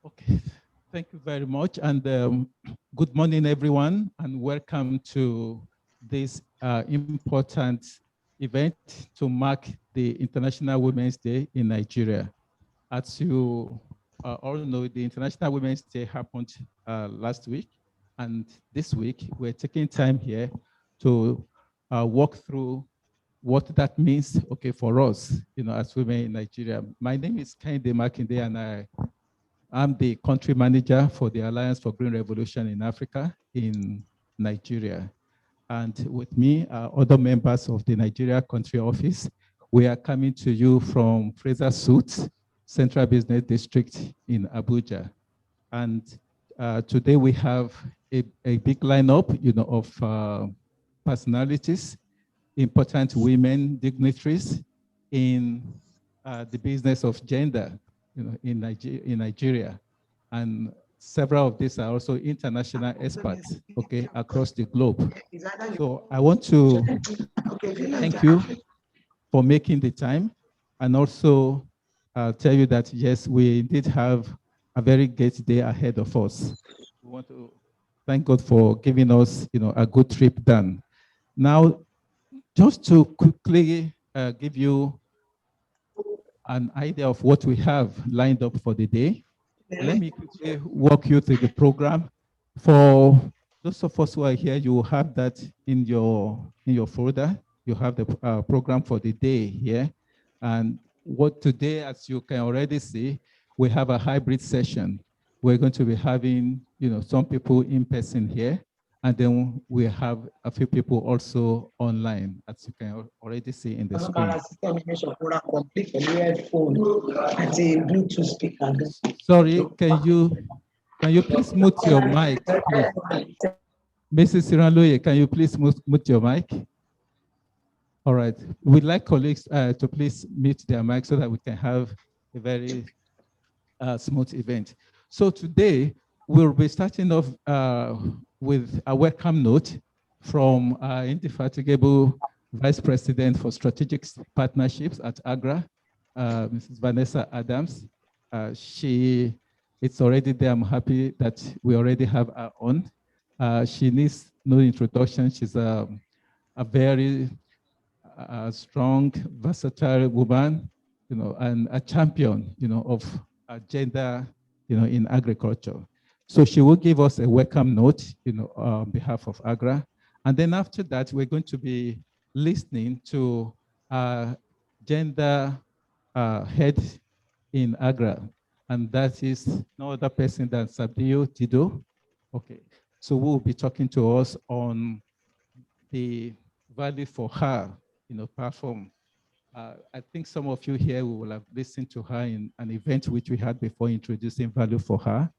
Okay, thank you very much. And good morning, everyone, and welcome to this important event to mark the International Women's Day in Nigeria. As you all know, the International Women's Day happened last week, and this week we're taking time here to walk through what that means, okay, for us, as women in Nigeria. My name is Kehinde Makinde, and I'm the country manager for the Alliance for Green Revolution in Africa in Nigeria. And with me are other members of the Nigeria country office. We are coming to you from Fraser Suits, Central Business District in Abuja. And today we have a big lineup, of personalities, important women dignitaries in the business of gender, in Nigeria. And several of these are also international experts, okay, across the globe. So I want to thank you for making the time, and also tell you that, yes, we indeed have a very great day ahead of us. We want to thank God for giving us, a good trip done. Now, just to quickly give you an idea of what we have lined up for the day, let me quickly walk you through the program. For those of us who are here, you will have that in your folder. You have the program for the day here. And what today, as you can already see, we have a hybrid session. We're going to be having, some people in person here, and then we have a few people also online, as you can already see in the screen. Sorry, can you please mute your mic, please? Mrs. Siranloye, can you please mute your mic? All right. We'd like colleagues to please mute their mic so that we can have a very smooth event. So today, we'll be starting off with a welcome note from our indefatigable Vice President for Strategic Partnerships at Agri, Mrs. Vanessa Adams. It's already there. I'm happy that we already have her on. She needs no introduction. She's a very strong, versatile woman, and a champion, of gender, in agriculture. So she will give us a welcome note, on behalf of Agri. And then after that, we're going to be listening to gender head in Agri. And that is no other person than Sabio Tido. Okay, so we'll be talking to us on the VALUE4HER, platform. I think some of you here will have listened to her in an event which we had before introducing VALUE4HER.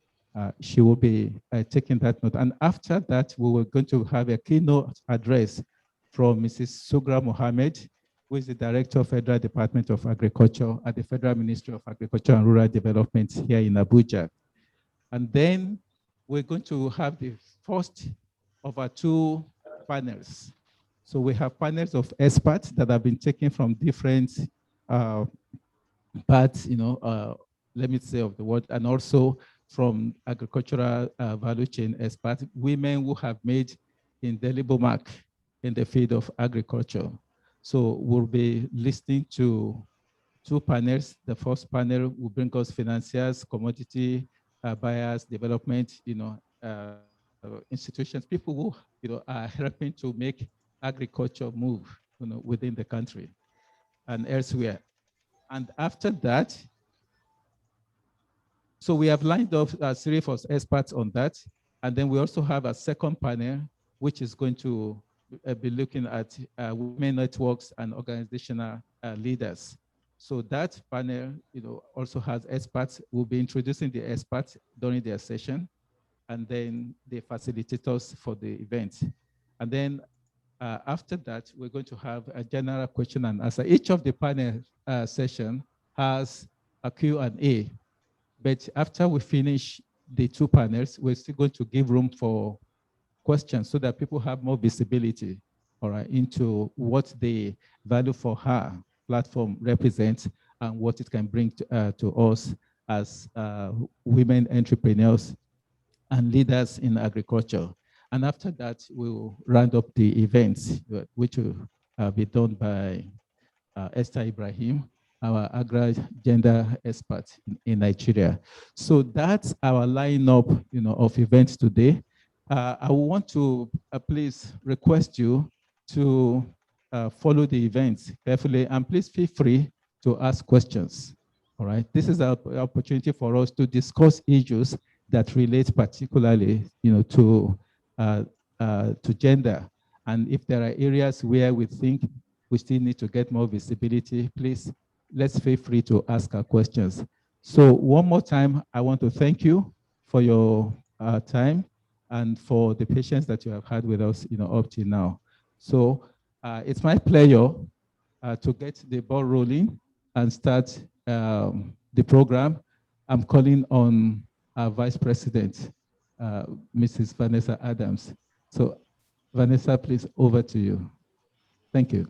She will be taking that note. And after that, we were going to have a keynote address from Mrs. Sugra Mohammed, who is the Director of Federal Department of Agriculture at the Federal Ministry of Agriculture and Rural Development here in Abuja. And then we're going to have the first of our two panels. So we have panels of experts that have been taken from different parts, let me say, of the world, and also from agricultural value chain experts, women who have made indelible mark in the field of agriculture. So we'll be listening to two panels. The first panel will bring us financiers, commodity buyers, development, institutions, people who are helping to make agriculture move, within the country and elsewhere. And after that, so we have lined up a series of experts on that. And then we also have a second panel, which is going to be looking at women networks and organizational leaders. So that panel, also has experts. We'll be introducing the experts during their session, and then the facilitators for the event. And then after that, we're going to have a general question and answer. Each of the panel session has a Q&A. But after we finish the two panels, we're still going to give room for questions so that people have more visibility, all right, into what the VALUE4HER platform represents and what it can bring to us as women entrepreneurs and leaders in agriculture. And after that, we'll round up the events, which will be done by Esther Ibrahim, our Agri gender expert in Nigeria. So that's our lineup, of events today. I want to please request you to follow the events carefully, and please feel free to ask questions. All right, this is an opportunity for us to discuss issues that relate particularly, to gender. And if there are areas where we think we still need to get more visibility, please, let's feel free to ask our questions. So one more time, I want to thank you for your time and for the patience that you have had with us, up till now. So it's my pleasure to get the ball rolling and start the program. I'm calling on our Vice President, Mrs. Vanessa Adams. So Vanessa, please, over to you. Thank you.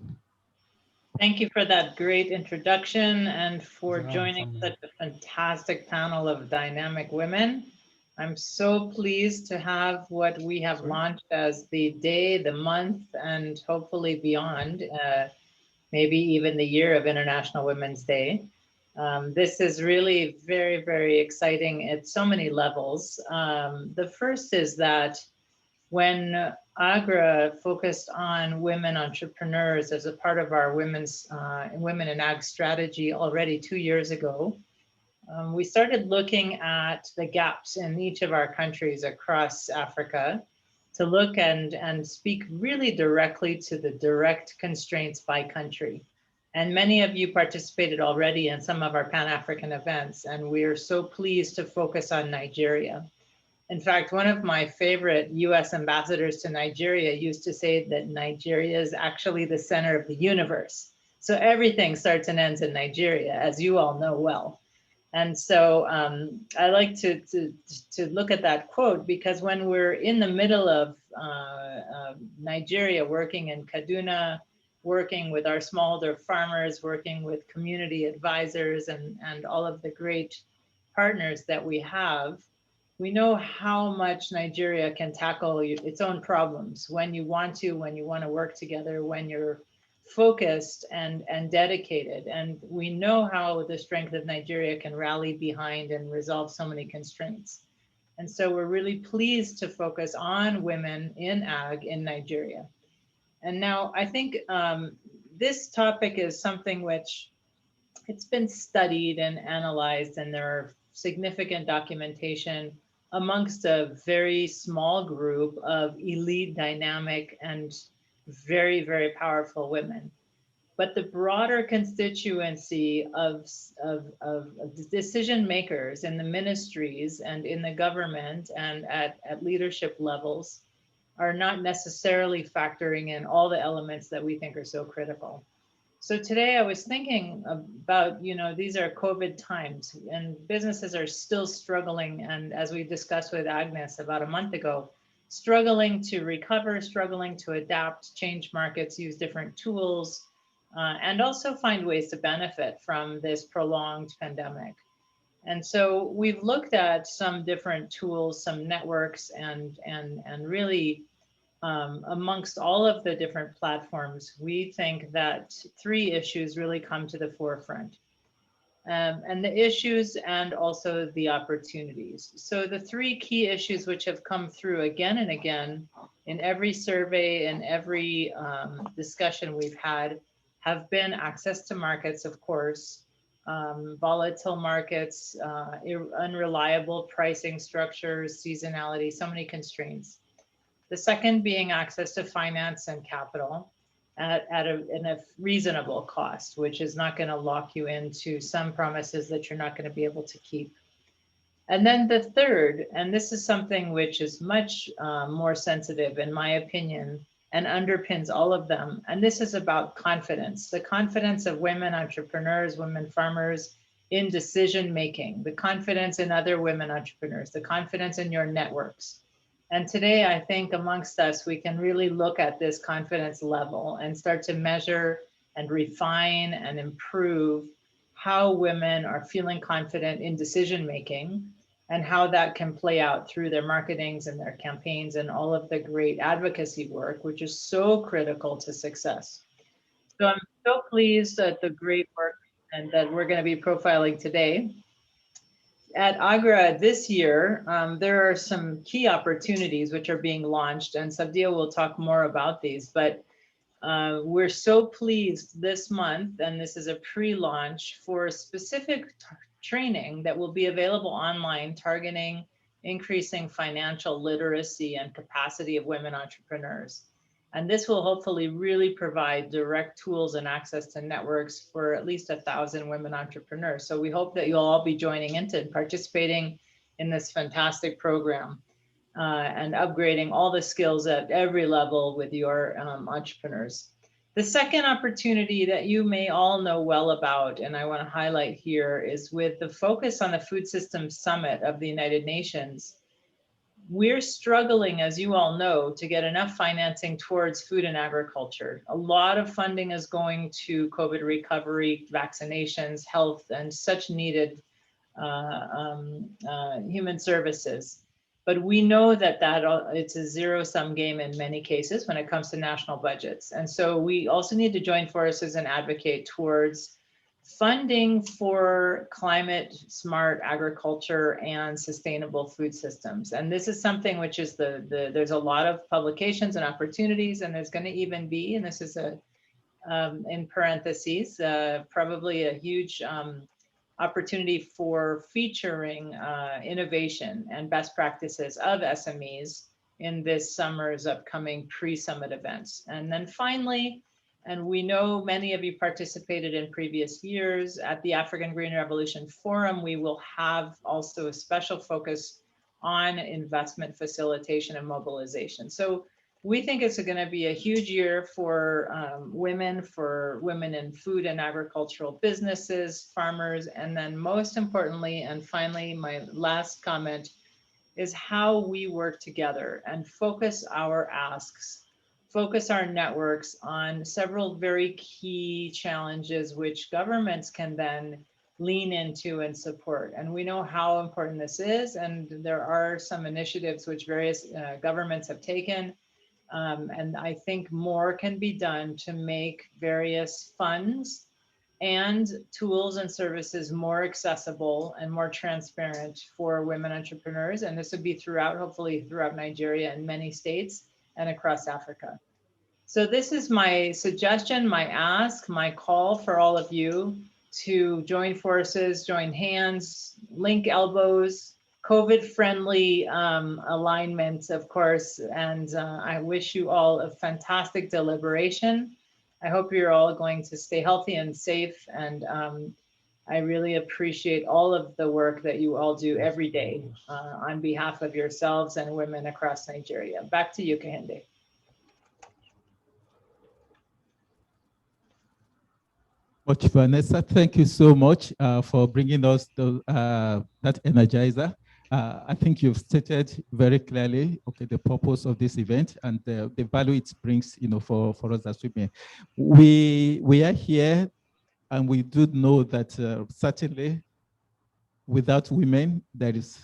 Thank you for that great introduction and for joining such a fantastic panel of dynamic women. I'm so pleased to have what we have launched as the day, the month, and hopefully beyond, maybe even the year of International Women's Day. This is really very, very exciting at so many levels. The first is that when Agri focused on women entrepreneurs as a part of our Women in Ag strategy already 2 years ago, we started looking at the gaps in each of our countries across Africa to look and speak really directly to the direct constraints by country. And many of you participated already in some of our Pan-African events, and we are so pleased to focus on Nigeria. In fact, one of my favorite US ambassadors to Nigeria used to say that Nigeria is actually the center of the universe. So everything starts and ends in Nigeria, as you all know well. And so I like to look at that quote, because when we're in the middle of Nigeria, working in Kaduna, working with our smallholder farmers, working with community advisors and all of the great partners that we have, we know how much Nigeria can tackle its own problems when you want to work together, when you're focused and dedicated. And we know how the strength of Nigeria can rally behind and resolve so many constraints. And so we're really pleased to focus on women in ag in Nigeria. And now I think this topic is something which it's been studied and analyzed, and there are significant documentation amongst a very small group of elite, dynamic, and very, very powerful women. But the broader constituency of decision makers in the ministries and in the government and at leadership levels are not necessarily factoring in all the elements that we think are so critical. So today I was thinking about, these are COVID times and businesses are still struggling. And as we discussed with Agnes about a month ago, struggling to recover, struggling to adapt, change markets, use different tools, and also find ways to benefit from this prolonged pandemic. And so we've looked at some different tools, some networks, and really amongst all of the different platforms, we think that 3 issues really come to the forefront. And the issues and also the opportunities. So the 3 key issues which have come through again and again in every survey and every discussion we've had have been access to markets, of course, volatile markets, unreliable pricing structures, seasonality, so many constraints. The second being access to finance and capital at a reasonable cost, which is not going to lock you into some promises that you're not going to be able to keep. And then the third, and this is something which is much more sensitive in my opinion, and underpins all of them. And this is about confidence, the confidence of women entrepreneurs, women farmers in decision making, the confidence in other women entrepreneurs, the confidence in your networks. And today, I think amongst us, we can really look at this confidence level and start to measure and refine and improve how women are feeling confident in decision making and how that can play out through their marketings and their campaigns and all of the great advocacy work, which is so critical to success. So I'm so pleased at the great work and that we're going to be profiling today. At Agri this year, there are some key opportunities which are being launched, and Sabdia will talk more about these, but we're so pleased this month, and this is a pre-launch for specific training that will be available online, targeting increasing financial literacy and capacity of women entrepreneurs. And this will hopefully really provide direct tools and access to networks for at least 1,000 women entrepreneurs. So we hope that you'll all be joining into and participating in this fantastic program and upgrading all the skills at every level with your entrepreneurs. The second opportunity that you may all know well about, and I want to highlight here, is with the focus on the Food Systems Summit of the United Nations. We're struggling, as you all know, to get enough financing towards food and agriculture. A lot of funding is going to COVID recovery, vaccinations, health, and such needed human services. But we know that it's a zero-sum game in many cases when it comes to national budgets. And so we also need to join forces and advocate towards funding for climate smart agriculture and sustainable food systems. And this is something which is there's a lot of publications and opportunities, and there's going to even be, and this is in parentheses, probably a huge opportunity for featuring innovation and best practices of SMEs in this summer's upcoming pre-summit events. And then finally, and we know many of you participated in previous years at the African Green Revolution Forum, we will have also a special focus on investment facilitation and mobilization. So we think it's going to be a huge year for women in food and agricultural businesses, farmers, and then most importantly, and finally, my last comment is how we work together and focus our asks, focus our networks on several very key challenges which governments can then lean into and support. And we know how important this is, and there are some initiatives which various governments have taken. And I think more can be done to make various funds and tools and services more accessible and more transparent for women entrepreneurs. And this would be hopefully throughout Nigeria and many states and across Africa. So this is my suggestion, my ask, my call for all of you to join forces, join hands, link elbows, COVID-friendly alignment, of course, and I wish you all a fantastic deliberation. I hope you're all going to stay healthy and safe, and I really appreciate all of the work that you all do every day on behalf of yourselves and women across Nigeria. Back to you, Kehinde. Much, Vanessa. Thank you so much for bringing us that energizer. I think you've stated very clearly, okay, the purpose of this event and the value it brings, for us as women. We are here, and we do know that certainly without women, there is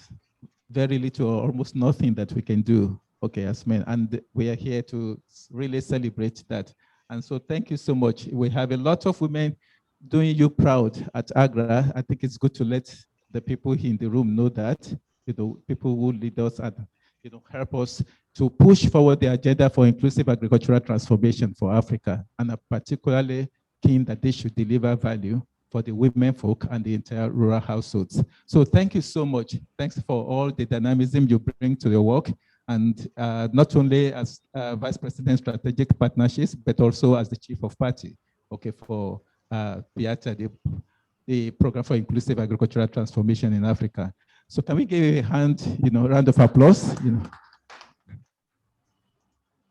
very little or almost nothing that we can do, okay, as men. And we are here to really celebrate that. And so thank you so much. We have a lot of women doing you proud at Agri. I think it's good to let the people in the room know that, people who lead us and help us to push forward the agenda for inclusive agricultural transformation for Africa, and are particularly keen that they should deliver value for the women folk and the entire rural households. So thank you so much. Thanks for all the dynamism you bring to your work, and not only as Vice President Strategic Partnerships, but also as the Chief of Party, okay, for PIATA, the Program for Inclusive Agricultural Transformation in Africa. So can we give a round of applause?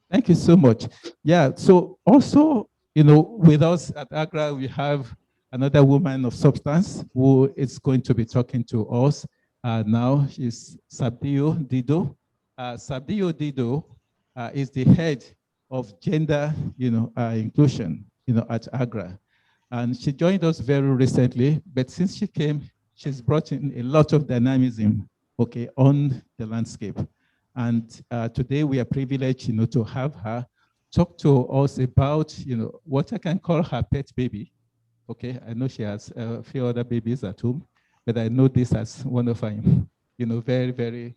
Thank you so much. Yeah, so also, with us at Agri, we have another woman of substance who is going to be talking to us now. She's Sabdio Dido. Sabdio Dido is the head of gender, inclusion, at Agri. And she joined us very recently, but since she came, she's brought in a lot of dynamism, okay, on the landscape. And today we are privileged, to have her talk to us about, what I can call her pet baby. Okay, I know she has a few other babies at home, but I know this as one of her, very, very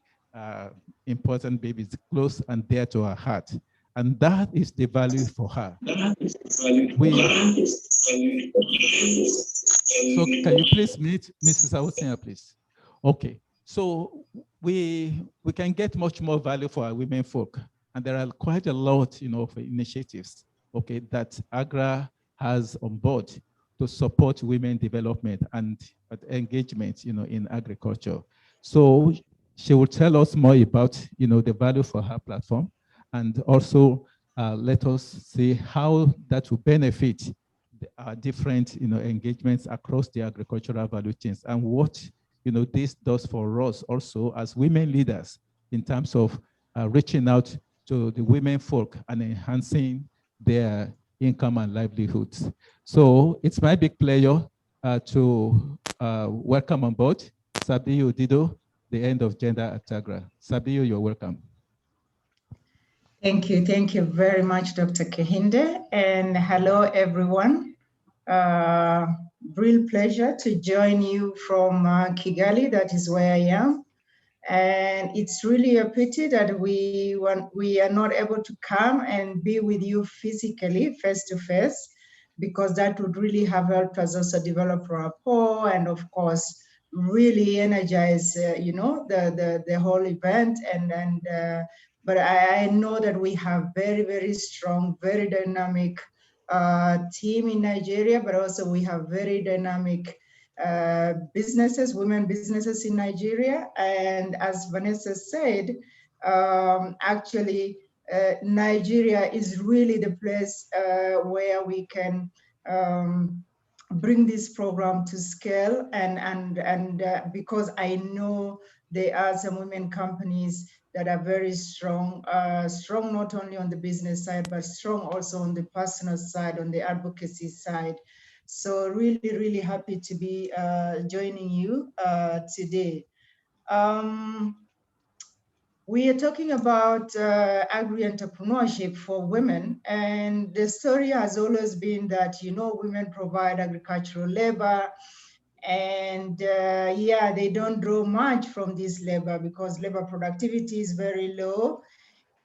important babies, close and dear to her heart. And that is the value for her. So can you please meet Mrs. Awusinya, please? Okay, so we can get much more value for our women folk. And there are quite a lot, of initiatives, okay, that Agri has on board to support women development and engagement, in agriculture. So she will tell us more about, the value for her platform, and also let us see how that will benefit different, engagements across the agricultural value chains, and what, this does for us also as women leaders in terms of reaching out to the women folk and enhancing their income and livelihoods. So it's my big pleasure to welcome on board Sabiu Dido, the end of gender at Agri. Sabiu, you're welcome. Thank you very much, Dr. Kehinde, and hello everyone. Real pleasure to join you from Kigali, that is where I am. And it's really a pity that we are not able to come and be with you physically, face to face, because that would really have helped us also develop rapport and, of course, really energize, the whole event. But I know that we have very, very strong, very dynamic team in Nigeria, but also we have very dynamic businesses, women businesses in Nigeria. And as Vanessa said, actually, Nigeria is really the place where we can bring this program to scale. And because I know there are some women companies that are very strong, strong not only on the business side, but strong also on the personal side, on the advocacy side. So really, really happy to be joining you today. We are talking about agri-entrepreneurship for women, and the story has always been that, women provide agricultural labor, and yeah, they don't draw much from this labor because labor productivity is very low.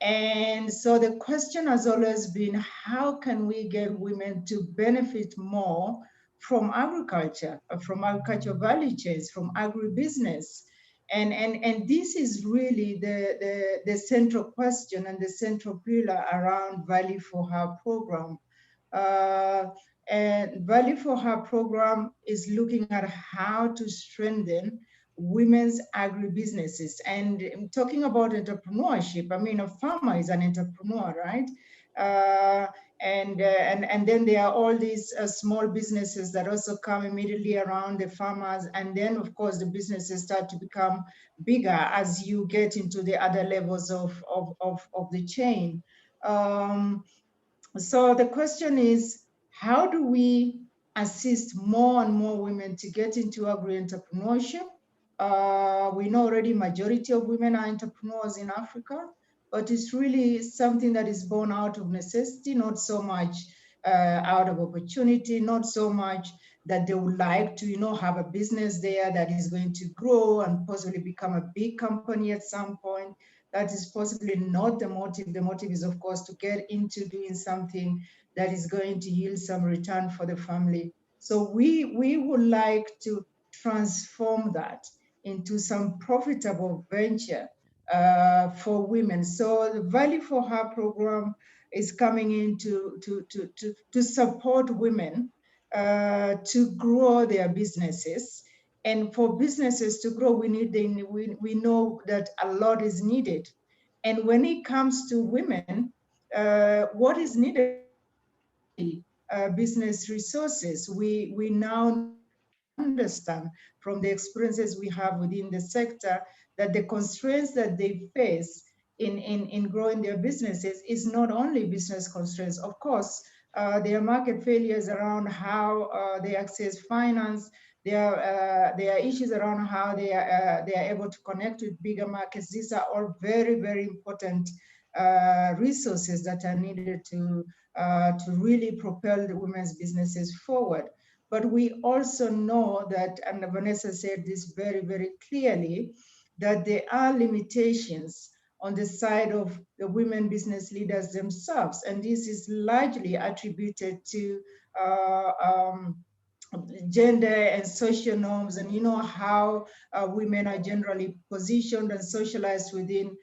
And so the question has always been, how can we get women to benefit more from agriculture value chains, from agribusiness? And this is really the central question and the central pillar around VALUE4HER program. And VALUE4HER program is looking at how to strengthen women's agribusinesses. And talking about entrepreneurship, I mean, a farmer is an entrepreneur, right? And then there are all these small businesses that also come immediately around the farmers. And then, of course, the businesses start to become bigger as you get into the other levels of the chain. So the question is, how do we assist more and more women to get into agri-entrepreneurship? We know already majority of women are entrepreneurs in Africa, but it's really something that is born out of necessity, not so much out of opportunity, not so much that they would like to, have a business there that is going to grow and possibly become a big company at some point. That is possibly not the motive. The motive is, of course, to get into doing something that is going to yield some return for the family. So we would like to transform that into some profitable venture for women. So the VALUE4HER program is coming in to support women to grow their businesses. And for businesses to grow, we know that a lot is needed. And when it comes to women, what is needed? Business resources. We now understand from the experiences we have within the sector that the constraints that they face in growing their businesses is not only business constraints. Of course, their market failures around how they access finance, there are issues around how they are able to connect with bigger markets. These are all very, very important resources that are needed to really propel the women's businesses forward. But we also know that, and Vanessa said this very, very clearly, that there are limitations on the side of the women business leaders themselves. And this is largely attributed to gender and social norms, and you know how women are generally positioned and socialized within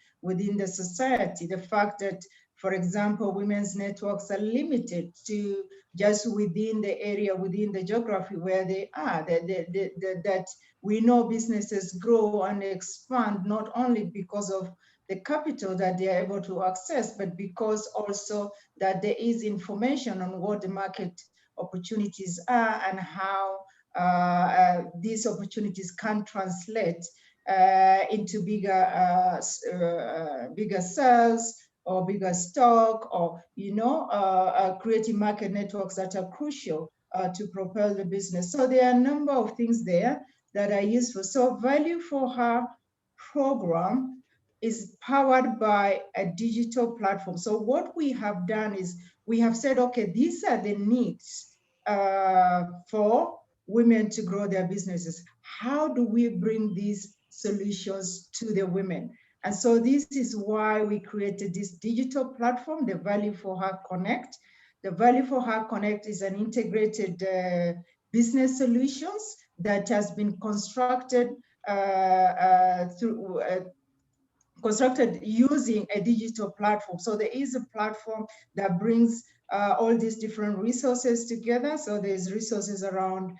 the society. The fact that, for example, women's networks are limited to just within the area, within the geography where they are, that we know businesses grow and expand not only because of the capital that they are able to access, but because also that there is information on what the market opportunities are and how these opportunities can translate into bigger sales or bigger stock, or creating market networks that are crucial to propel the business. So there are a number of things there that are useful. So VALUE4HER program is powered by a digital platform. So what we have done is we have said, okay, these are the needs for women to grow their businesses. How do we bring these solutions to the women? And so this is why we created this digital platform, the VALUE4HER Connect. The VALUE4HER Connect is an integrated business solutions that has been constructed constructed using a digital platform. So there is a platform that brings all these different resources together. So there's resources around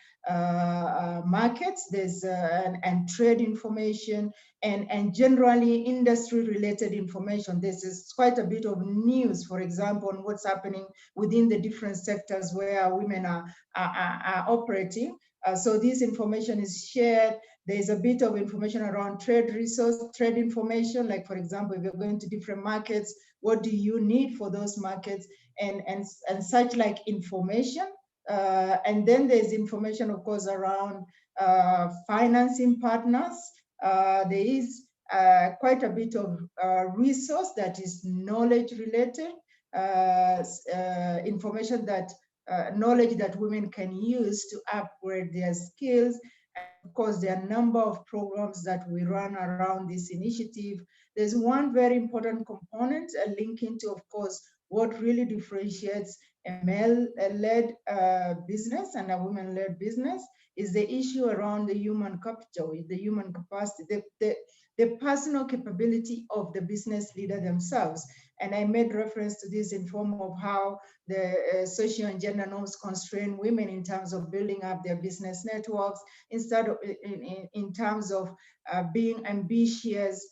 markets, there's and trade information, and generally industry-related information. There's quite a bit of news, for example, on what's happening within the different sectors where women are operating. So this information is shared. There's a bit of information around trade information, like, for example, if you're going to different markets, what do you need for those markets, and such like information. And then there's information, of course, around financing partners. There is quite a bit of resource that is knowledge related, information that knowledge that women can use to upgrade their skills. Of course, there are a number of programs that we run around this initiative. There's one very important component linking to, of course, what really differentiates a male-led business and a women-led business is the issue around the human capital, the human capacity, the personal capability of the business leader themselves. And I made reference to this in form of how the social and gender norms constrain women in terms of building up their business networks, instead of in terms of being ambitious,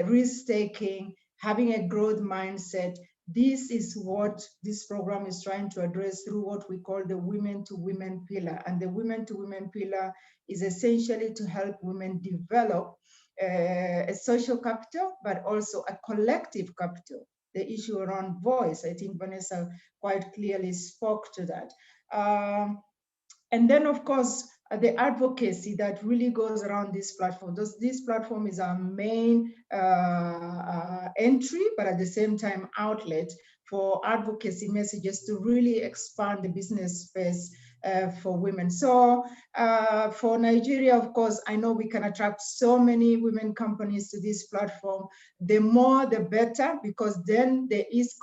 risk-taking, having a growth mindset. This is what this program is trying to address through what we call the women-to-women pillar. And the women-to-women pillar is essentially to help women develop a social capital, but also a collective capital. The issue around voice, I think Vanessa quite clearly spoke to that. And then, of course, the advocacy that really goes around this platform. This platform is our main entry, but at the same time outlet for advocacy messages to really expand the business space for women. So for Nigeria, of course, I know we can attract so many women companies to this platform. The more, the better, because then there is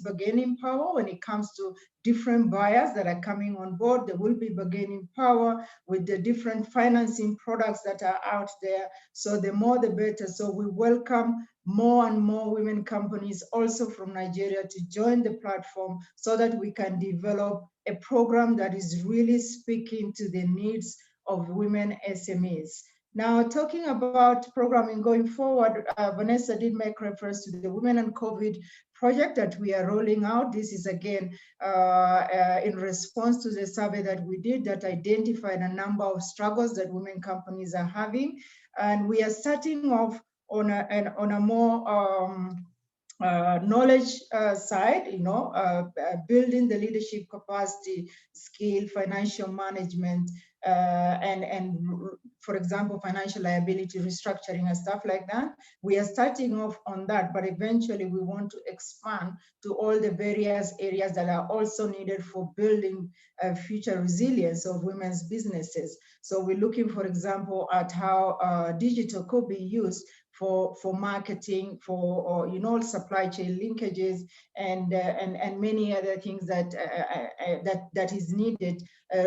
bargaining power when it comes to different buyers that are coming on board. There will be bargaining power with the different financing products that are out there. So the more, the better. So we welcome more and more women companies also from Nigeria to join the platform so that we can develop a program that is really speaking to the needs of women SMEs. Now, talking about programming going forward, Vanessa did make reference to the Women and COVID project that we are rolling out. This is again in response to the survey that we did that identified a number of struggles that women companies are having. And we are starting off on a more knowledge side, building the leadership capacity, skill, financial management, and for example, financial liability restructuring and stuff like that. We are starting off on that, but eventually we want to expand to all the various areas that are also needed for building future resilience of women's businesses. So we're looking, for example, at how digital could be used for marketing, for supply chain linkages, and many other things that that is needed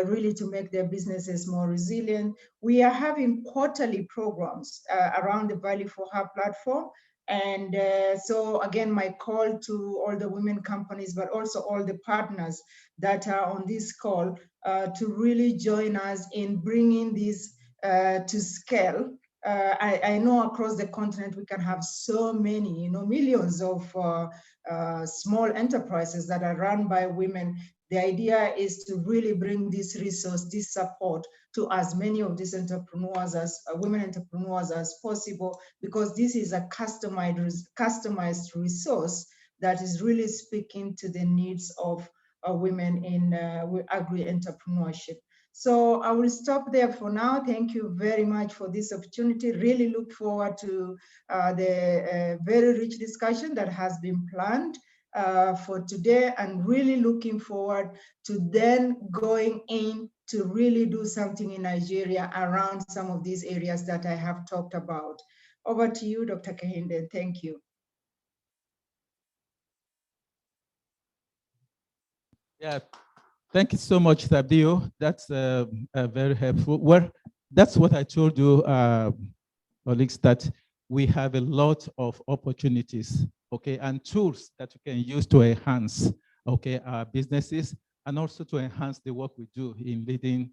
really to make their businesses more resilient. We are having quarterly programs around the VALUE4HER platform. And so again, my call to all the women companies, but also all the partners that are on this call to really join us in bringing this to scale. I know across the continent we can have so many, millions of small enterprises that are run by women. The idea is to really bring this resource, this support to as many of these entrepreneurs as women entrepreneurs as possible, because this is a customized resource that is really speaking to the needs of women in agri-entrepreneurship. So I will stop there for now. Thank you very much for this opportunity. Really look forward to the very rich discussion that has been planned for today, and really looking forward to then going in to really do something in Nigeria around some of these areas that I have talked about. Over to you, Dr. Kahinde. Thank you. Yeah. Thank you so much, Thabio. That's very helpful. Well, that's what I told you, colleagues, that we have a lot of opportunities, okay, and tools that we can use to enhance, okay, our businesses, and also to enhance the work we do in leading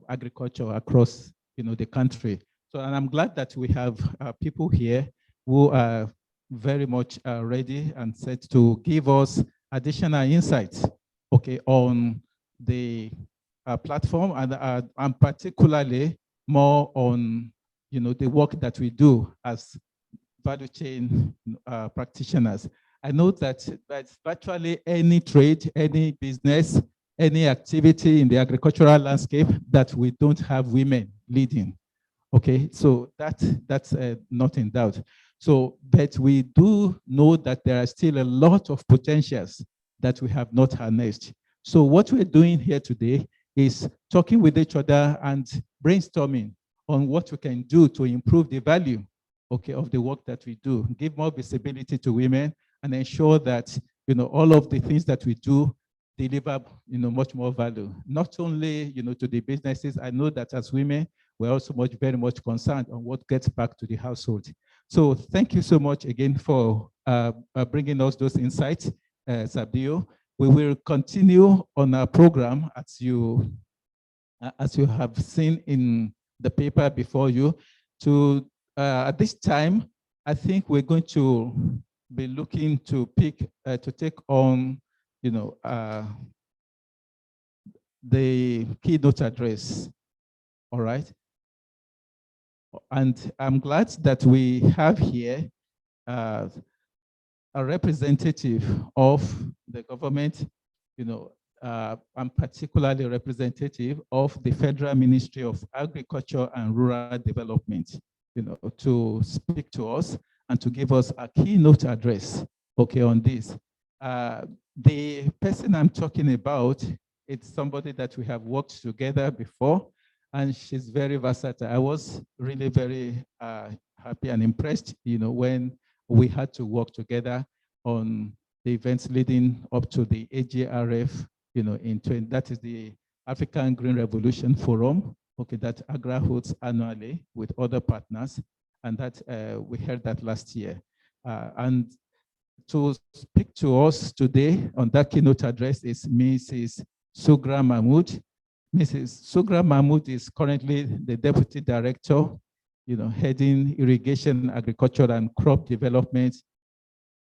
agriculture across, the country. So, and I'm glad that we have people here who are very much ready and set to give us additional insights, okay, on the platform, and particularly more on, the work that we do as value chain practitioners. I know that virtually any trade, any business, any activity in the agricultural landscape that we don't have women leading. Okay, so that's not in doubt. So, but we do know that there are still a lot of potentials that we have not harnessed. So what we're doing here today is talking with each other and brainstorming on what we can do to improve the value, okay, of the work that we do, give more visibility to women, and ensure that, all of the things that we do deliver, much more value, not only, to the businesses. I know that as women, we're also very much concerned on what gets back to the household. So thank you so much again for bringing us those insights, Sabio. We will continue on our program as you have seen in the paper before you. To at this time, I think we're going to be looking to take on, the keynote address. All right. And I'm glad that we have here a representative of the government, and particularly representative of the Federal Ministry of Agriculture and Rural Development, to speak to us and to give us a keynote address, okay, on this. The person I'm talking about, it's somebody that we have worked together before, and she's very versatile. I was really very happy and impressed, when we had to work together on the events leading up to the AGRF, that is the African Green Revolution Forum, okay, that Agri holds annually with other partners, and that we held that last year. And to speak to us today on that keynote address is Mrs. Sugra Mahmood. Mrs. Sugra Mahmood is currently the Deputy Director, heading irrigation, agriculture, and crop development,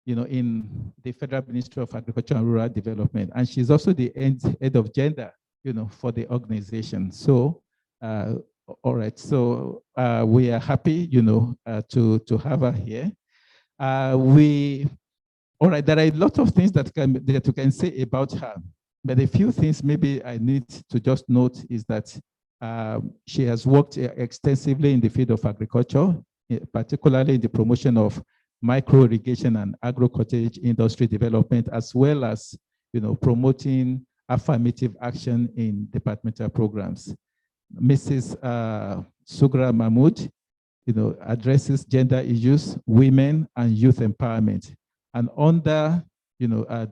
in the Federal Ministry of Agriculture and Rural Development. And she's also the head of gender, for the organization. So, all right. So we are happy, to have her here. We All right, there are a lot of things that you can say about her, but a few things maybe I need to just note is that she has worked extensively in the field of agriculture, particularly in the promotion of micro irrigation and agro-cottage industry development, as well as promoting affirmative action in departmental programs. Mrs. Sugra Mahmood, addresses gender issues, women, and youth empowerment. And under, under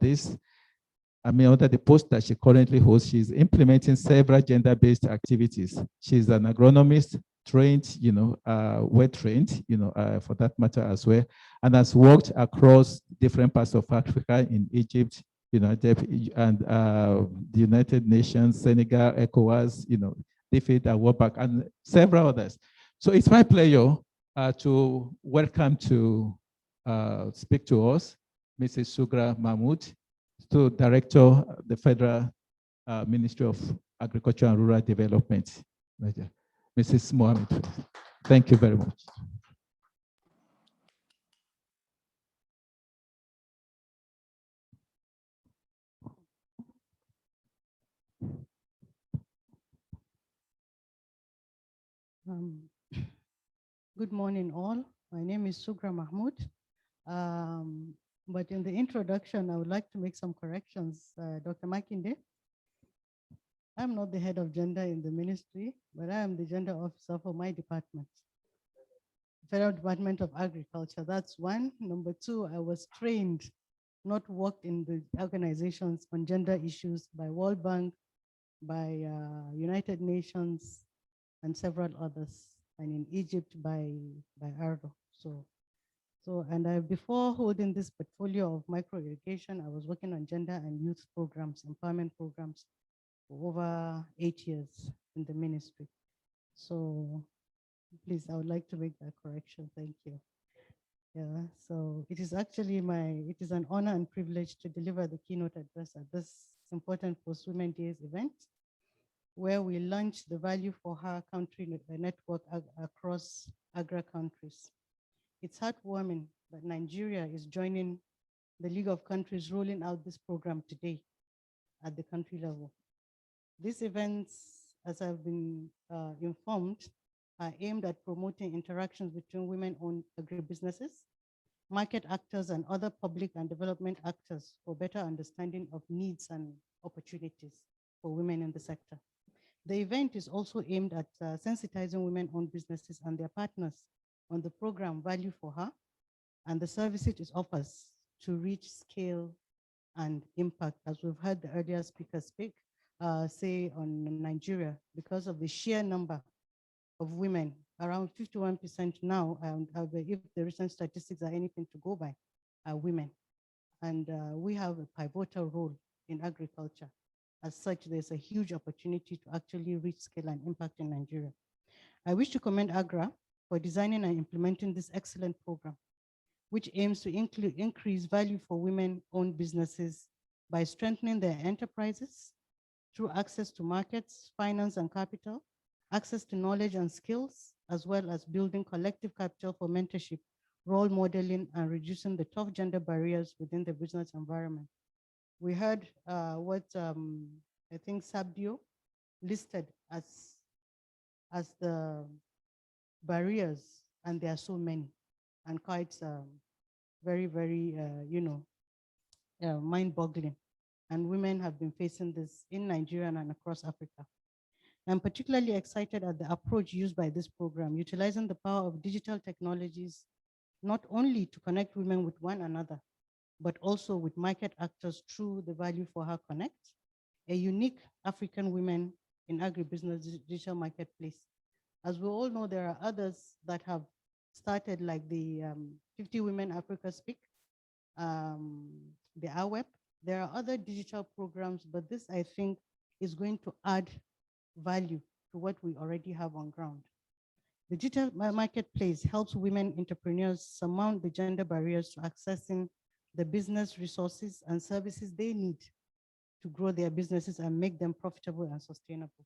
the post that she currently holds, she's implementing several gender-based activities. She's an agronomist, trained, well trained, for that matter as well, and has worked across different parts of Africa, in Egypt, and the United Nations, Senegal, ECOWAS, DFID, and World Bank, and several others. So it's my pleasure to welcome to speak to us, Mrs. Sugra Mahmood, Director of the Federal Ministry of Agriculture and Rural Development. Mrs. Mohammed, thank you very much. Good morning, all. My name is Sugra Mahmood. But in the introduction, I would like to make some corrections. Dr. Makinde, I'm not the head of gender in the ministry, but I am the gender officer for my department, Federal Department of Agriculture. That's one. Number two, I was trained, not worked in the organizations on gender issues by World Bank, by United Nations, and several others, and in Egypt by Ardo. And before holding this portfolio of micro irrigation, I was working on gender and youth programs, empowerment programs, for over 8 years in the ministry. So please, I would like to make that correction. Thank you. Yeah, so it is actually it is an honor and privilege to deliver the keynote address at this important Post Women Days event, where we launched the VALUE4HER country network across Agri countries. It's heartwarming that Nigeria is joining the League of Countries rolling out this program today at the country level. These events, as I've been informed, are aimed at promoting interactions between women-owned agribusinesses, market actors, and other public and development actors for better understanding of needs and opportunities for women in the sector. The event is also aimed at sensitizing women-owned businesses and their partners on the program VALUE4HER and the services it offers to reach scale and impact, as we've heard the earlier speaker say on Nigeria, because of the sheer number of women, around 51% now, and if the recent statistics are anything to go by, are women. And we have a pivotal role in agriculture. As such, there's a huge opportunity to actually reach scale and impact in Nigeria. I wish to commend Agri for designing and implementing this excellent program, which aims to increase value for women-owned businesses by strengthening their enterprises through access to markets, finance and capital, access to knowledge and skills, as well as building collective capital for mentorship, role modeling, and reducing the tough gender barriers within the business environment. We heard what I think Sabdio listed as the barriers, and there are so many, and quite very, very, mind-boggling. And women have been facing this in Nigeria and across Africa. I'm particularly excited at the approach used by this program, utilizing the power of digital technologies, not only to connect women with one another, but also with market actors through the VALUE4HER Connect, a unique African women in agribusiness digital marketplace. As we all know, there are others that have started, like the 50 Women Africa Speak, the AWEP. There are other digital programs, but this, I think, is going to add value to what we already have on ground. The digital marketplace helps women entrepreneurs surmount the gender barriers to accessing the business resources and services they need to grow their businesses and make them profitable and sustainable.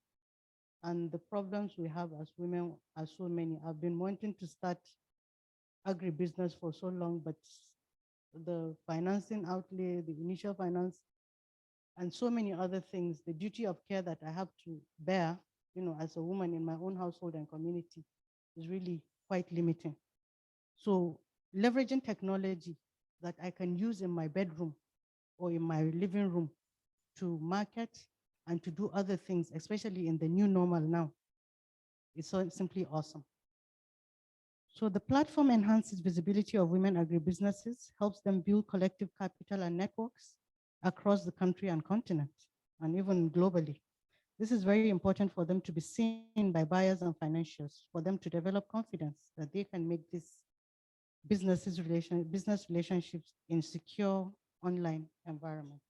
And the problems we have as women are so many. I've been wanting to start agribusiness for so long, but the financing outlay, the initial finance, and so many other things, the duty of care that I have to bear, as a woman in my own household and community is really quite limiting. So leveraging technology that I can use in my bedroom or in my living room to market and to do other things, especially in the new normal now, is so simply awesome. So the platform enhances visibility of women agribusinesses, helps them build collective capital and networks across the country and continent, and even globally. This is very important for them to be seen by buyers and financiers, for them to develop confidence that they can make these business relationships in secure online environments.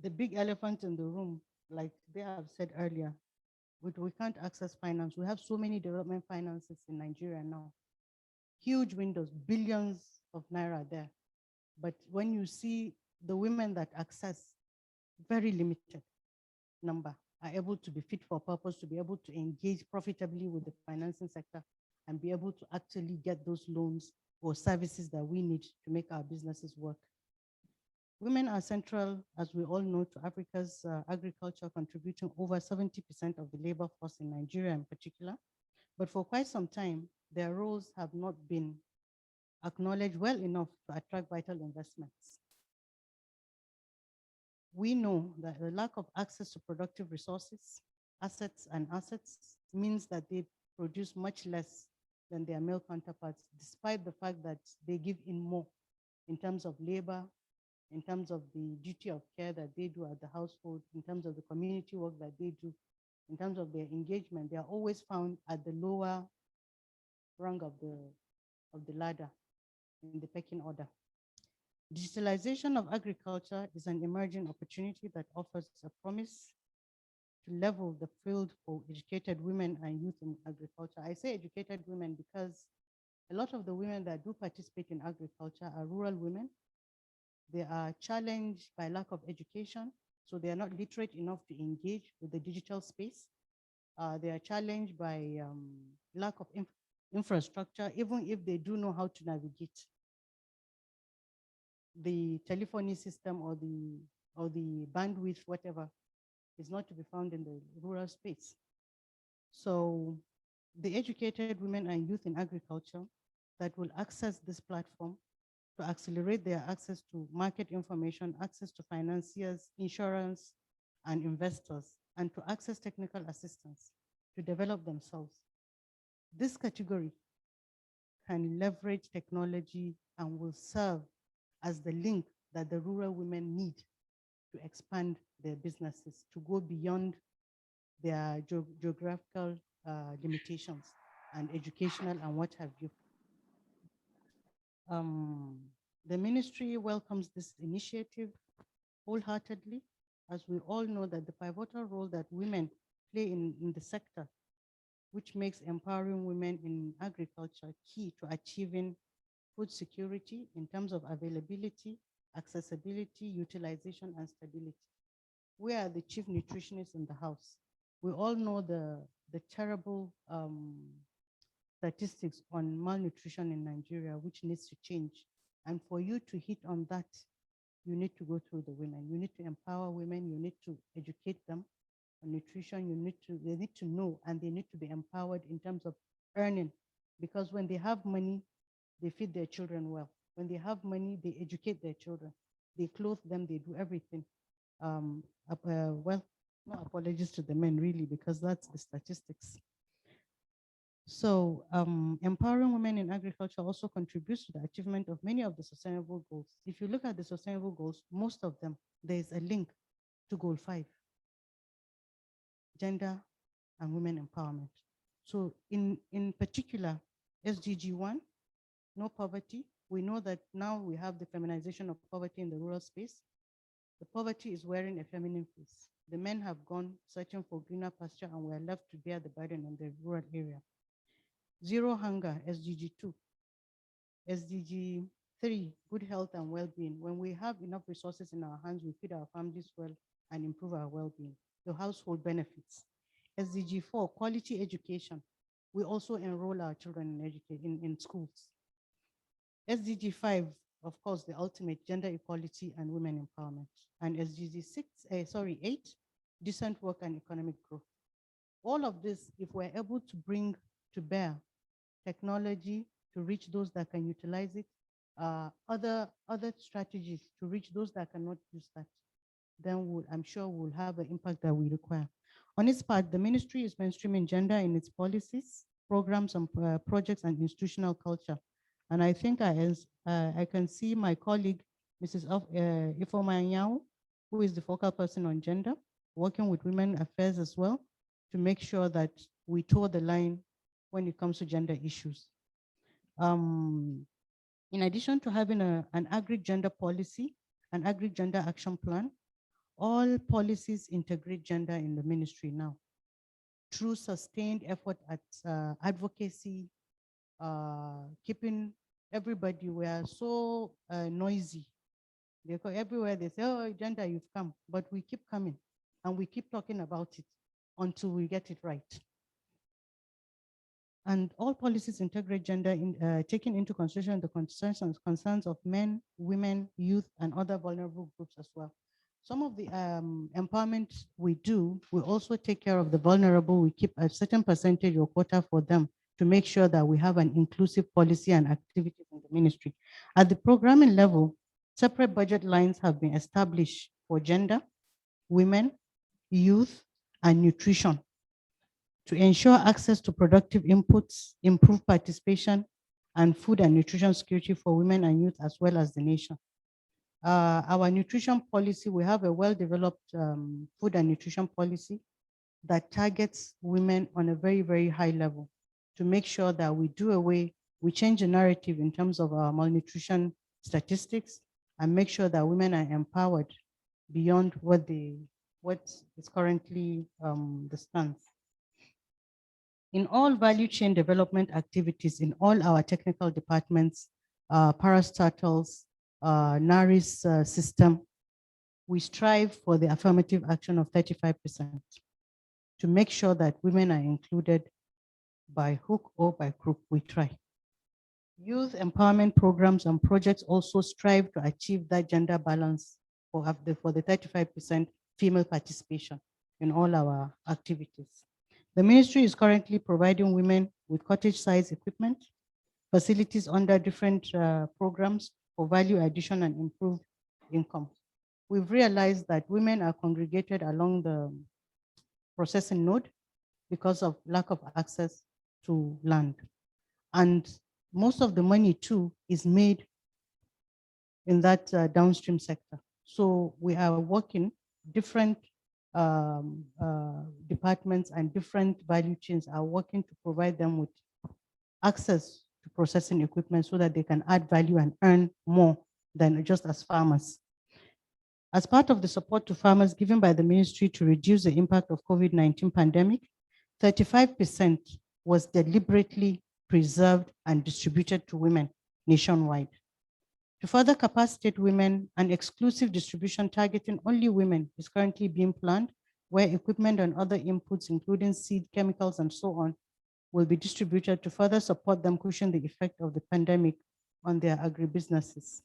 The big elephant in the room, like they have said earlier, we can't access finance. We have so many development finances in Nigeria now. Huge windows, billions of naira there. But when you see the women that access, very limited number, are able to be fit for purpose, to be able to engage profitably with the financing sector and be able to actually get those loans or services that we need to make our businesses work. Women are central, as we all know, to Africa's agriculture, contributing over 70% of the labor force in Nigeria in particular. But for quite some time, their roles have not been acknowledged well enough to attract vital investments. We know that the lack of access to productive resources, assets means that they produce much less than their male counterparts, despite the fact that they give in more in terms of labor, in terms of the duty of care that they do at the household, in terms of the community work that they do, in terms of their engagement. They are always found at the lower rung of the ladder in the pecking order. Digitalization of agriculture is an emerging opportunity that offers a promise to level the field for educated women and youth in agriculture. I say educated women because a lot of the women that do participate in agriculture are rural women. They are challenged by lack of education, so they are not literate enough to engage with the digital space. They are challenged by lack of infrastructure, even if they do know how to navigate the telephony system or the bandwidth, whatever, is not to be found in the rural space. So the educated women and youth in agriculture that will access this platform to accelerate their access to market information, access to financiers, insurance, and investors, and to access technical assistance to develop themselves. This category can leverage technology and will serve as the link that the rural women need to expand their businesses, to go beyond their geographical limitations and educational and what have you. The ministry welcomes this initiative wholeheartedly, as we all know that the pivotal role that women play in the sector, which makes empowering women in agriculture key to achieving food security in terms of availability, accessibility, utilization, and stability. We are the chief nutritionists in the house. We all know the terrible statistics on malnutrition in Nigeria, which needs to change. And for you to hit on that, you need to go through the women. You need to empower women. You need to educate them on nutrition. They need to know, and they need to be empowered in terms of earning. Because when they have money, they feed their children well. When they have money, they educate their children. They clothe them, they do everything. Well, no apologies to the men really, because that's the statistics. So empowering women in agriculture also contributes to the achievement of many of the sustainable goals. If you look at the sustainable goals, most of them, there's a link to goal 5, gender and women empowerment. So in particular, SDG 1, no poverty. We know that now we have the feminization of poverty in the rural space. The poverty is wearing a feminine face. The men have gone searching for greener pasture and we're left to bear the burden in the rural area. Zero hunger, SDG 2. SDG 3, good health and well-being. When we have enough resources in our hands, we feed our families well and improve our well-being. The household benefits. SDG 4, quality education. We also enroll our children in schools. SDG 5, of course, the ultimate gender equality and women empowerment. And SDG 8, decent work and economic growth. All of this, if we're able to bring to bear technology to reach those that can utilize it, other strategies to reach those that cannot use that, then I'm sure we'll have an impact that we require. On its part, the ministry is mainstreaming gender in its policies, programs, and projects and institutional culture. And I think I can see my colleague, Mrs. Ifoma, who is the focal person on gender, working with women affairs as well, to make sure that we toe the line when it comes to gender issues. In addition to having an agri-gender policy, an agri-gender action plan, all policies integrate gender in the ministry now through sustained effort at advocacy, keeping everybody, we are so noisy. They go everywhere, they say, oh, gender, you've come, but we keep coming and we keep talking about it until we get it right. And all policies integrate gender, taking into consideration the concerns of men, women, youth, and other vulnerable groups as well. Some of the empowerment we do, we also take care of the vulnerable. We keep a certain percentage or quota for them to make sure that we have an inclusive policy and activities in the ministry. At the programming level, separate budget lines have been established for gender, women, youth, and nutrition to ensure access to productive inputs, improve participation, and food and nutrition security for women and youth, as well as the nation. Our nutrition policy, we have a well-developed food and nutrition policy that targets women on a very, very high level to make sure that we change the narrative in terms of our malnutrition statistics and make sure that women are empowered beyond what is currently the stance. In all value chain development activities in all our technical departments, parastatals, NARIS system, we strive for the affirmative action of 35% to make sure that women are included by hook or by crook. We try. Youth empowerment programs and projects also strive to achieve that gender balance for the 35% female participation in all our activities. The ministry is currently providing women with cottage-size equipment, facilities under different programs for value addition and improved income. We've realized that women are congregated along the processing node because of lack of access to land. And most of the money too is made in that downstream sector. So we are working different departments and different value chains are working to provide them with access to processing equipment so that they can add value and earn more than just as farmers. As part of the support to farmers given by the ministry to reduce the impact of COVID-19 pandemic, 35% was deliberately preserved and distributed to women nationwide. To further capacitate women, an exclusive distribution targeting only women is currently being planned, where equipment and other inputs, including seed, chemicals, and so on, will be distributed to further support them cushion the effect of the pandemic on their agribusinesses.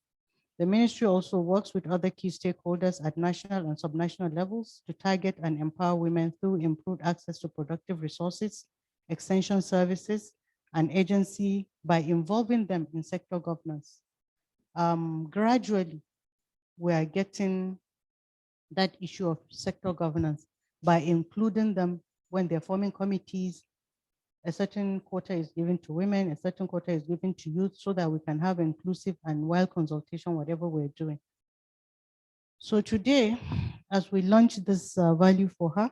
The ministry also works with other key stakeholders at national and subnational levels to target and empower women through improved access to productive resources, extension services, and agency by involving them in sector governance. Gradually, we are getting that issue of sector governance by including them when they're forming committees. A certain quota is given to women, a certain quota is given to youth so that we can have inclusive and well consultation, whatever we're doing. So today, as we launch this value for her,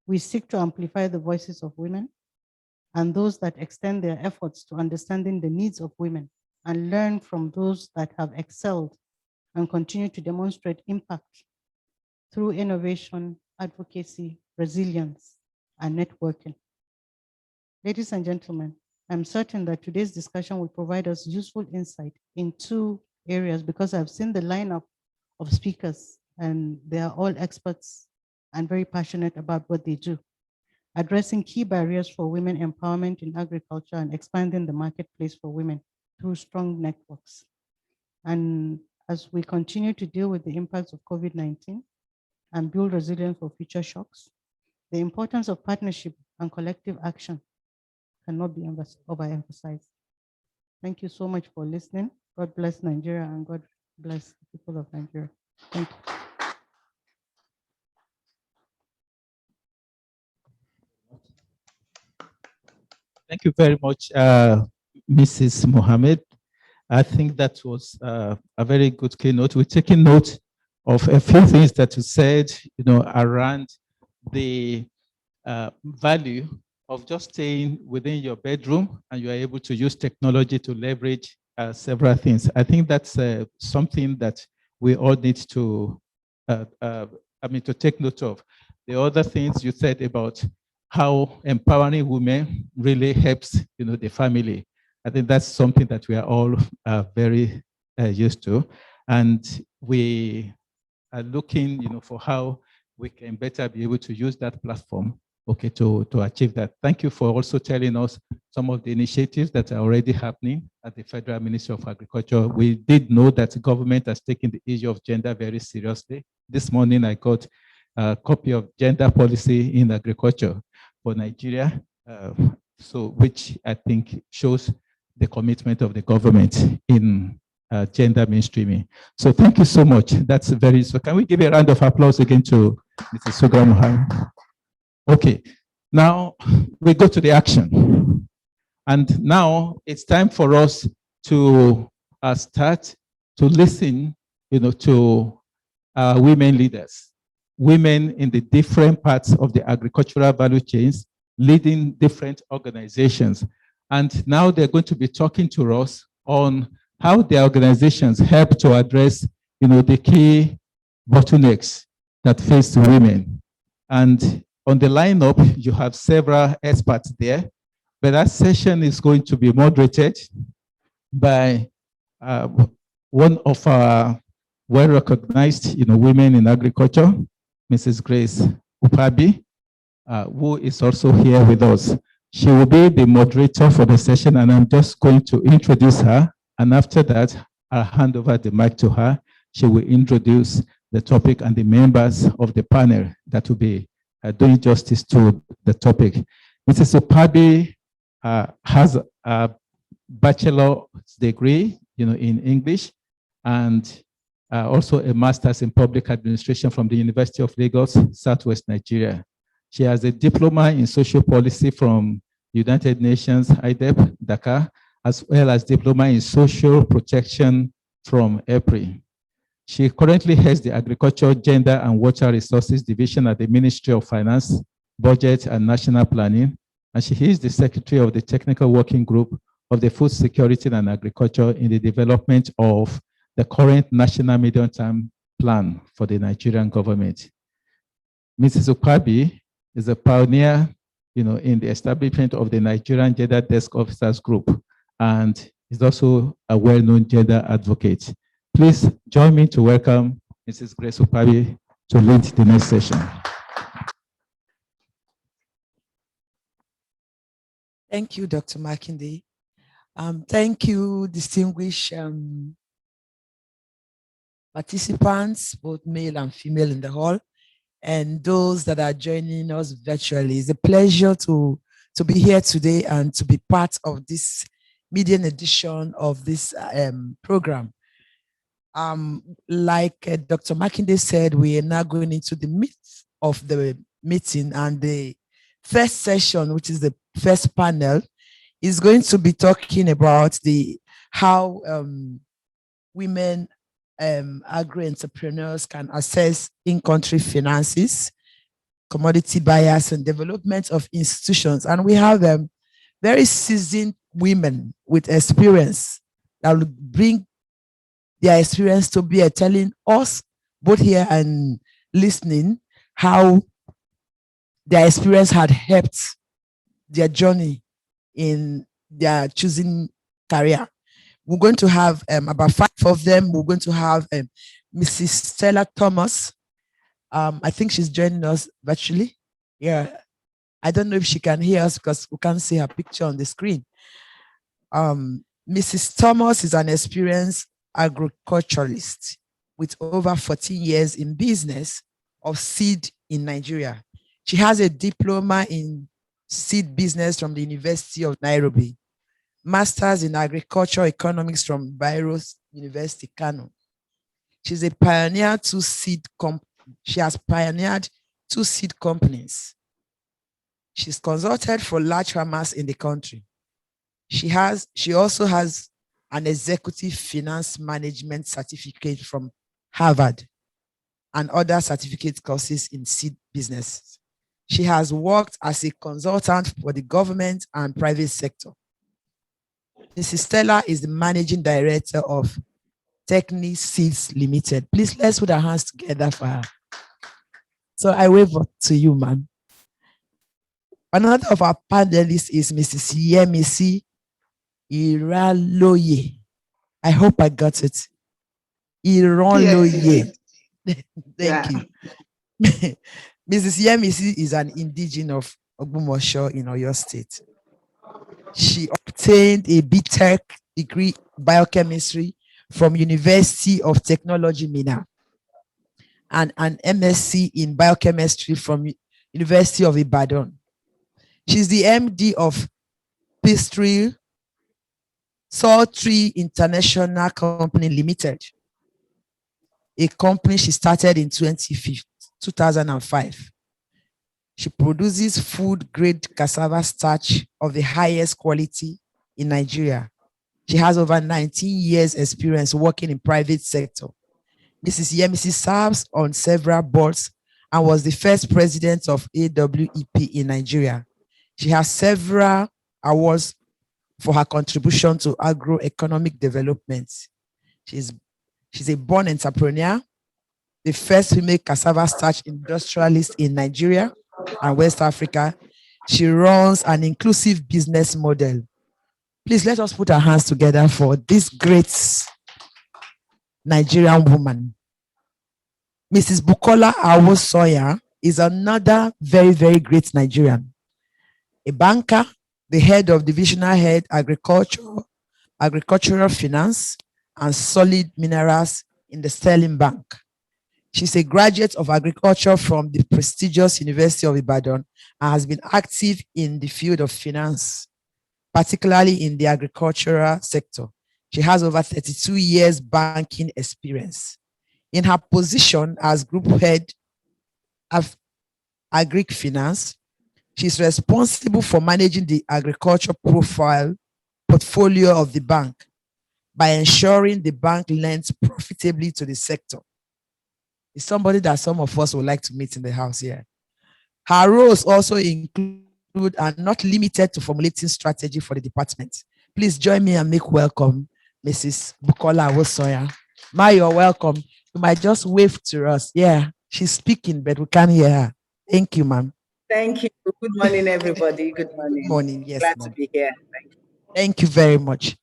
we seek to amplify the voices of women and those that extend their efforts to understanding the needs of women and learn from those that have excelled and continue to demonstrate impact through innovation, advocacy, resilience, and networking. Ladies and gentlemen, I'm certain that today's discussion will provide us useful insight in two areas because I've seen the lineup of speakers and they are all experts and very passionate about what they do. Addressing key barriers for women empowerment in agriculture and expanding the marketplace for women through strong networks. And as we continue to deal with the impacts of COVID-19 and build resilience for future shocks, the importance of partnership and collective action cannot be overemphasized. Thank you so much for listening. God bless Nigeria and God bless the people of Nigeria. Thank you. Thank you very much, Mrs. Mohammed. I think that was a very good keynote. We're taking note of a few things that you said, around the value of just staying within your bedroom and you are able to use technology to leverage several things. I think that's something that we all need to, to take note of. The other things you said about how empowering women really helps, the family. I think that's something that we are all very used to. And we are looking, for how we can better be able to use that platform, to achieve that. Thank you for also telling us some of the initiatives that are already happening at the Federal Ministry of Agriculture. We did know that the government has taken the issue of gender very seriously. This morning, I got a copy of gender policy in agriculture for Nigeria, which I think shows the commitment of the government in gender mainstreaming. So thank you so much. That's very, so can we give a round of applause again to Mrs. Sugar Mohammed? Okay, now we go to the action. And now it's time for us to start to listen, to women leaders, women in the different parts of the agricultural value chains, leading different organizations. And now they're going to be talking to us on how their organizations help to address, the key bottlenecks that face women. And on the lineup, you have several experts there, but that session is going to be moderated by one of our well-recognized, women in agriculture, Mrs. Grace Upabi, who is also here with us. She will be the moderator for the session, and I'm just going to introduce her. And after that, I'll hand over the mic to her. She will introduce the topic and the members of the panel that will be doing justice to the topic. Mrs. Upabi has a bachelor's degree, in English, and also a master's in public administration from the University of Lagos, Southwest Nigeria. She has a diploma in social policy from United Nations, IDEP, Dakar, as well as diploma in social protection from Agri. She currently heads the Agriculture, Gender and Water Resources Division at the Ministry of Finance, Budget and National Planning, and she is the Secretary of the Technical Working Group of the Food Security and Agriculture in the development of the current National Medium-Term Plan for the Nigerian government. Mrs. Upabi is a pioneer, in the establishment of the Nigerian Gender Desk Officers Group, and is also a well-known gender advocate. Please join me to welcome Mrs. Grace Upabi to lead the next session. Thank you, Dr. Makinde. Thank you, distinguished participants, both male and female in the hall, and those that are joining us virtually. It's a pleasure to be here today and to be part of this median edition of this program. Like Dr. Makinde said, we are now going into the meat of the meeting, and the first session, which is the first panel, is going to be talking about how women agri-entrepreneurs can access in-country finances, commodity buyers, and development of institutions. And we have very seasoned women with experience that will bring their experience to bear, telling us, both here and listening, how their experience had helped their journey in their choosing career. We're going to have about 5 of them. We're going to have Mrs. Stella Thomas. I think she's joining us virtually. Yeah, I don't know if she can hear us because we can't see her picture on the screen. Mrs. Thomas is an experienced agriculturalist with over 14 years in business of seed in Nigeria. She has a diploma in seed business from the University of Nairobi, master's in agricultural economics from Bayero University, Kano. She's a pioneer to seed she has pioneered 2 seed companies. She's consulted for large farmers in the country. She also has an executive finance management certificate from Harvard and other certificate courses in seed business. She has worked as a consultant for the government and private sector. Mrs. Stella is the managing director of Techni Seeds Limited. Please, let's put our hands together for her. So I wave to you, ma'am. Another of our panelists is Mrs. Yemisi Iraloye. I hope I got it. Iraloye. Yes. Thank you. Mrs. Yemisi is an indigenous of Ogumosho in Oyo State. She obtained a BTech degree biochemistry from University of Technology, Mina, and an MSc in biochemistry from University of Ibadan. She's the MD of Sultry International Company Limited, a company she started in 2005. She produces food-grade cassava starch of the highest quality in Nigeria. She has over 19 years experience working in private sector. Mrs. Yemisi serves on several boards and was the first president of AWEP in Nigeria. She has several awards for her contribution to agroeconomic development. She's a born entrepreneur, the first female cassava starch industrialist in Nigeria and West Africa. She runs an inclusive business model. Please let us put our hands together for this great Nigerian woman. Mrs. Bukola Awosoya is another very, very great Nigerian. A banker, the head of divisional head agricultural finance and solid minerals in the Sterling Bank. She's a graduate of agriculture from the prestigious University of Ibadan and has been active in the field of finance, particularly in the agricultural sector. She has over 32 years banking experience. In her position as group head of Agri Finance, she's responsible for managing the agriculture portfolio of the bank by ensuring the bank lends profitably to the sector. It's somebody that some of us would like to meet in the house here. Her roles also include and not limited to formulating strategy for the department. Please join me and make welcome Mrs. Bukola Awosoya. Ma, you're welcome. You might just wave to us. Yeah, she's speaking, but we can't hear her. Thank you, ma'am. Thank you. Good morning, everybody. Good morning. Good morning. Yes, glad to be here. Thank you. Thank you very much.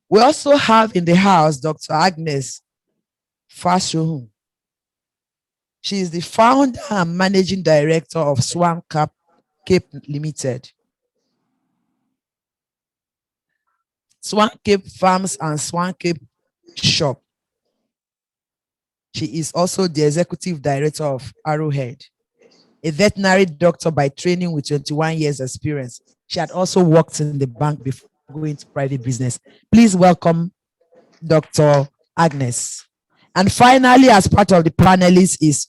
We also have in the house Dr. Agnes Farcio. She is the founder and managing director of Swan Cape Limited. Swan Cape Farms and Swan Cape Shop. She is also the executive director of Arrowhead, a veterinary doctor by training with 21 years experience. She had also worked in the bank before going to private business. Please welcome Dr. Agnes. And finally, as part of the panelists is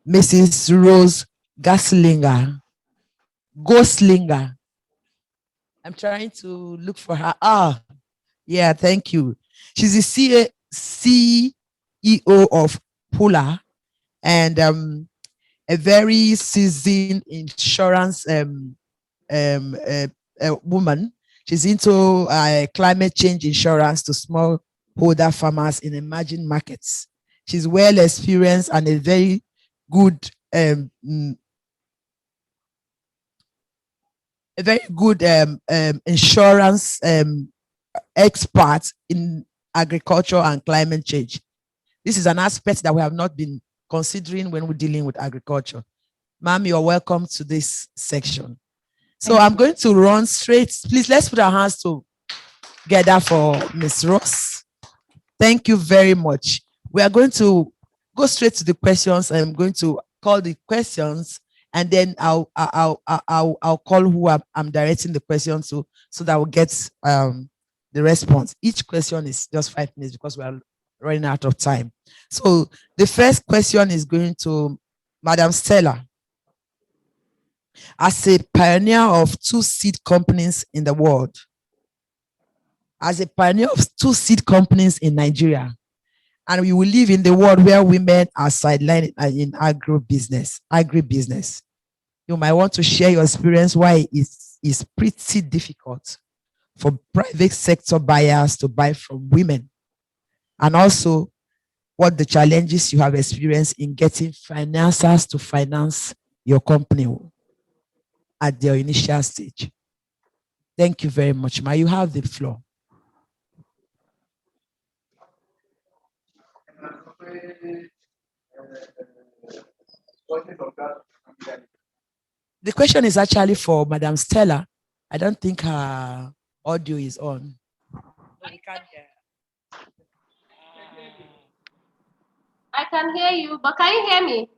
Mrs. Rose Gaslinger. I'm trying to look for her. Ah, yeah, thank you. She's the CEO of Pola and a very seasoned insurance woman. She's into climate change insurance to smallholder farmers in emerging markets. She's well experienced and a very good insurance expert in agriculture and climate change. This is an aspect that we have not been considering when we're dealing with agriculture. Ma'am, you're welcome to this section. So I'm going to run straight. Please, let's put our hands together for Ms. Rose. Thank you very much. We are going to go straight to the questions. I'm going to call the questions, and then I'll call who I'm directing the question to, so that we'll get the response. Each question is just 5 minutes because we are running out of time. So the first question is going to Madam Stella. As a pioneer of 2 seed companies in the world, as a pioneer of 2 seed companies in Nigeria, and we will live in the world where women are sidelined in agribusiness. You might want to share your experience why it's pretty difficult for private sector buyers to buy from women, and also what the challenges you have experienced in getting financiers to finance your company at their initial stage. Thank you very much, Ma. You have the floor. The question is actually for Madam Stella. I don't think her audio is on. I can hear you, but can you hear me?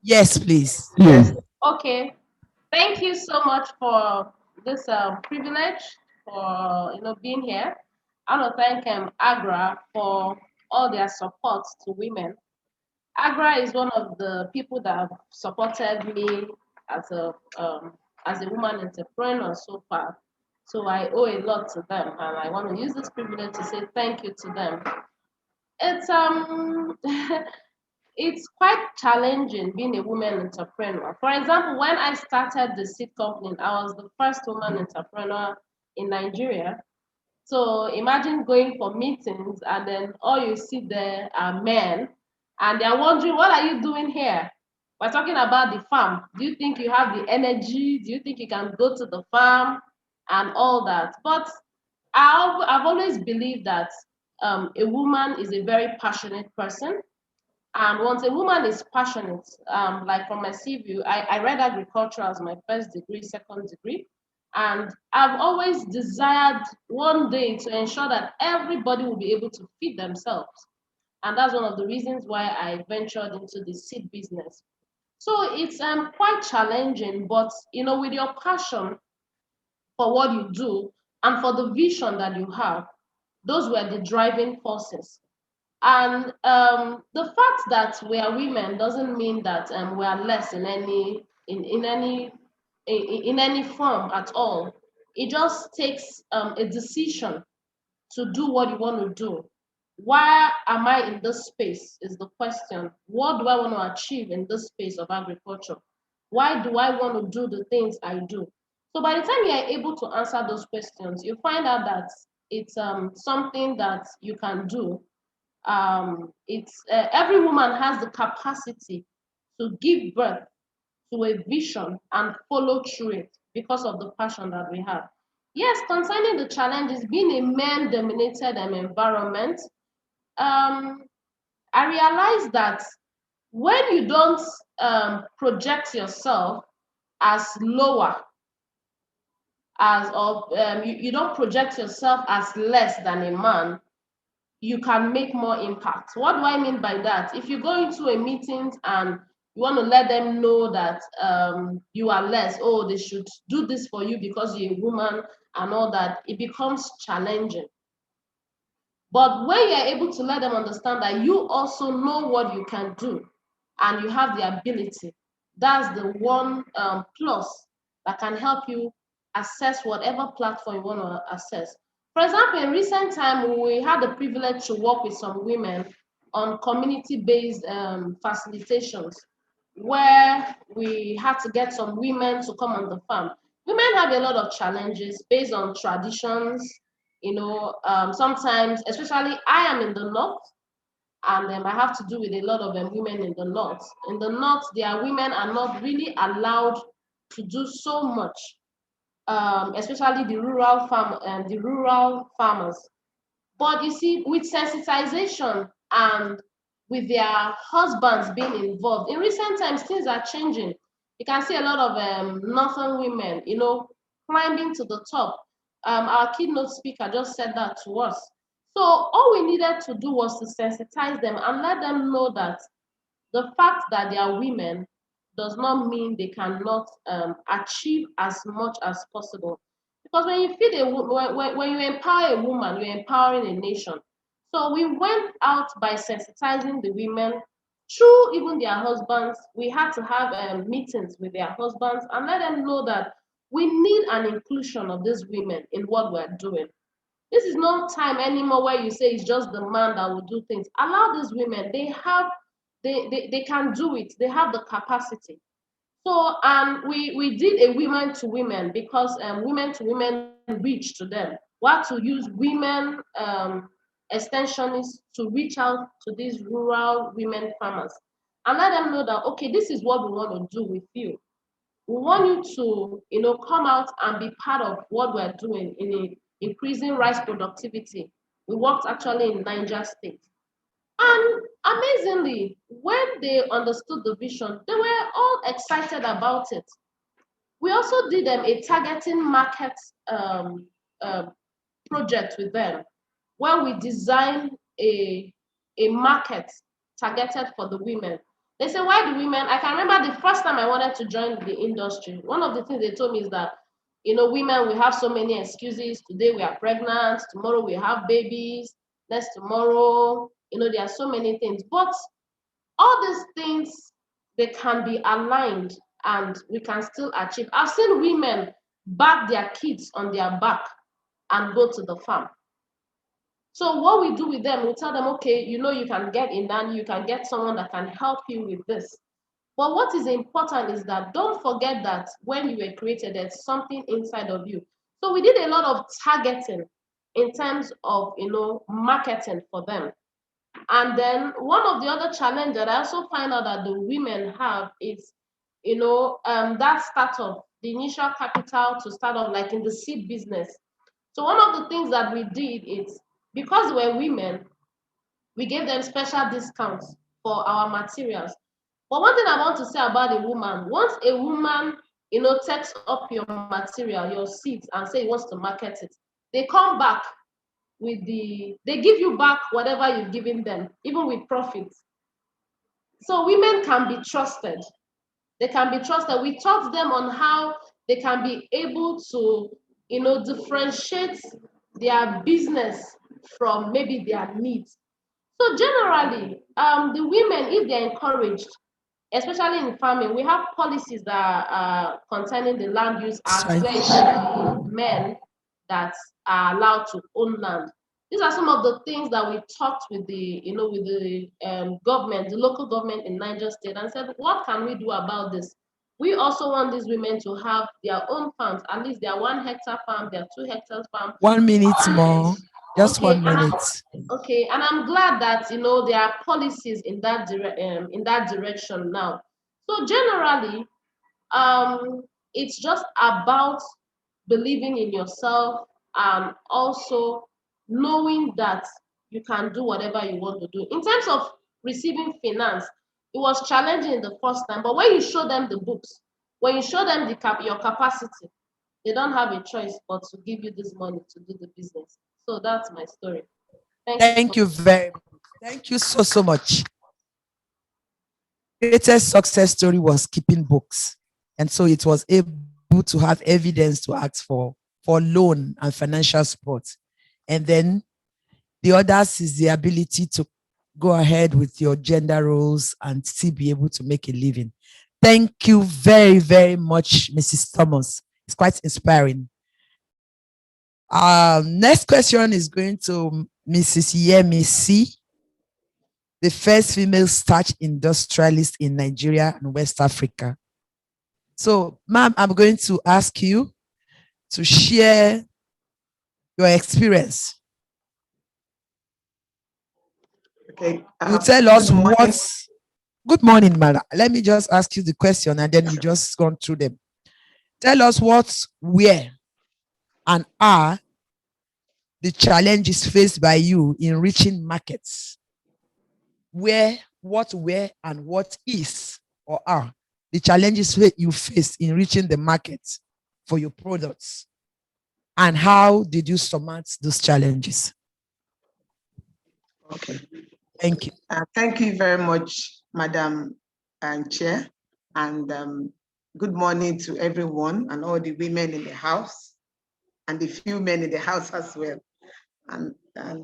Yes, please. Yes. Okay. Thank you so much for this privilege for being here. I want to thank Agri for all their support to women. Agri is one of the people that have supported me as a woman entrepreneur so far. So I owe a lot to them, and I want to use this privilege to say thank you to them. It's it's quite challenging being a woman entrepreneur. For example, when I started the seed company, I was the first woman entrepreneur in Nigeria. So imagine going for meetings and then all you see there are men, and they're wondering, what are you doing here? We're talking about the farm. Do you think you have the energy? Do you think you can go to the farm and all that? But I've always believed that a woman is a very passionate person. And once a woman is passionate, like from my CV, I read agriculture as my first degree, second degree. And I've always desired one day to ensure that everybody will be able to feed themselves. And that's one of the reasons why I ventured into the seed business. So it's quite challenging, but with your passion for what you do and for the vision that you have, those were the driving forces. And the fact that we are women doesn't mean that we are less in any form at all. It just takes a decision to do what you want to do. Why am I in this space is the question. What do I want to achieve in this space of agriculture? Why do I want to do the things I do? So by the time you are able to answer those questions, you find out that it's something that you can do. Every woman has the capacity to give birth to a vision and follow through it because of the passion that we have. Yes, concerning the challenges, being a man-dominated environment, I realized that when you don't project yourself as lower, you don't project yourself as less than a man, you can make more impact. What do I mean by that? If you go into a meeting and you want to let them know that you are less, oh, they should do this for you because you're a woman and all that, it becomes challenging. But when you're able to let them understand that you also know what you can do and you have the ability, that's the one plus that can help you access whatever platform you want to access. For example, in recent time, we had the privilege to work with some women on community-based facilitations, where we had to get some women to come on the farm. Women have a lot of challenges based on traditions. Sometimes, especially I am in the north, and I have to do with a lot of women in the north. In the north, their women are not really allowed to do so much. Especially the rural farmers. But you see, with sensitization and with their husbands being involved, in recent times, things are changing. You can see a lot of northern women, climbing to the top. Our keynote speaker just said that to us. So all we needed to do was to sensitize them and let them know that the fact that they are women does not mean they cannot achieve as much as possible. Because when you feed when you empower a woman, you're empowering a nation. So we went out by sensitizing the women through even their husbands. We had to have meetings with their husbands and let them know that we need an inclusion of these women in what we're doing. This is no time anymore where you say it's just the man that will do things. Allow these women, they can do it. They have the capacity. So we did a women to women because women to women reach to them. We had to use women extensionists to reach out to these rural women farmers and let them know that, okay, this is what we want to do with you. We want you to, come out and be part of what we're doing in increasing rice productivity. We worked actually in Niger State. And amazingly, when they understood the vision, they were all excited about it. We also did a targeting market project with them, where we designed a market targeted for the women. They say, why the women? I can remember the first time I wanted to join the industry. One of the things they told me is that, women, we have so many excuses. Today we are pregnant, tomorrow we have babies, next tomorrow, there are so many things. But all these things, they can be aligned and we can still achieve. I've seen women back their kids on their back and go to the farm. So what we do with them, we tell them, okay, you can get in and you can get someone that can help you with this. But what is important is that don't forget that when you were created, there's something inside of you. So we did a lot of targeting in terms of, marketing for them. And then one of the other challenges that I also find out that the women have is, that startup, the initial capital to start off like in the seed business. So one of the things that we did is, because we're women, we gave them special discounts for our materials. But one thing I want to say about a woman, once a woman, takes up your material, your seeds, and say he wants to market it, they come back they give you back whatever you've given them, even with profits. So women can be trusted. They can be trusted. We taught them on how they can be able to, differentiate their business from maybe their needs. So generally, the women, if they're encouraged, especially in farming, we have policies that are concerning the land use act, where it's the men that are allowed to own land. These are some of the things that we talked with the, with the government, the local government in Niger State, and said, what can we do about this? We also want these women to have their own farms, at least their 1 hectare farm, their 2 hectares farm. 1 minute more, just okay, 1 minute. Okay, and I'm glad that there are policies in that direction now. So generally, it's just about believing in yourself and also knowing that you can do whatever you want to do. In terms of receiving finance, it was challenging in the first time, but when you show them the books, when you show them your capacity, they don't have a choice but to give you this money to do the business. So that's my story. Thank you very much. Thank you so much. Greatest success story was keeping books. And so it was able to have evidence to ask for loan and financial support. And then the others is the ability to go ahead with your gender roles and still be able to make a living. Thank you very, very much, Mrs. Thomas. It's quite inspiring. Next question is going to Mrs. Yemi C, the first female starch industrialist in Nigeria and West Africa. So, ma'am, I'm going to ask you to share your experience. Okay. You tell us what's... Good morning, madam. Let me just ask you the question and then we just go through them. Tell us what, where, and are the challenges faced by you in reaching markets. Where, and what is or are the challenges you face in reaching the market for your products. And how did you surmount those challenges? Okay. Thank you. Thank you very much, Madam Chair, and good morning to everyone and all the women in the house and the few men in the house as well. And I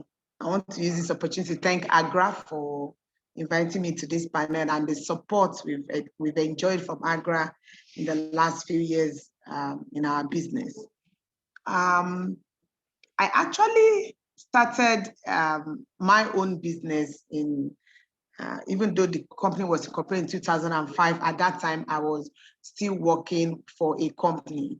want to use this opportunity to thank Agri for inviting me to this panel and the support we've enjoyed from Agri in the last few years in our business. I actually started my own business in, even though the company was incorporated in 2005, at that time I was still working for a company.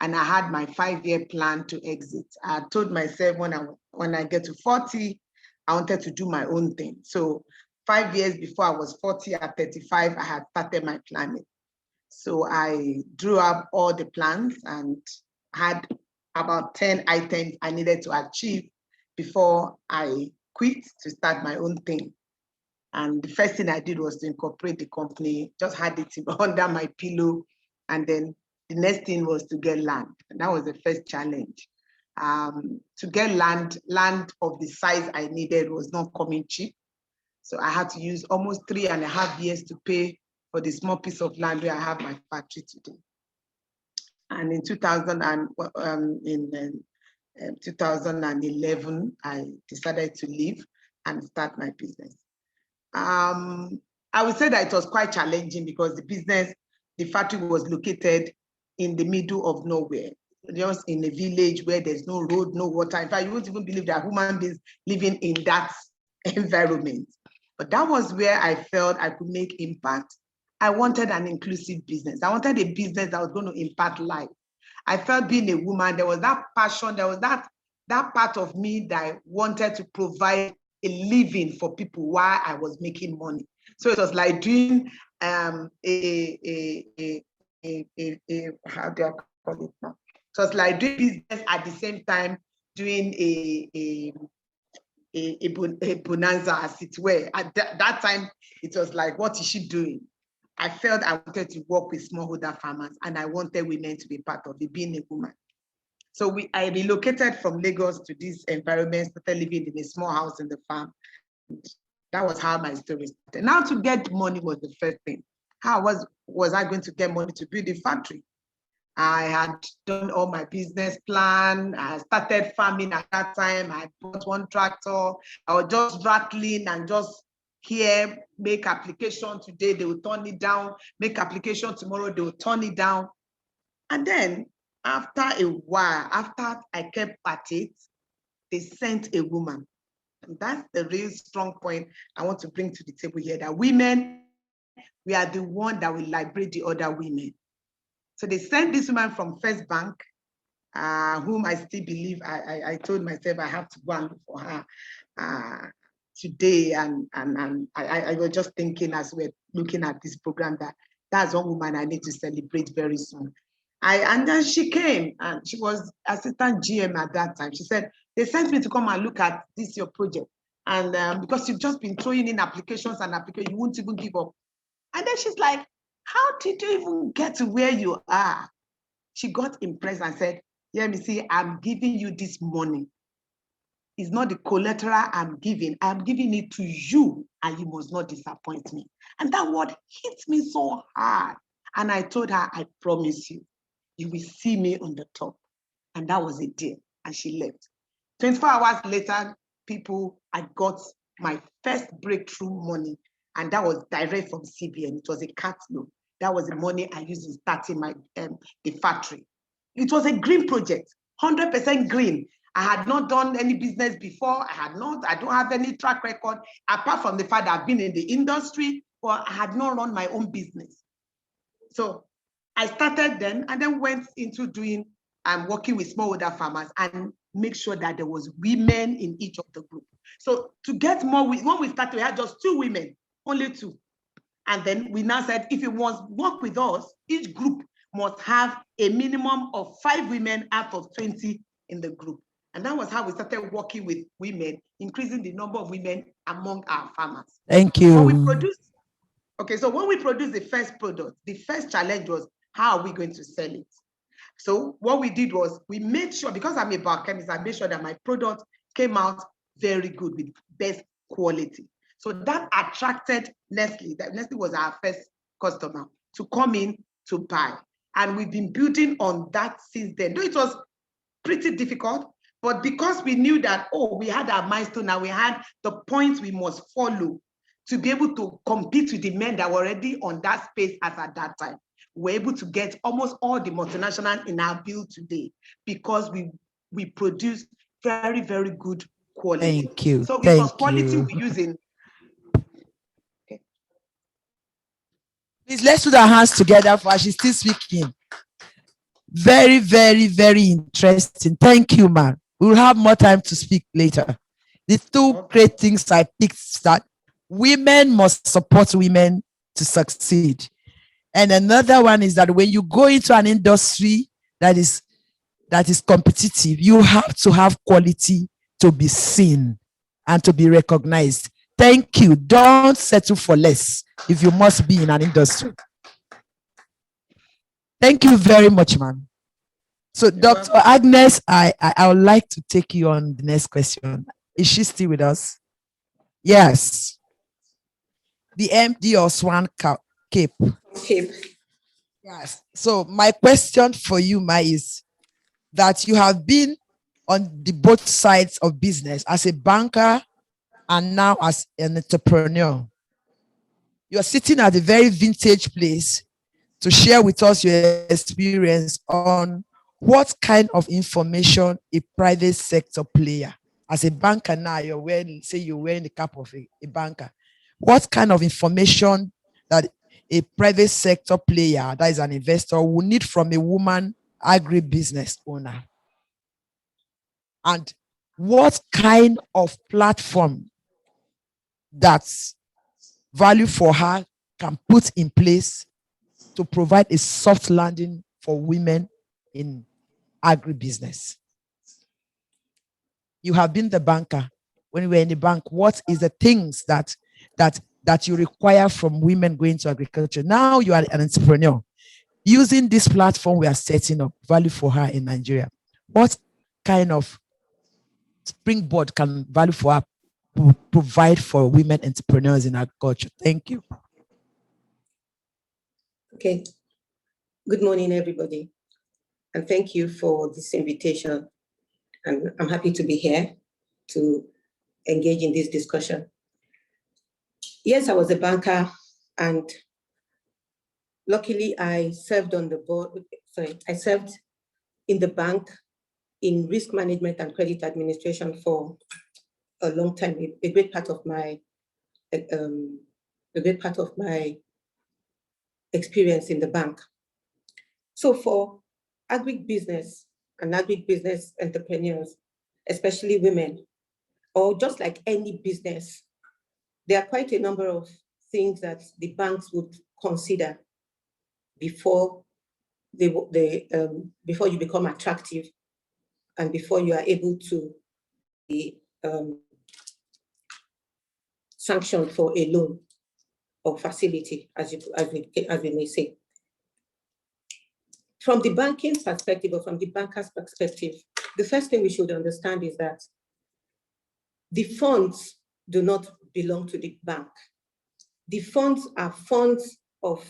And I had my 5-year plan to exit. I told myself when I get to 40, I wanted to do my own thing. So 5 years before I was 40, at 35, I had started my planning. So I drew up all the plans and had about 10 items I needed to achieve before I quit to start my own thing. And the first thing I did was to incorporate the company, just had it under my pillow, and then the next thing was to get land. And that was the first challenge. To get land of the size I needed was not coming cheap. So I had to use almost 3.5 years to pay for the small piece of land where I have my factory today. And in 2011, I decided to leave and start my business. I would say that it was quite challenging because the factory was located in the middle of nowhere, just in a village where there's no road, no water. In fact, you won't even believe there are human beings living in that environment. But that was where I felt I could make impact. I wanted an inclusive business. I wanted a business that was going to impact life. I felt being a woman, there was that passion, there was that part of me that I wanted to provide a living for people while I was making money. So it was like doing how do I call it now? So it's like doing business at the same time doing a bonanza, as it were. At that time, it was like, what is she doing? I felt I wanted to work with smallholder farmers, and I wanted women to be part of it, being a woman. So I relocated from Lagos to this environment, started living in a small house in the farm. That was how my story started. Now, to get money was the first thing. How was I going to get money to build a factory? I had done all my business plan. I started farming at that time. I bought one tractor. I was just rattling and just here, make application today, they will turn it down. Make application tomorrow, they will turn it down. And then after a while, after I kept at it, they sent a woman. And that's the real strong point I want to bring to the table here, that women, we are the one that will liberate the other women. So they sent this woman from First Bank, whom I still believe, I told myself I have to go and look for her today. And I was just thinking as we're looking at this program that that's one woman I need to celebrate very soon. And then she came, and she was assistant GM at that time. She said, they sent me to come and look at this, your project. And because you've just been throwing in applications and applications, you won't even give up. And then she's like, how did you even get to where you are? She got impressed and said, yeah, me see, I'm giving you this money. It's not the collateral I'm giving it to you, and you must not disappoint me. And that word hit me so hard. And I told her, I promise you, you will see me on the top. And that was a deal. And she left. 24 hours later, I got my first breakthrough money. And that was direct from CBN. It was a cat loan. That was the money I used in starting my the factory. It was a green project, 100% green. I had not done any business before. I don't have any track record, apart from the fact that I've been in the industry, but I had not run my own business. So I started then, and then went into doing working with smallholder farmers and make sure that there was women in each of the group. So to get more, when we started, we had just 2 women, only 2. And then we now said, if you want to work with us, each group must have a minimum of 5 women out of 20 in the group. And that was how we started working with women, increasing the number of women among our farmers. Thank you. When we produced the first product, the first challenge was, how are we going to sell it? So what we did was we made sure, because I'm a biochemist, I made sure that my product came out very good with best quality. So that attracted Nestle. That Nestle was our first customer to come in to buy. And we've been building on that since then. Though it was pretty difficult, but because we knew that, oh, we had our milestone, now we had the points we must follow to be able to compete with the men that were already on that space as at that time. We're able to get almost all the multinationals in our build today because we produce very, very good quality. Thank you. So Thank it was quality you. we're using. Okay. Please, let's put our hands together for her. She's still speaking. Very, very, very interesting. Thank you, man. We'll have more time to speak later. The two great things I picked that women must support women to succeed. And another one is that when you go into an industry that is competitive, you have to have quality to be seen and to be recognized. Thank you. Don't settle for less if you must be in an industry. Thank you very much, ma'am. So, Dr. Agnes, I would like to take you on the next question. Is she still with us? Yes. The MD or Swan Cape. Cape. Yes. So my question for you, Ma, is that you have been on the both sides of business as a banker and now as an entrepreneur. You're sitting at a very vintage place to share with us your experience on what kind of information a private sector player, as a banker now, you're wearing the cap of a banker. What kind of information that a private sector player, that is an investor, will need from a woman agribusiness owner? And what kind of platform that VALUE4HER can put in place to provide a soft landing for women in agribusiness? You have been the banker. When you were in the bank, what is the things that you require from women going to agriculture? Now you are an entrepreneur. Using this platform we are setting up, VALUE4HER in Nigeria, what kind of springboard can VALUE4HER provide for women entrepreneurs in agriculture? Thank you. Okay. Good morning, everybody. And thank you for this invitation. And I'm happy to be here to engage in this discussion. Yes, I was a banker, and luckily I served on the board. I served in the bank in risk management and credit administration for a long time. A great part of my experience in the bank. So for agribusiness and agribusiness entrepreneurs, especially women, or just like any business, there are quite a number of things that the banks would consider before before you become attractive and before you are able to be sanctioned for a loan or facility, as we may say. From the banking perspective, or from the banker's perspective, the first thing we should understand is that the funds do not belong to the bank. The funds are funds of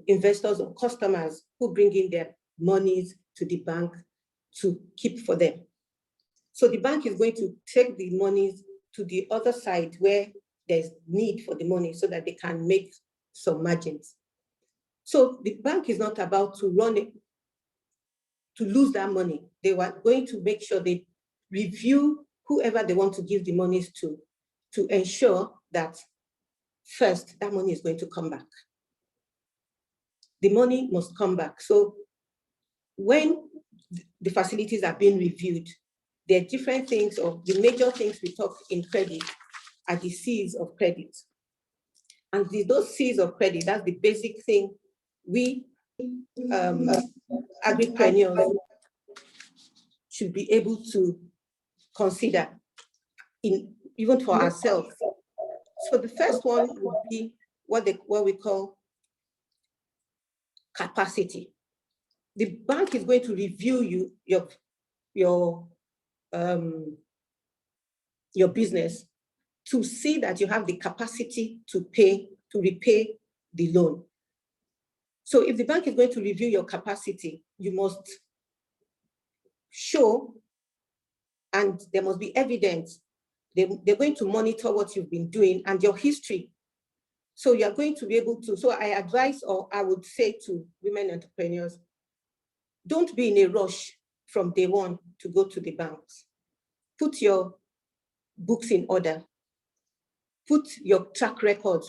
investors or customers who bring in their monies to the bank to keep for them. So the bank is going to take the monies to the other side where there's need for the money so that they can make some margins. So the bank is not about to run it, to lose that money. They were going to make sure they review whoever they want to give the monies to ensure that first, that money is going to come back. The money must come back. So when the facilities are being reviewed, there are different things, or the major things we talk in credit are the C's of credit. And those C's of credit, that's the basic thing we agripreneurs should be able to consider even for ourselves. So the first one would be what we call capacity. the bank is going to review your business to see that you have the capacity to repay the loan. So if the bank is going to review your capacity, you must show, and there must be evidence. They're going to monitor what you've been doing and your history. So you're going to be able to, so I advise, or I would say to women entrepreneurs, don't be in a rush from day one to go to the banks. Put your books in order. Put your track record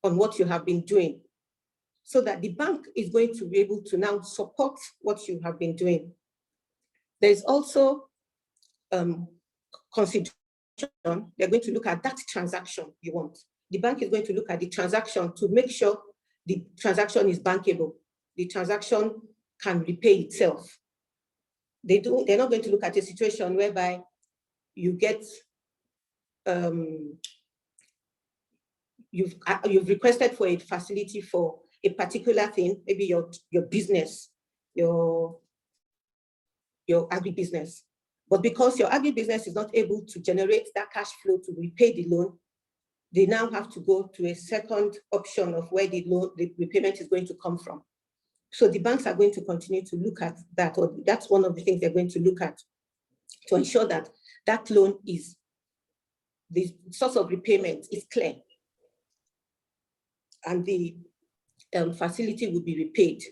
on what you have been doing, so that the bank is going to be able to now support what you have been doing. There's also consideration. They're going to look at that transaction you want. The bank is going to look at the transaction to make sure the transaction is bankable. The transaction can repay itself. They're not going to look at a situation whereby you get, you've requested for a facility for a particular thing, maybe your business, your agribusiness. But because your agribusiness is not able to generate that cash flow to repay the loan, they now have to go to a second option of where the repayment is going to come from. So the banks are going to continue to look at that, or that's one of the things they're going to look at to ensure that that loan is, the source of repayment is clear and the facility will be repaid.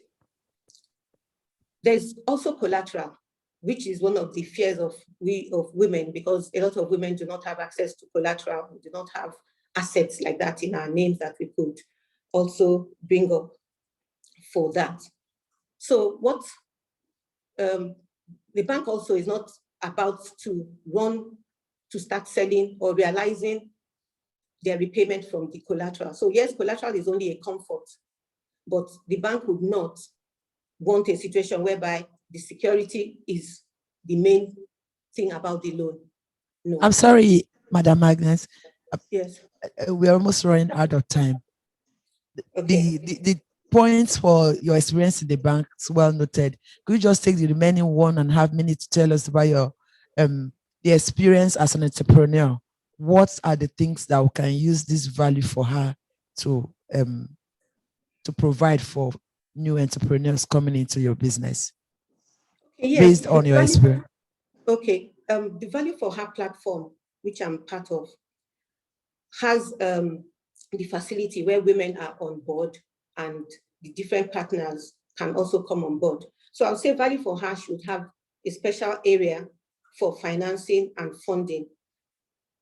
There's also collateral, which is one of the fears of women, because a lot of women do not have access to collateral, we do not have assets like that in our names that we could also bring up for that. So what the bank also is not about to start selling or realizing their repayment from the collateral. So yes, collateral is only a comfort, but the bank would not want a situation whereby the security is the main thing about the loan. No. I'm sorry, Madam Agnes. Yes. We're almost running out of time. Okay. The points for your experience in the bank is well noted. Could you just take the remaining 1.5 minutes to tell us about your the experience as an entrepreneur? What are the things that we can use this value for her to provide for new entrepreneurs coming into your business? Yes, based on your experience? Okay, the Value for Her platform, which I'm part of, has the facility where women are on board and the different partners can also come on board. So I'll say Value for Her should have a special area for financing and funding,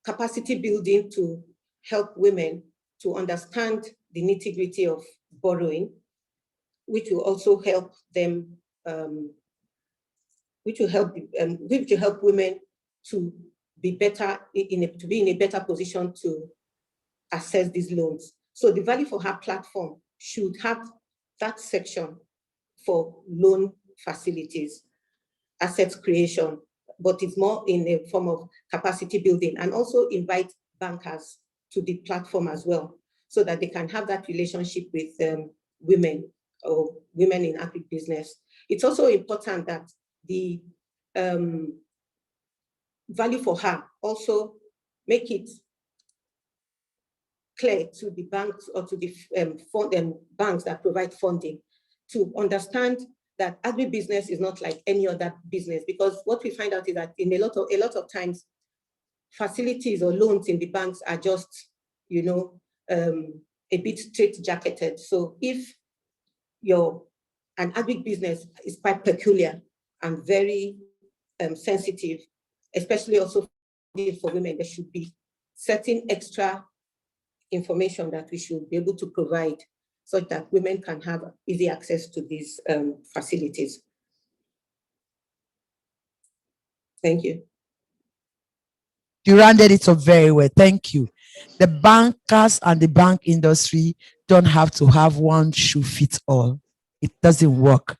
capacity building to help women to understand the nitty-gritty of borrowing, which will also help them, which will help women to be better to be in a better position to access these loans. So the Value for Her platform should have that section for loan facilities, asset creation, but it's more in a form of capacity building, and also invite bankers to the platform as well, so that they can have that relationship with women or women in agribusiness. It's also important that the Value for Her also make it clear to the banks or to the banks that provide funding to understand that agribusiness is not like any other business, because what we find out is that in a lot of times, facilities or loans in the banks are just, you know, a bit straight-jacketed. So if an agribusiness is quite peculiar and very sensitive, especially also for women, there should be certain extra information that we should be able to provide so that women can have easy access to these facilities. Thank you. You rounded it up very well. Thank you. The bankers and the bank industry don't have to have one shoe fit all. It doesn't work.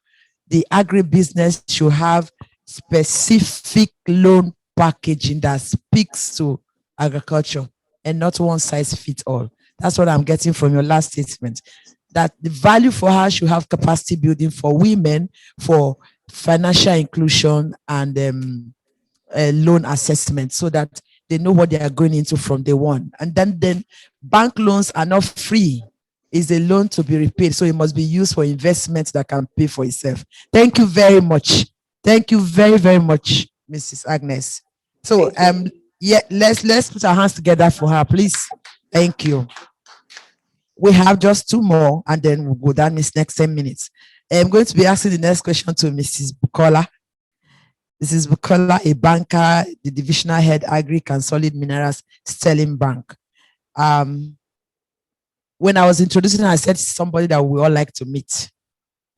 The agribusiness should have specific loan packaging that speaks to agriculture and not one size fits all. That's what I'm getting from your last statement. that the value for her should have capacity building for women, for financial inclusion and loan assessment, so that they know what they are going into from day one. And then bank loans are not free. It's a loan to be repaid, so it must be used for investments that can pay for itself. Thank you very much. Thank you very, very much, Mrs. Agnes. So yeah, let's put our hands together for her, please. Thank you. We have just 2 more, and then we'll go down this next 10 minutes. I'm going to be asking the next question to Mrs. Pola. Mrs. Pola, a banker, the divisional head, Agri and Solid Minerals, Sterling Bank. When I was introducing her, I said somebody that we all like to meet.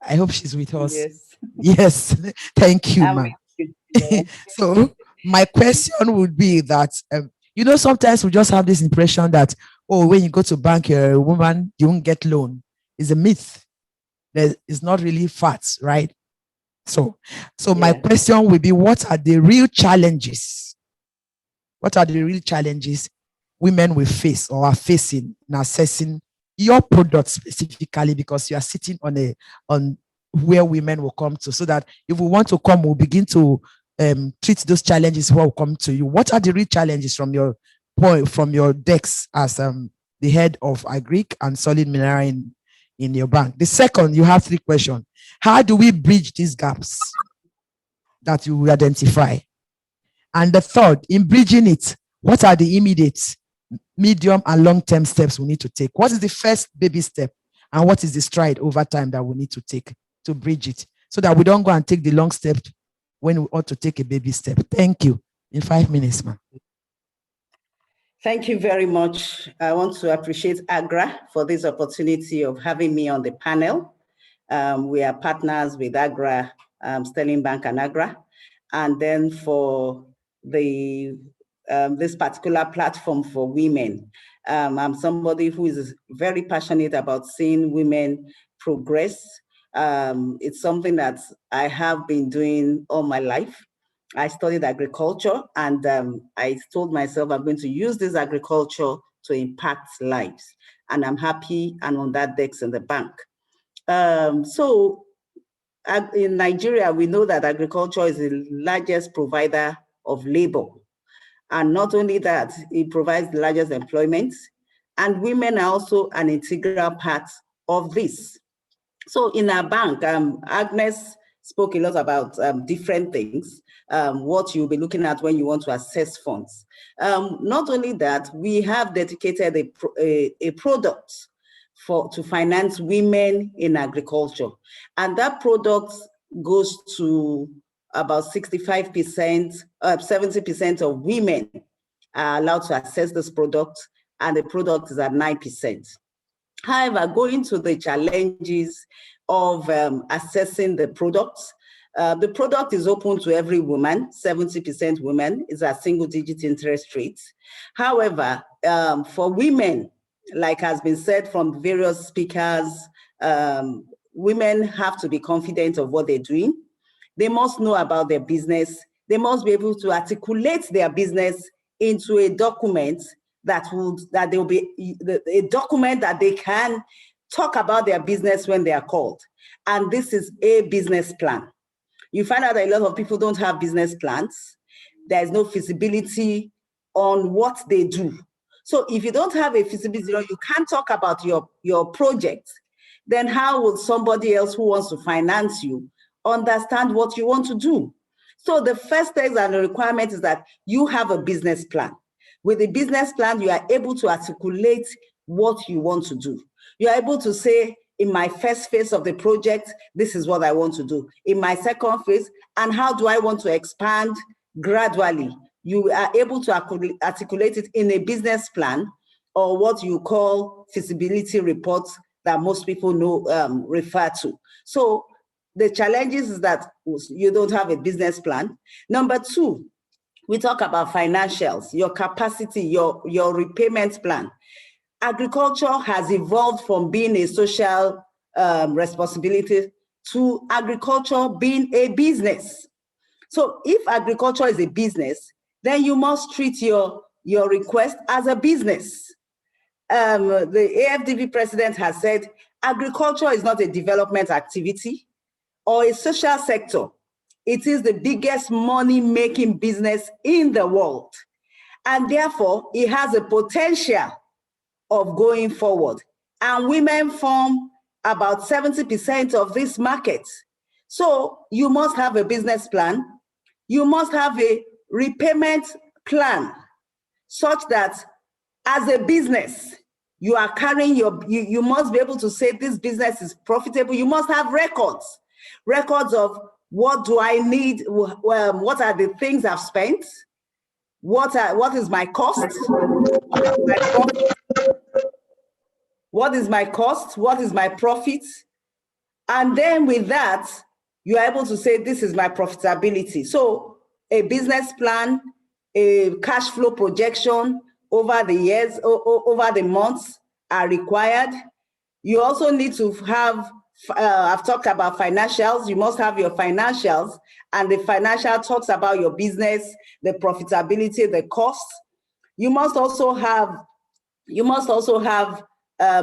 I hope she's with us. Yes. Yes. Thank you, ma'am. So my question would be that, you know, sometimes we just have this impression that, oh, when you go to bank, you're a woman, you won't get loan. It's a myth. It's not really facts, right? So my question would be, what are the real challenges? What are the real challenges women will face or are facing in assessing your product specifically, because you are sitting on where women will come to, so that if we want to come, we'll begin to treat those challenges who will come to you. What are the real challenges from your point, from your decks as the head of Agri and Solid Mineral in your bank? The second, you have 3 questions. How do we bridge these gaps that you will identify? And the third, in bridging it, what are the immediate, medium, and long-term steps we need to take? What is the first baby step, and what is the stride over time that we need to take to bridge it, so that we don't go and take the long step when we ought to take a baby step? Thank you. In 5 minutes, ma'am. Thank you very much. I want to appreciate Agra for this opportunity of having me on the panel. We are partners with Agra, Sterling Bank and Agra. And then for the this particular platform for women, I'm somebody who is very passionate about seeing women progress. It's something that I have been doing all my life. I studied agriculture, and I told myself I'm going to use this agriculture to impact lives. And I'm happy and on that desk in the bank. So in Nigeria, we know that agriculture is the largest provider of labor. And not only that, it provides the largest employment, and women are also an integral part of this. So in our bank, Agnes spoke a lot about different things, what you'll be looking at when you want to assess funds. Not only that, we have dedicated a product to finance women in agriculture. And that product goes to about 65%, 70% of women are allowed to access this product, and the product is at 9%. However, going to the challenges of assessing the product is open to every woman, 70% women, is a single-digit interest rate. However, for women, like has been said from various speakers, women have to be confident of what they're doing. They must know about their business. They must be able to articulate their business into a document that will be a document that they can talk about their business when they are called. And this is a business plan. You find out that a lot of people don't have business plans. There is no feasibility on what they do. So if you don't have a feasibility, you can't talk about your project, then how will somebody else who wants to finance you understand what you want to do? So the first thing and the requirement is that you have a business plan. With a business plan, you are able to articulate what you want to do. You are able to say, in my first phase of the project, this is what I want to do. In my second phase, and how do I want to expand gradually? You are able to articulate it in a business plan, or what you call feasibility reports that most people know, refer to. So the challenges is that you don't have a business plan. Number 2, we talk about financials, your capacity, your repayment plan. Agriculture has evolved from being a social responsibility to agriculture being a business. So if agriculture is a business, then you must treat your request as a business. The AFDB president has said, agriculture is not a development activity or a social sector. It is the biggest money-making business in the world. And therefore, it has a potential of going forward. And women form about 70% of this market. So you must have a business plan. You must have a repayment plan such that as a business, you are carrying you must be able to say this business is profitable. You must have records of what do I need, what are the things I've spent, what is my cost, what is my cost, what is my profit, and then with that, you are able to say this is my profitability. So a business plan, a cash flow projection over the years, over the months are required. You also need to have, I've talked about financials. You must have your financials, and the financial talks about your business, the profitability, the cost. You must also have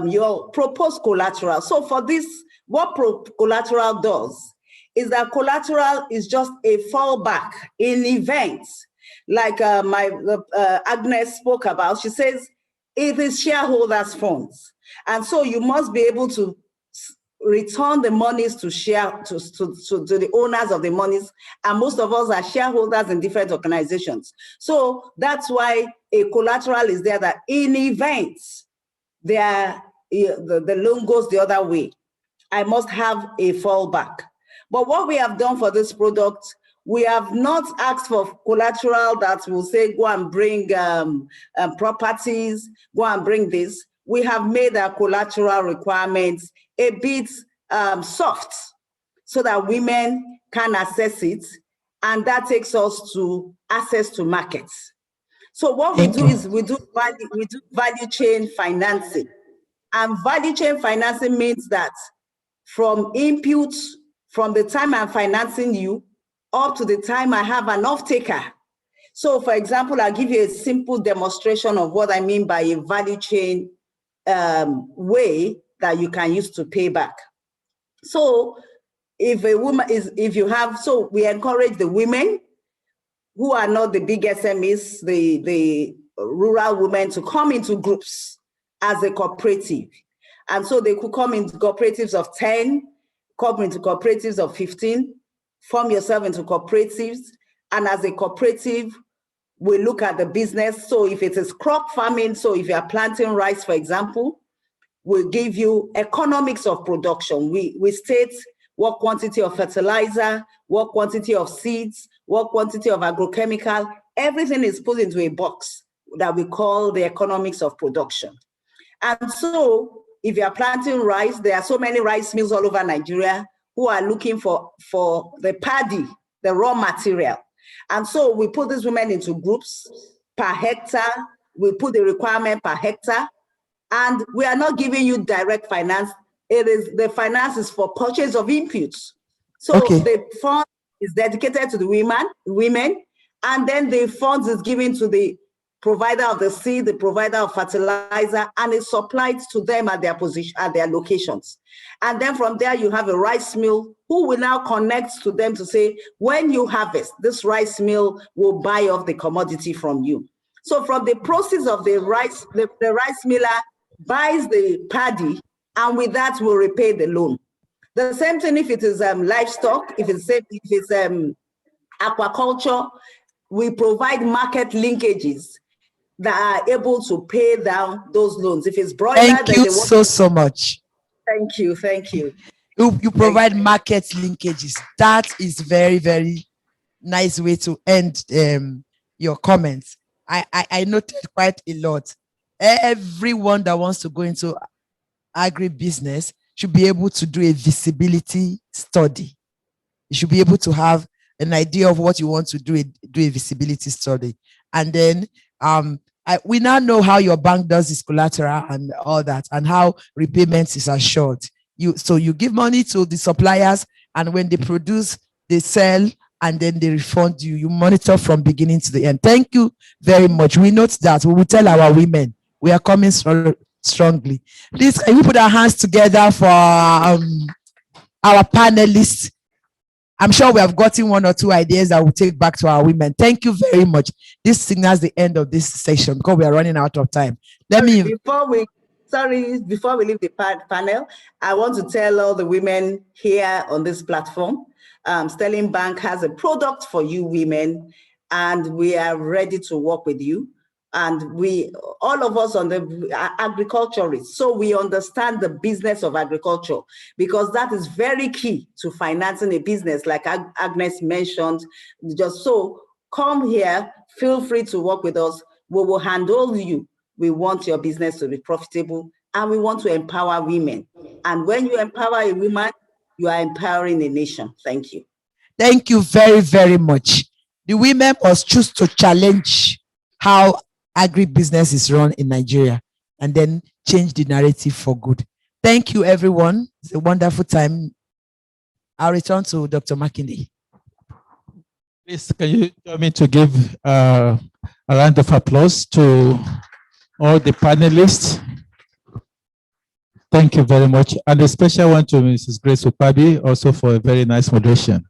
your proposed collateral. So for this, what collateral does is that collateral is just a fallback in events like Agnes spoke about. She says it is shareholders' funds. And so you must be able to return the monies to the owners of the monies. And most of us are shareholders in different organizations. So that's why a collateral is there, that in events, the loan goes the other way, I must have a fallback. But what we have done for this product, we have not asked for collateral that will say, go and bring properties, go and bring this. We have made our collateral requirements a bit soft so that women can access it. And that takes us to access to markets. So what we do is we do value chain financing. And value chain financing means that from inputs, from the time I'm financing you, up to the time I have an off-taker. So for example, I'll give you a simple demonstration of what I mean by a value chain way that you can use to pay back. So if a woman so we encourage the women who are not the big SMEs, the rural women, to come into groups as a cooperative. And so they could come into cooperatives of 10, come into cooperatives of 15, form yourself into cooperatives. And as a cooperative, we look at the business. So if it is crop farming, so if you are planting rice, for example, we'll give you economics of production. We state what quantity of fertilizer, what quantity of seeds, what quantity of agrochemical, everything is put into a box that we call the economics of production. And so if you are planting rice, there are so many rice mills all over Nigeria who are looking for the paddy, the raw material. And so we put these women into groups per hectare. We put the requirement per hectare. And we are not giving you direct finance. The finance is for purchase of inputs. So the fund is dedicated to the women, and then the funds is given to the provider of the seed, the provider of fertilizer, and it's supplied to them at their position, at their locations. And then from there, you have a rice mill who will now connect to them to say, when you harvest, this rice mill will buy off the commodity from you. So from the process of the rice, the rice miller buys the paddy, and with that will repay the loan. The same thing if it is livestock, if it's aquaculture, we provide market linkages that are able to pay down those loans. If it's broiler, thank you so much. Thank you, thank you. You provide market linkages. That is very, very nice way to end your comments. I noted quite a lot. Everyone that wants to go into agribusiness should be able to do a visibility study. You should be able to have an idea of what you want to do a visibility study. And then we now know how your bank does this collateral and all that, and how repayments is assured. So you give money to the suppliers, and when they produce, they sell, and then they refund you. You monitor from beginning to the end. Thank you very much. We note that. We will tell our women we are coming strongly. Please, can you put our hands together for our panelists? I'm sure we have gotten one or two ideas that we'll take back to our women. Thank you very much. This signals the end of this session because we are running out of time. Before we leave the panel, I want to tell all the women here on this platform, Sterling Bank has a product for you women, and we are ready to work with you. And all of us on the agriculturists, so we understand the business of agriculture, because that is very key to financing a business, like Agnes mentioned. Just so, come here, feel free to work with us. We will handle you. We want your business to be profitable, and we want to empower women. And when you empower a woman, you are empowering a nation. Thank you. Thank you very, very much. The women must choose to challenge how agribusiness is run in Nigeria and then change the narrative for good. Thank you, everyone. It's a wonderful time. I'll return to Dr. Makinde. Please, can you join me to give a round of applause to all the panelists? Thank you very much. And a special one to Mrs. Grace Ukwabi, also for a very nice moderation.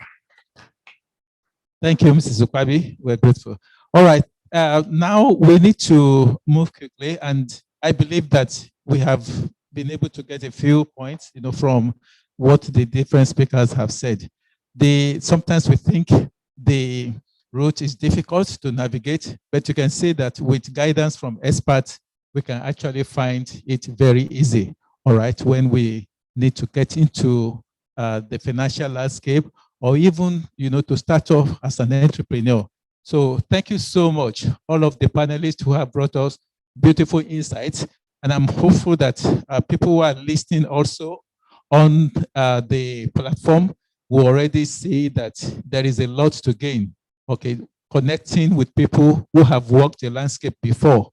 Thank you, Mrs. Ukwabi. We're grateful. All right. Now we need to move quickly, and I believe that we have been able to get a few points, from what the different speakers have said. Sometimes we think the route is difficult to navigate, but you can see that with guidance from experts, we can actually find it very easy, all right, when we need to get into the financial landscape, or even, to start off as an entrepreneur. So thank you so much, all of the panelists who have brought us beautiful insights. And I'm hopeful that people who are listening also on the platform will already see that there is a lot to gain, okay, connecting with people who have walked the landscape before,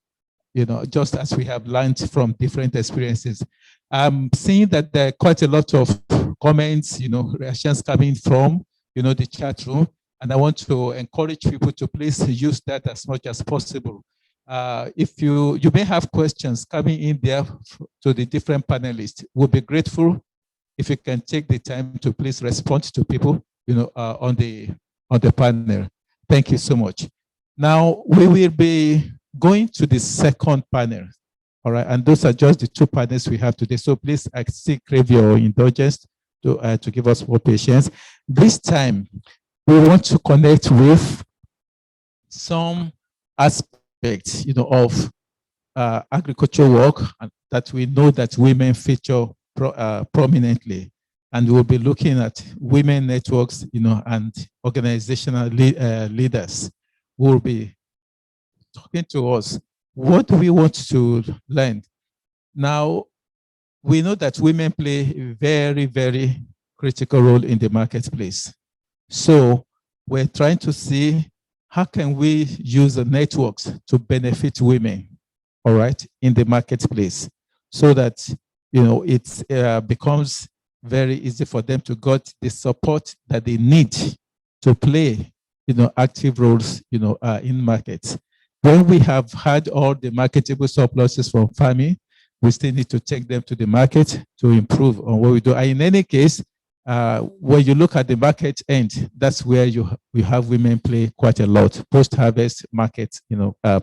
just as we have learned from different experiences. I'm seeing that there are quite a lot of comments, reactions coming from, the chat room. And I want to encourage people to please use that as much as possible. If you may have questions coming in there to the different panelists, we'll be grateful if you can take the time to please respond to people, on the panel. Thank you so much. Now we will be going to the second panel. All right, and those are just the two panels we have today. So please, I seek your indulgence to give us more patience. This time, we want to connect with some aspects, of agricultural work that we know that women feature prominently. And we'll be looking at women networks, and organizational leaders who will be talking to us. What do we want to learn? Now, we know that women play a very, very critical role in the marketplace. So we're trying to see how can we use the networks to benefit women, all right, in the marketplace, so that, it becomes very easy for them to get the support that they need to play, active roles, in markets. When we have had all the marketable surpluses from farming, we still need to take them to the market to improve on what we do. And in any case, when you look at the market end, that's where you have women play quite a lot, post-harvest market,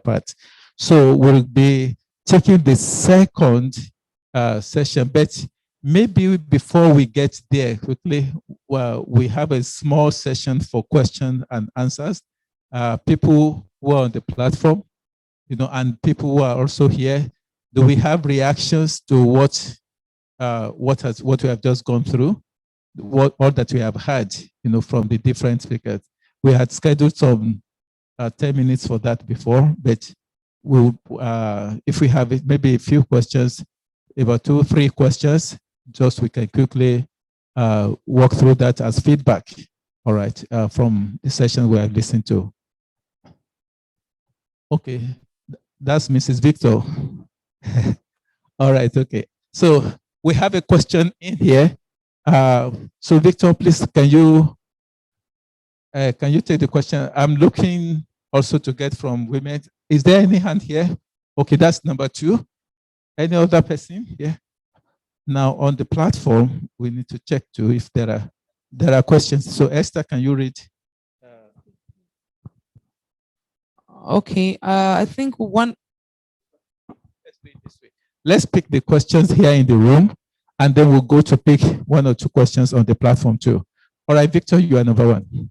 part. So we'll be taking the second session, but maybe before we get there quickly, we have a small session for question and answers. People who are on the platform, and people who are also here, do we have reactions to what we have just gone through? All that we have had, from the different speakers. We had scheduled some 10 minutes for that before, but we'll, if we have maybe a few questions, about 2 or 3 questions, just we can quickly walk through that as feedback, all right, from the session we have listened to. Okay, that's Mrs. Victor. All right, okay. So we have a question in here. So Victor, please, can you take the question? I'm looking also to get from women. Is there any hand here? Okay, that's number 2. Any other person? Yeah. Now on the platform, we need to check too if there are questions. So Esther, can you read? Okay. I think one. Let's pick the questions here in the room, and then we'll go to pick one or two questions on the platform too. All right, Victor, you are number one.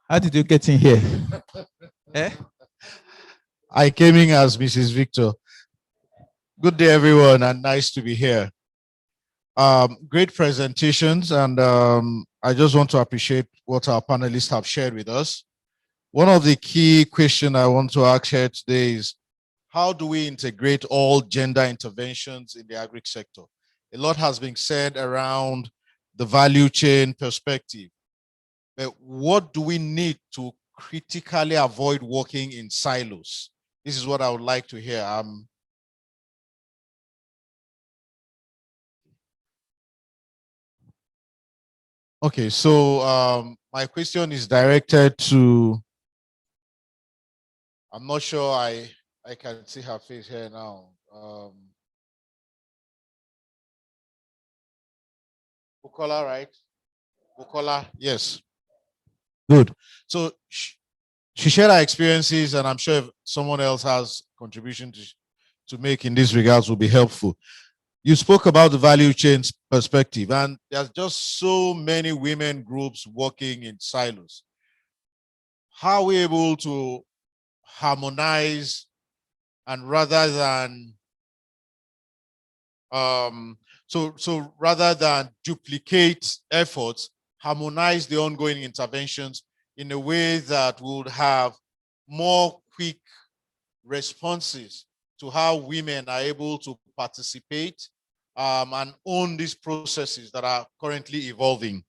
How did you get in here? Eh? I came in as Mrs. Victor. Good day, everyone, and nice to be here. Great presentations, and I just want to appreciate what our panelists have shared with us. One of the key questions I want to ask here today is, how do we integrate all gender interventions in the agri sector? A lot has been said around the value chain perspective. But what do we need to critically avoid working in silos? This is what I would like to hear. Okay, so my question is directed to, I'm not sure I can see her face here now. Pola, right? Pola, yes. Good. So she shared her experiences, and I'm sure if someone else has contribution to make in this regards will be helpful. You spoke about the value chain perspective, and there's just so many women groups working in silos. How are we able to harmonize, and rather than so rather than duplicate efforts, harmonize the ongoing interventions in a way that would have more quick responses to how women are able to participate and own these processes that are currently evolving.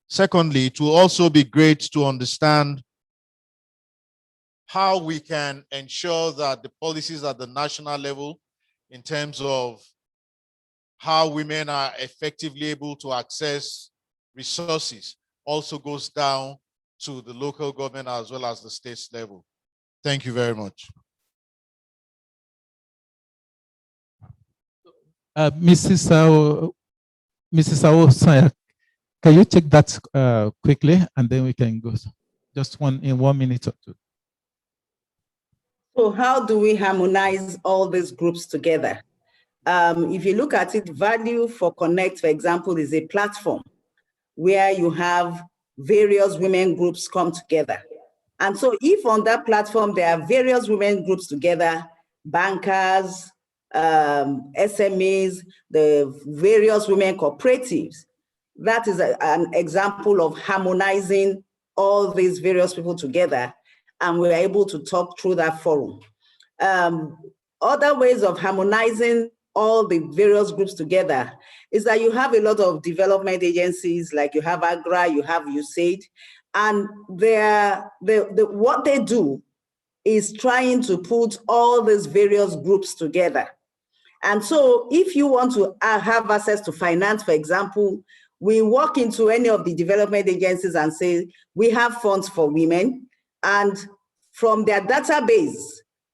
Secondly, it will also be great to understand how we can ensure that the policies at the national level, in terms of how women are effectively able to access resources, also goes down to the local government as well as the state level. Thank you very much. Mrs. Awo, can you take that quickly, and then we can go just in 1 minute or two. So how do we harmonize all these groups together? If you look at it, VALUE4HER, for example, is a platform where you have various women groups come together. And so if on that platform there are various women groups together, bankers, SMEs, the various women cooperatives, that is an example of harmonizing all these various people together, and we're able to talk through that forum. Other ways of harmonizing all the various groups together is that you have a lot of development agencies, like you have Agri, you have USAID, and what they do is trying to put all these various groups together. And so if you want to have access to finance, for example, we walk into any of the development agencies and say, we have funds for women, and from their database,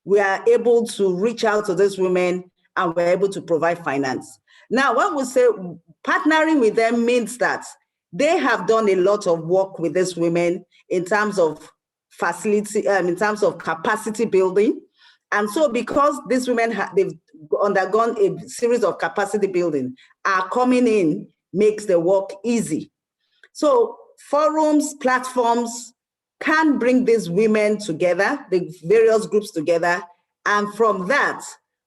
we are able to reach out to these women and we're able to provide finance. Now, what we say, partnering with them means that they have done a lot of work with these women in terms of facility, in terms of capacity building. And so because these women, they've undergone a series of capacity building, are coming in makes the work easy. So forums, platforms can bring these women together, the various groups together, and from that,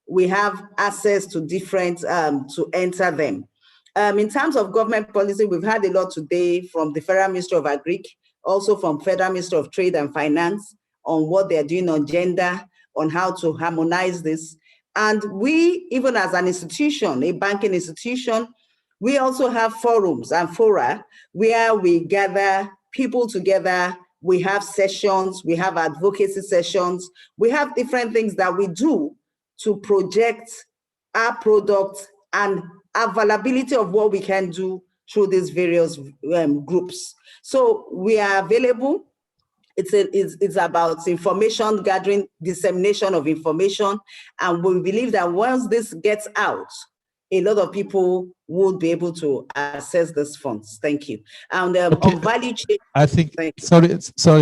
we have access to different, to enter them. In terms of government policy, we've had a lot today from the Federal Ministry of Agri, also from Federal Ministry of Trade and Finance on what they're doing on gender, on how to harmonize this. And we, even as an institution, a banking institution, we also have forums and fora where we gather people together. We have sessions, we have advocacy sessions, we have different things that we do to project our products and availability of what we can do through these various groups. So we are available It's about information gathering, dissemination of information. And we believe that once this gets out, a lot of people would be able to access these funds. Thank you. And okay. on value chain, I think, sorry,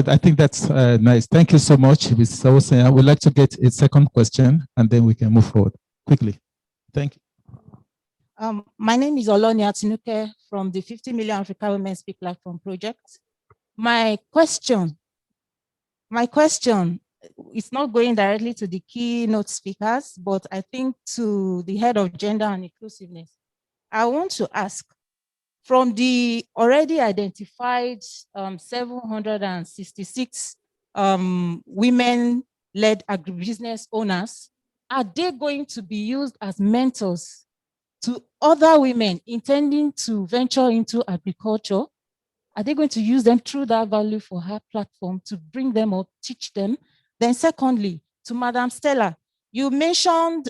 I think that's nice. Thank you so much, Ms. Sawusen. I would like to get a second question and then we can move forward quickly. Thank you. My name is Oloni Atinuke from the 50 Million Africa Women Speak Platform project. My question is not going directly to the keynote speakers, but I think to the head of gender and inclusiveness. I want to ask, from the already identified 766 women-led agribusiness owners, are they going to be used as mentors to other women intending to venture into agriculture? Are they going to use them through that Value for Her platform to bring them up, teach them? Then secondly, to Madam Stella, you mentioned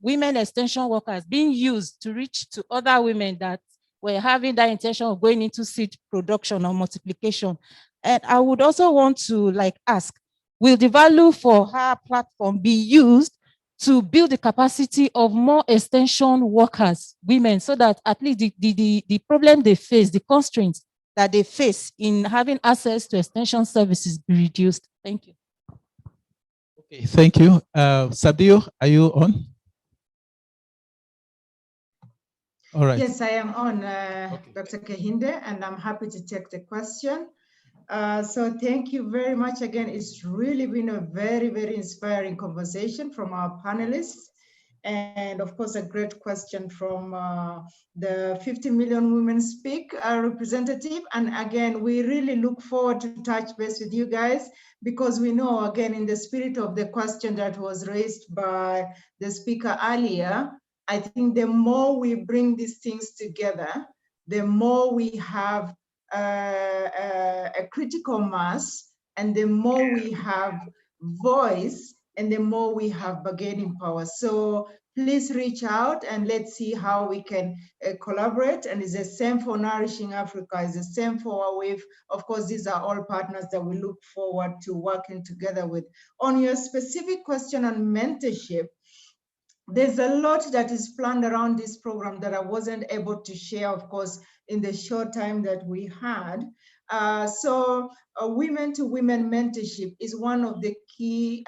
women extension workers being used to reach to other women that were having that intention of going into seed production or multiplication. And I would also want to ask, will the Value for Her platform be used to build the capacity of more extension workers, women, so that at least the problem they face, the constraints that they face in having access to extension services be reduced? Thank you. Okay, thank you. Sabio, are you on? All right. Yes, I am on, Dr. Kehinde, and I'm happy to take the question. So thank you very much again. It's really been a very, very inspiring conversation from our panelists. And of course, a great question from the 50 Million Women Speak representative. And again, we really look forward to touch base with you guys, because we know, again, in the spirit of the question that was raised by the speaker earlier, I think the more we bring these things together, the more we have a critical mass, and the more we have voice, and the more we have bargaining power. So please reach out and let's see how we can collaborate. And it's the same for Nourishing Africa, it's the same for our WAVE. Of course, these are all partners that we look forward to working together with. On your specific question on mentorship, there's a lot that is planned around this program that I wasn't able to share, of course, in the short time that we had. So women-to-women mentorship is one of the key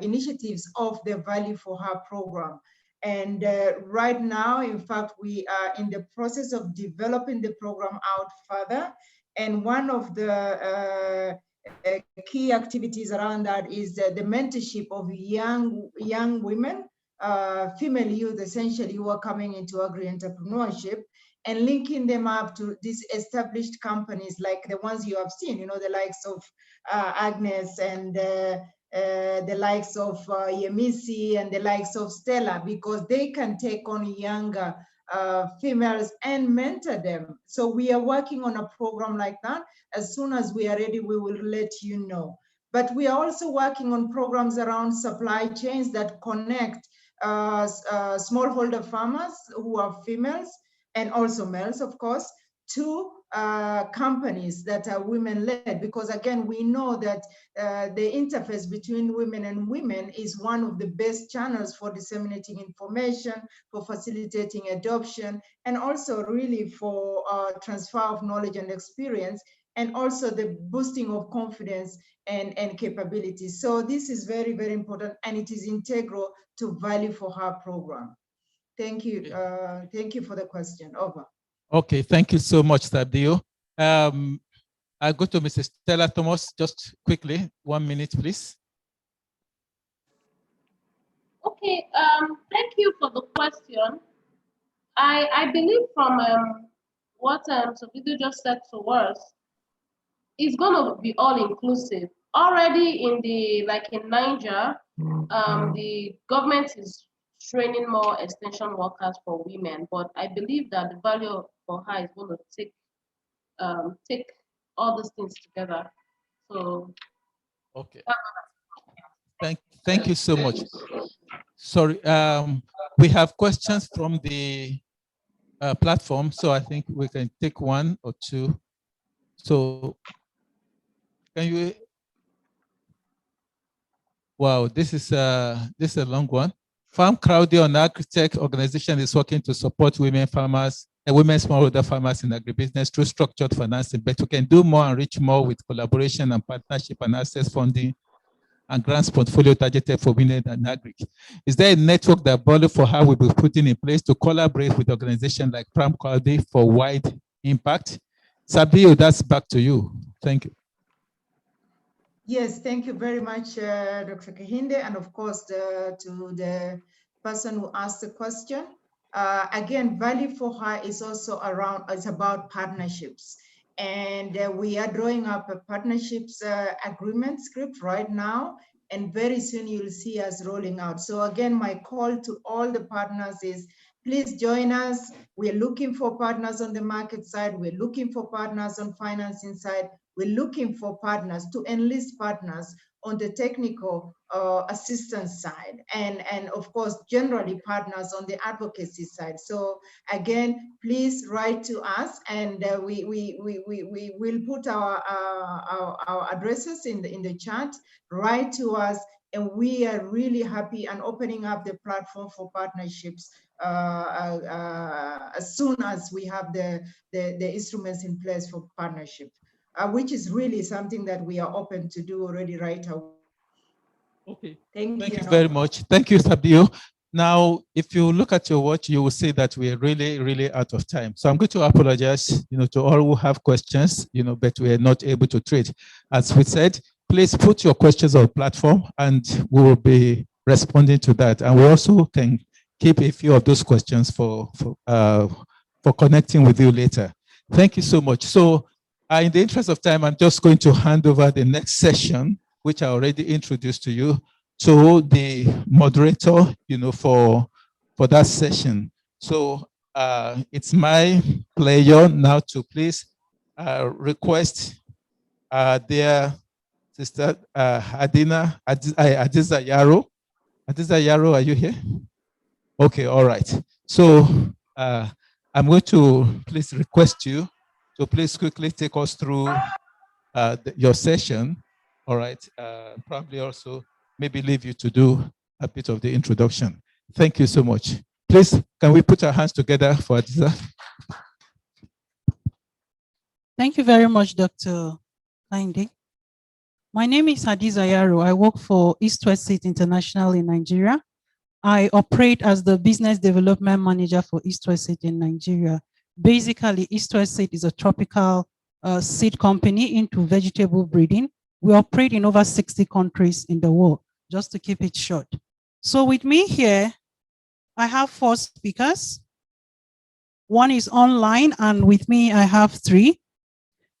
initiatives of the Value for Her program. And right now, in fact, we are in the process of developing the program out further. And one of the key activities around that is the mentorship of young women, female youth, essentially, who are coming into agri-entrepreneurship, and linking them up to these established companies like the ones you have seen, you know, the likes of Agnes and the likes of Yemisi and the likes of Stella, because they can take on younger females and mentor them. So we are working on a program like that. As soon as we are ready, we will let you know. But we are also working on programs around supply chains that connect smallholder farmers who are females and also males, of course, to companies that are women-led, because again, we know that the interface between women and women is one of the best channels for disseminating information, for facilitating adoption, and also really for transfer of knowledge and experience, and also the boosting of confidence and capabilities. So this is very, very important, and it is integral to Value for Her program. Thank you. Thank you for the question. Over. Okay, thank you so much, Sabio. I'll go to Mrs. Stella Thomas just quickly. 1 minute, please. Okay, thank you for the question. I believe from what Sofido just said to us, it's going to be all inclusive. Already in in Niger, the government is training more extension workers for women, but I believe that the Value for Her is going to take all these things together. So okay. Thank you so much. Sorry, we have questions from the platform, so I think we can take one or two. So Can you? Wow, this is a long one. Farm Crowdy on Agritech organization is working to support women farmers and women smallholder farmers in agribusiness through structured financing, but we can do more and reach more with collaboration and partnership and access funding and grants portfolio targeted for women and agri. Is there a network that VALUE4HER will be putting in place to collaborate with organizations like Farm Crowdy for wide impact? Sabio, that's back to you. Thank you. Yes, thank you very much, Dr. Kahinde, and of course to the person who asked the question. Again, VALUE4HER is also it's about partnerships. And we are drawing up a partnerships agreement script right now, and very soon you'll see us rolling out. So again, my call to all the partners is, please join us. We're looking for partners on the market side. We're looking for partners on financing side. We're looking for partners to enlist partners on the technical assistance side, and of course, generally partners on the advocacy side. So again, please write to us, and we will put our addresses in the chat. Write to us, and we are really happy and opening up the platform for partnerships as soon as we have the instruments in place for partnership. Which is really something that we are open to do already right away. Okay. Thank you very much. Thank you, Sabio. Now, if you look at your watch, you will see that we are really out of time. So I'm going to apologize, to all who have questions, but we are not able to trade. As we said, please put your questions on the platform, and we will be responding to that. And we also can keep a few of those questions for connecting with you later. Thank you so much. So, in the interest of time, I'm just going to hand over the next session, which I already introduced to you, to the moderator, for that session. So it's my pleasure now to please request their sister Adina Adiza Yaro. Adiza Yaro, are you here? Okay, all right. So I'm going to please request you to please quickly take us through your session. All right. Probably also maybe leave you to do a bit of the introduction. Thank you so much. Please, can we put our hands together for Adiza? Thank you very much, Dr. Kahinde. My name is Adiza Yaro. I work for East West Seed International in Nigeria. I operate as the business development manager for East West Seed in Nigeria. Basically, East West Seed is a tropical seed company into vegetable breeding. We operate in over 60 countries in the world, just to keep it short. So with me here, I have 4 speakers. One is online, and with me, I have 3.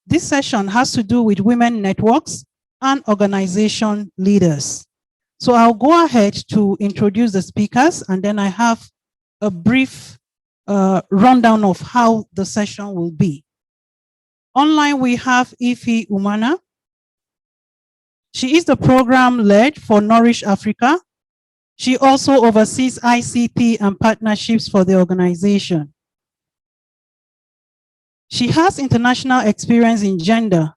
This session has to do with women networks and organization leaders. So I'll go ahead to introduce the speakers, and then I have a brief rundown of how the session will be. Online, we have Ife Umana. She is the program lead for Nourish Africa. She also oversees ICT and partnerships for the organization. She has international experience in gender,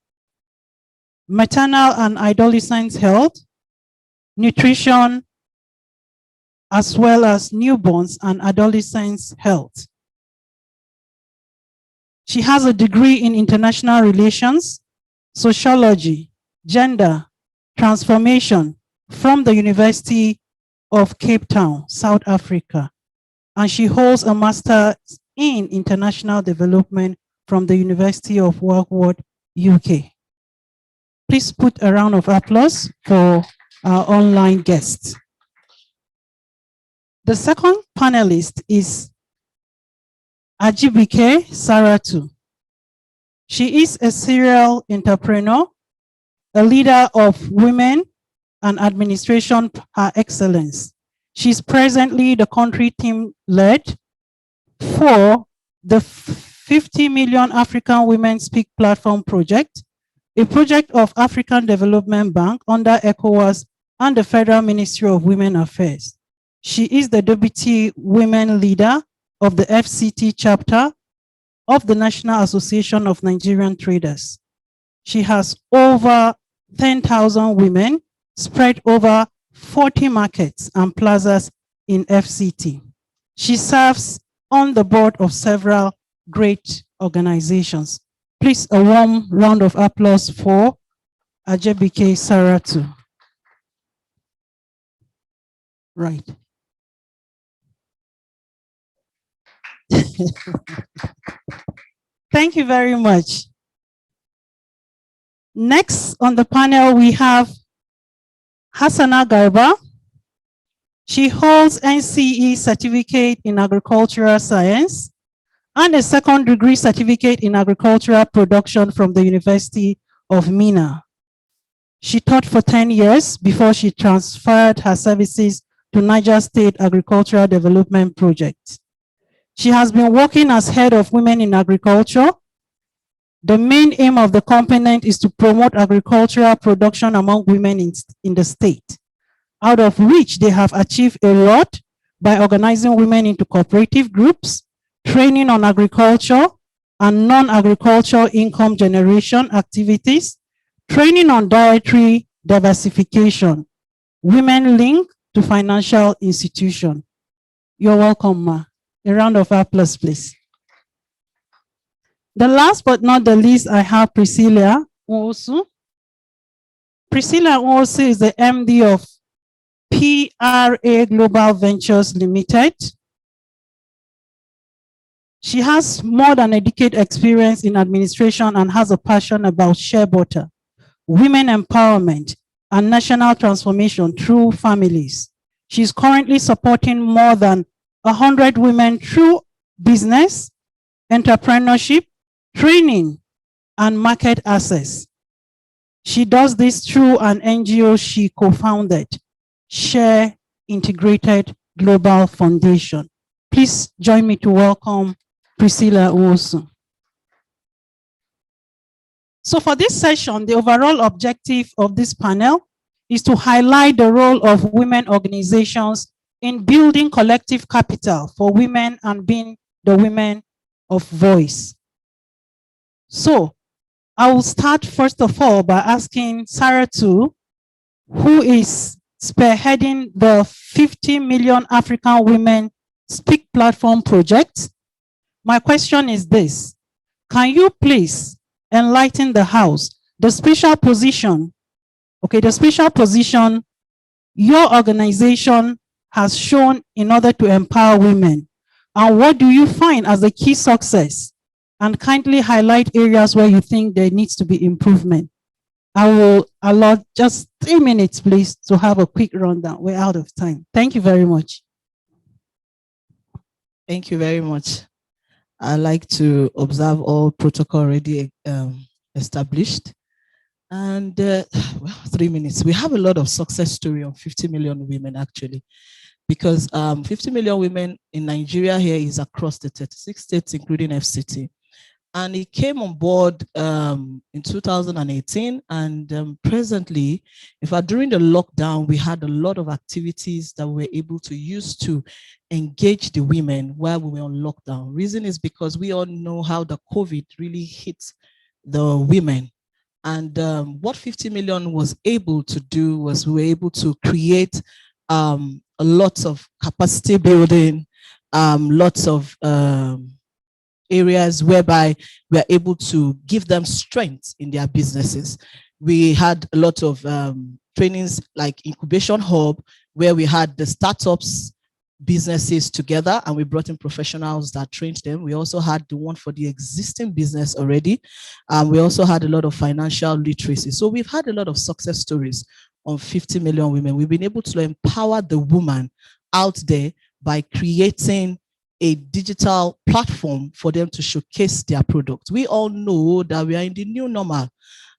maternal and adolescent health, nutrition, as well as newborns and adolescents' health. She has a degree in international relations, sociology, gender, transformation from the University of Cape Town, South Africa. And she holds a master's in international development from the University of Warwick, UK. Please put a round of applause for our online guests. The second panelist is Ajibike Saratu. She is a serial entrepreneur, a leader of women and administration par excellence. She's presently the country team lead for the 50 Million African Women Speak Platform project, a project of African Development Bank under ECOWAS and the Federal Ministry of Women Affairs. She is the deputy women leader of the FCT chapter of the National Association of Nigerian Traders. She has over 10,000 women spread over 40 markets and plazas in FCT. She serves on the board of several great organizations. Please, a warm round of applause for Ajebike Saratu. Right. Thank you very much. Next on the panel, we have Hassana Garba. She holds NCE certificate in agricultural science and a second degree certificate in agricultural production from the University of Mina. She taught for 10 years before she transferred her services to Niger State Agricultural Development Project. She has been working as head of Women in Agriculture. The main aim of the component is to promote agricultural production among women in the state, out of which they have achieved a lot by organizing women into cooperative groups, training on agriculture and non-agricultural income generation activities, training on dietary diversification, women linked to financial institution. You're welcome, Ma. A round of applause, please. The last but not the least, I have Priscilla Nwosu. Priscilla Nwosu is the MD of PRA Global Ventures Limited. She has more than a decade experience in administration and has a passion about share butter, women empowerment, and national transformation through families. She's currently supporting more than 100 women through business, entrepreneurship, training, and market access. She does this through an NGO she co-founded, Share Integrated Global Foundation. Please join me to welcome Priscilla Nwosu. So for this session, the overall objective of this panel is to highlight the role of women organizations in building collective capital for women and being the women of voice. So I will start first of all by asking Saratu, who is spearheading the 50 million African Women Speak Platform project. My question is this: can you please enlighten the House the special position, your organization has shown in order to empower women, and what do you find as the key success? And kindly highlight areas where you think there needs to be improvement. I will allow just 3 minutes, please, to have a quick rundown. We're out of time. Thank you very much. Thank you very much. I like to observe all protocol already established. And well, 3 minutes. We have a lot of success story on 50 million women, actually, because 50 million women in Nigeria here is across the 36 states, including FCT. And it came on board in 2018. And presently, in fact, during the lockdown, we had a lot of activities that we were able to use to engage the women while we were on lockdown. Reason is because we all know how the COVID really hit the women. And what 50 million was able to do was we were able to create a lot of capacity building, lots of areas whereby we're able to give them strength in their businesses. We had a lot of trainings like Incubation Hub, where we had the startups businesses together and we brought in professionals that trained them. We also had the one for the existing business already. We also had a lot of financial literacy. So we've had a lot of success stories on 50 million women. We've been able to empower the woman out there by creating a digital platform for them to showcase their products. We all know that we are in the new normal.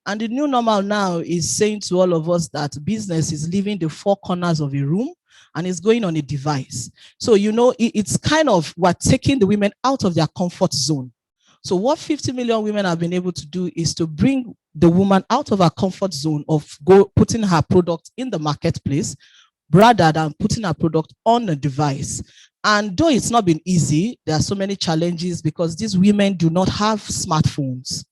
And the new normal now is saying to all of us that business is leaving the four corners of a room and is going on a device. So, you know, it's kind of we're taking the women out of their comfort zone. So what 50 million women have been able to do is to bring the woman out of her comfort zone of putting her product in the marketplace rather than putting her product on a device. And though it's not been easy, there are so many challenges because these women do not have smartphones.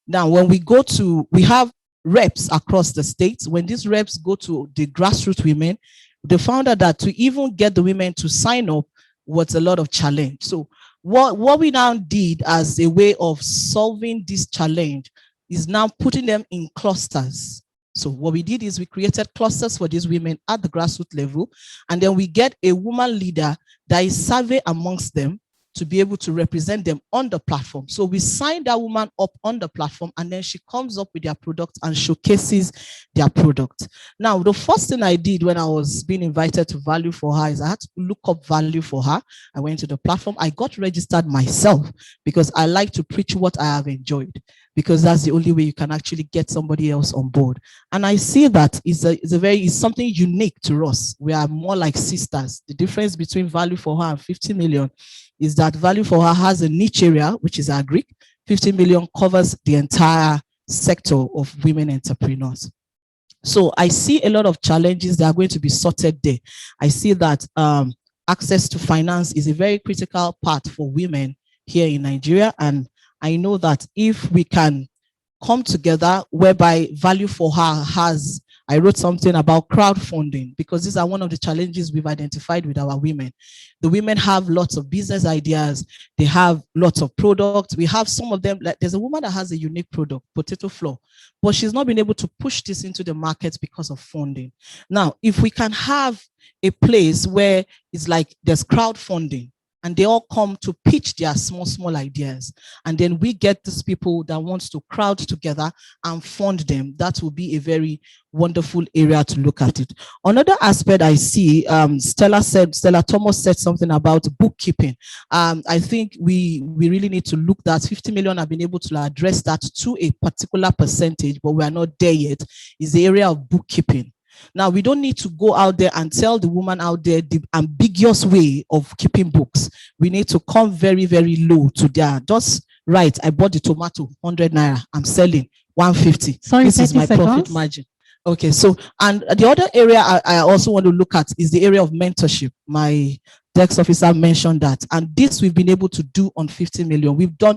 Now, when we go to, we have reps across the states. When these reps go to the grassroots women, they found out that to even get the women to sign up was a lot of challenge. So what we now did as a way of solving this challenge is now putting them in clusters. So what we did is we created clusters for these women at the grassroots level, and then we get a woman leader that is survey amongst them to be able to represent them on the platform. So we sign that woman up on the platform, and then she comes up with their product and showcases their product. Now, the first thing I did when I was being invited to VALUE4HER is I had to look up VALUE4HER. I went to the platform. I got registered myself because I like to preach what I have enjoyed, because that's the only way you can actually get somebody else on board. And I see that it's something unique to us. We are more like sisters. The difference between VALUE4HER and 50 million is that VALUE4HER has a niche area, which is Agri. 50 million covers the entire sector of women entrepreneurs. So I see a lot of challenges that are going to be sorted there. I see that access to finance is a very critical part for women here in Nigeria. And I know that if we can come together, whereby VALUE4HER has, I wrote something about crowdfunding, because these are one of the challenges we've identified with our women. The women have lots of business ideas. They have lots of products. We have some of them, like there's a woman that has a unique product, potato flour, but she's not been able to push this into the market because of funding. Now, if we can have a place where it's like there's crowdfunding, and they all come to pitch their small ideas, and then we get these people that wants to crowd together and fund them, that will be a very wonderful area to look at it. Another aspect I see, Stella Thomas said something about bookkeeping. I think we really need to look that 50 million have been able to address that to a particular percentage, but we are not there yet, is the area of bookkeeping. Now, we don't need to go out there and tell the woman out there the ambiguous way of keeping books. We need to come very, very low to their, just right, I bought the tomato, 100 naira, I'm selling 150. Sorry, this is my profit margin. Okay, so, and the other area I also want to look at is the area of mentorship. My DEX officer mentioned that, and this we've been able to do on 50 million. We've done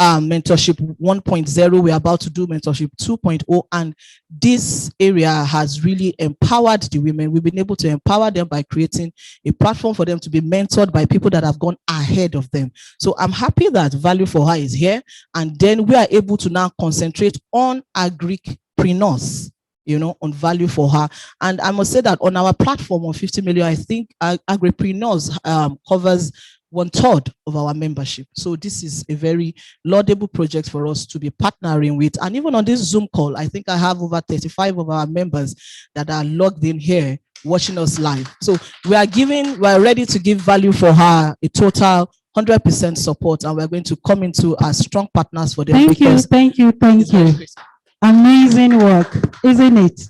mentorship 1.0, we're about to do mentorship 2.0, and this area has really empowered the women. We've been able to empower them by creating a platform for them to be mentored by people that have gone ahead of them. So I'm happy that VALUE4HER is here, and then we are able to now concentrate on agripreneurs, you know, on VALUE4HER. And I must say that on our platform of 50 million, I think agripreneurs covers 1/3 of our membership. So this is a very laudable project for us to be partnering with. And even on this Zoom call, I think I have over 35 of our members that are logged in here watching us live. So we are ready to give VALUE4HER a total 100% support, and we're going to come into as strong partners for them. Thank you. Amazing work, isn't it?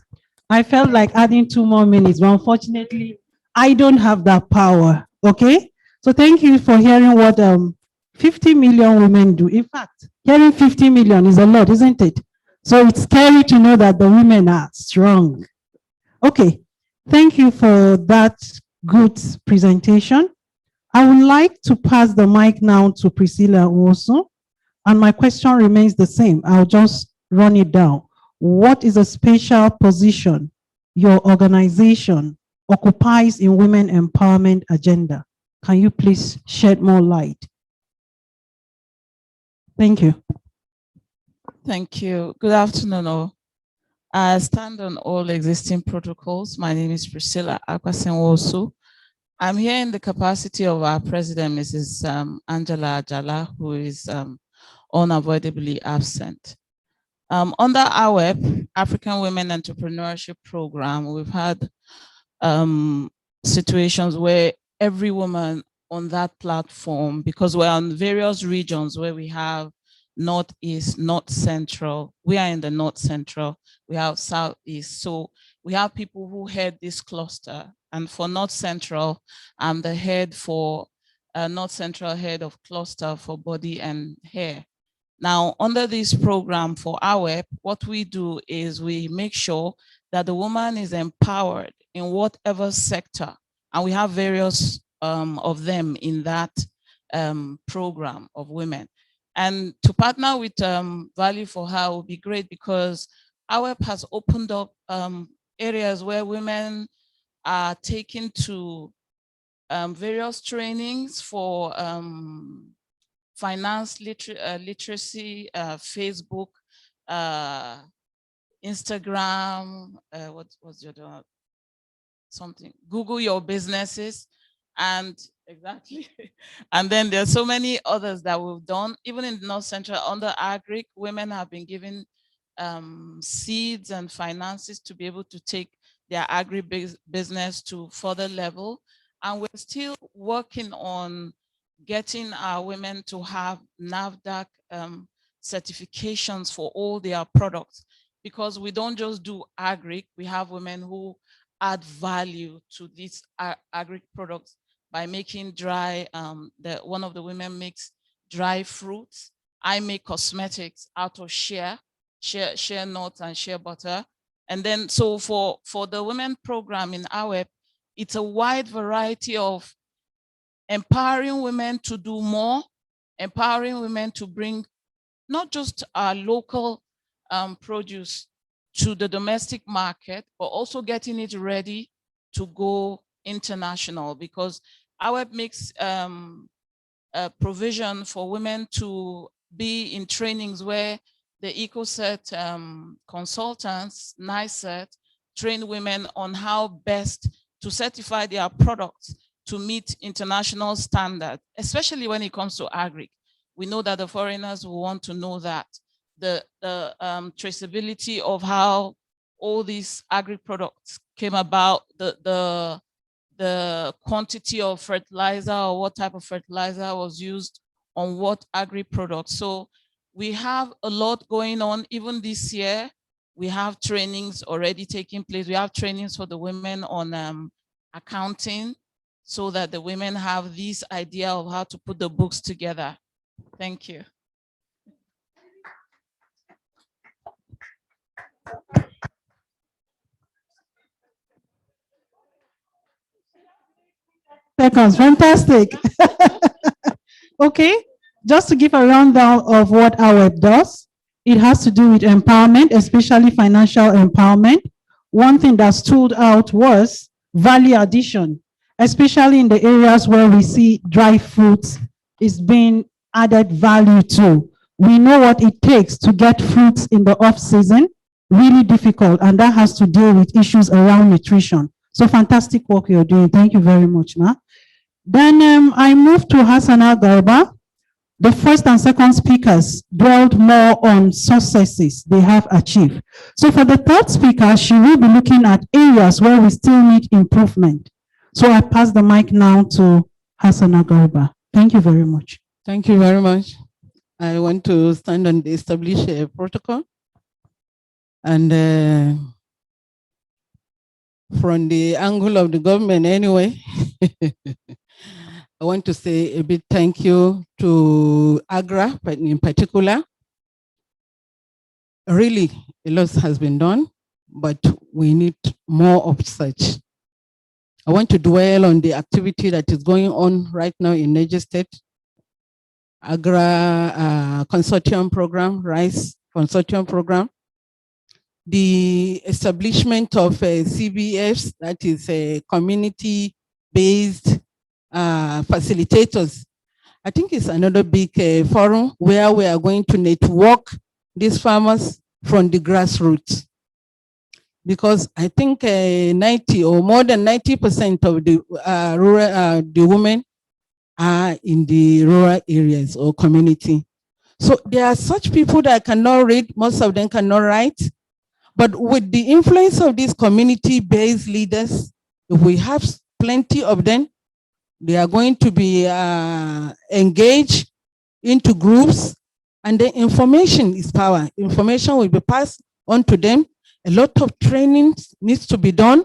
I felt like adding 2 more minutes, but unfortunately, I don't have that power, okay? So thank you for hearing what 50 million women do. In fact, hearing 50 million is a lot, isn't it? So it's scary to know that the women are strong. Okay, thank you for that good presentation. I would like to pass the mic now to Priscilla also, and my question remains the same. I'll just run it down. What is a special position your organization occupies in women empowerment agenda? Can you please shed more light? Thank you. Thank you. Good afternoon, all. I stand on all existing protocols. My name is Priscilla Akwasenwosu. I'm here in the capacity of our president, Mrs. Angela Ajala, who is unavoidably absent. Under AWEP, African Women Entrepreneurship Program, we've had situations where every woman on that platform, because we're on various regions where we have Northeast, North Central, we are in the North Central, we have Southeast. So we have people who head this cluster. And for North Central, I'm the head for North Central head of cluster for body and hair. Now, under this program for AWEP, what we do is we make sure that the woman is empowered in whatever sector, and we have various of them in that program of women. And to partner with VALUE4HER will be great, because AWEP has opened up areas where women are taken to various trainings for finance literacy, Facebook, Instagram, what's your other something? Google your businesses, and exactly. And then there's so many others that we've done, even in North Central under Agri, women have been given seeds and finances to be able to take their agribusiness to further level. And we're still working on getting our women to have NAFDAC certifications for all their products, because we don't just do agri, we have women who add value to these agri products by making dry, one of the women makes dry fruits. I make cosmetics out of shea nuts and shea butter. And then, so for the women program in AWEP, it's a wide variety of empowering women to do more, empowering women to bring not just our local produce to the domestic market, but also getting it ready to go international, because AWEP makes a provision for women to be in trainings where the EcoCert consultants, NICET, train women on how best to certify their products to meet international standards, especially when it comes to agri. We know that the foreigners will want to know that the traceability of how all these agri products came about, the quantity of fertilizer or what type of fertilizer was used on what agri products. So we have a lot going on. Even this year, we have trainings already taking place. We have trainings for the women on accounting, so that the women have this idea of how to put the books together. Thank you. Seconds, fantastic. Okay, just to give a rundown of what AWEP does, it has to do with empowerment, especially financial empowerment. One thing that stood out was value addition, especially in the areas where we see dry fruits is being added value to. We know what it takes to get fruits in the off season, really difficult, and that has to deal with issues around nutrition. So fantastic work you're doing. Thank you very much, Ma. Then I moved to Hassana Garba. The first and second speakers dwelled more on successes they have achieved. So for the third speaker, she will be looking at areas where we still need improvement. So I pass the mic now to Hassana Garba. Thank you very much. Thank you very much. I want to stand and establish a protocol. And from the angle of the government anyway, I want to say a big thank you to AGRA, but in particular. Really, a lot has been done, but we need more of such. I want to dwell on the activity that is going on right now in Niger State. AGRA consortium program, RICE consortium program. The establishment of CBFs, that is a community-based facilitators. I think it's another big forum where we are going to network these farmers from the grassroots. Because I think 90 or more than 90% of the the women are in the rural areas or community. So there are such people that cannot read, most of them cannot write. But with the influence of these community-based leaders, if we have plenty of them, they are going to be engaged into groups, and the information is power. Information will be passed on to them. A lot of training needs to be done.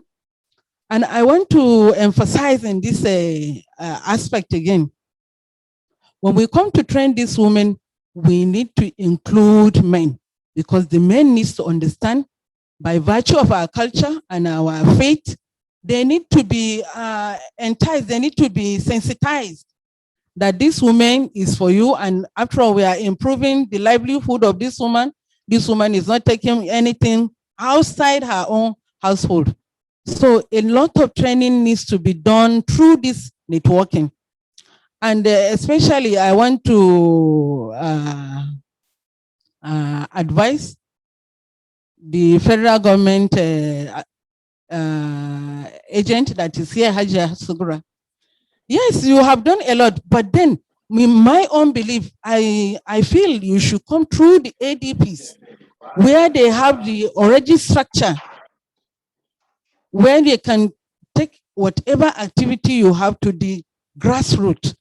And I want to emphasize in this aspect again. When we come to train these women, we need to include men, because the men need to understand, by virtue of our culture and our faith, they need to be enticed, they need to be sensitized that this woman is for you, and after all, we are improving the livelihood of this woman. This woman is not taking anything outside her own household. So a lot of training needs to be done through this networking. And especially I want to advise the federal government agent that is here, Hajia Sugura. Yes, you have done a lot, but then in my own belief, I feel you should come through the ADPs where they have the already structure, where they can take whatever activity you have to the grassroots.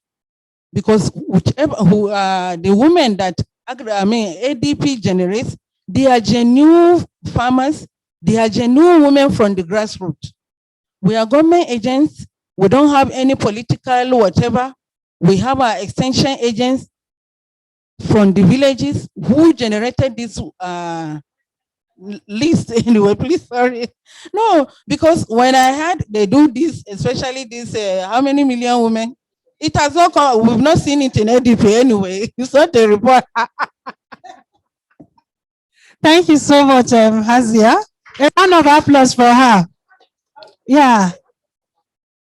Because whichever the women that ADP generates, they are genuine farmers, they are genuine women from the grassroots. We are government agents, we don't have any political whatever. We have our extension agents from the villages who generated this list anyway, please, sorry. No, because when I heard they do this, especially this, how many million women? It has not come, we've not seen it in ADP anyway. It's not a report. Thank you so much, Hazia. A round of applause for her. Yeah.